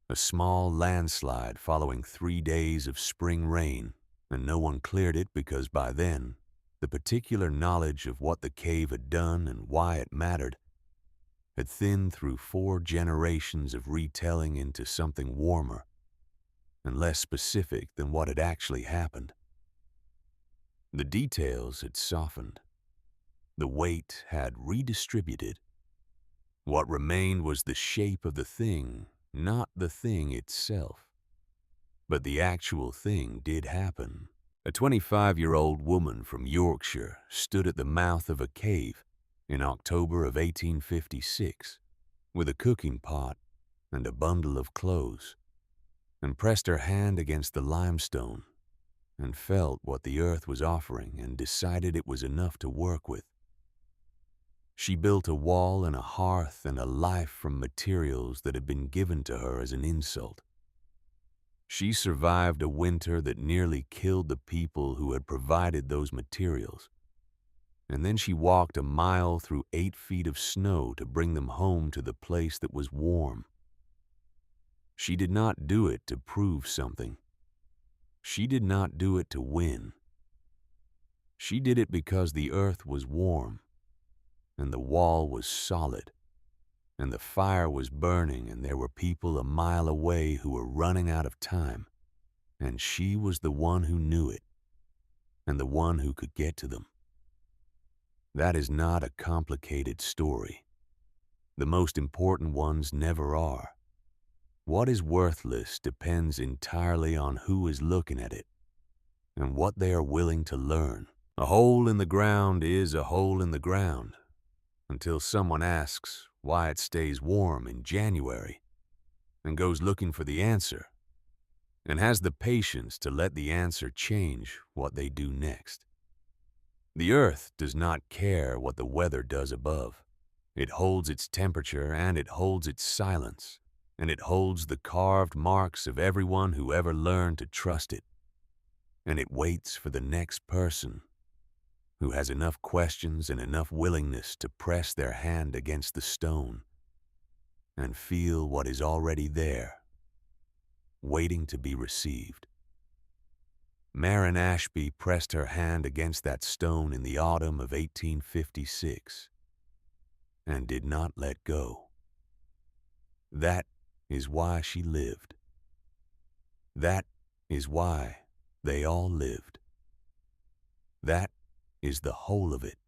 a small landslide following 3 days of spring rain, and no one cleared it because by then, the particular knowledge of what the cave had done and why it mattered had thinned through 4 generations of retelling into something warmer and less specific than what had actually happened. The details had softened. The weight had redistributed. What remained was the shape of the thing, not the thing itself. But the actual thing did happen. A 25-year-old woman from Yorkshire stood at the mouth of a cave in October of 1856 with a cooking pot and a bundle of clothes, and pressed her hand against the limestone and felt what the earth was offering and decided it was enough to work with. She built a wall and a hearth and a life from materials that had been given to her as an insult. She survived a winter that nearly killed the people who had provided those materials, and then she walked a mile through 8 feet of snow to bring them home to the place that was warm. She did not do it to prove something. She did not do it to win. She did it because the earth was warm, and the wall was solid, and the fire was burning, and there were people a mile away who were running out of time, and she was the one who knew it, and the one who could get to them. That is not a complicated story. The most important ones never are. What is worthless depends entirely on who is looking at it and what they are willing to learn. A hole in the ground is a hole in the ground until someone asks why it stays warm in January and goes looking for the answer and has the patience to let the answer change what they do next. The earth does not care what the weather does above. It holds its temperature and it holds its silence, and it holds the carved marks of everyone who ever learned to trust it. And it waits for the next person who has enough questions and enough willingness to press their hand against the stone and feel what is already there, waiting to be received. Marin Ashby pressed her hand against that stone in the autumn of 1856 and did not let go. That is why she lived. That is why they all lived. That is the whole of it.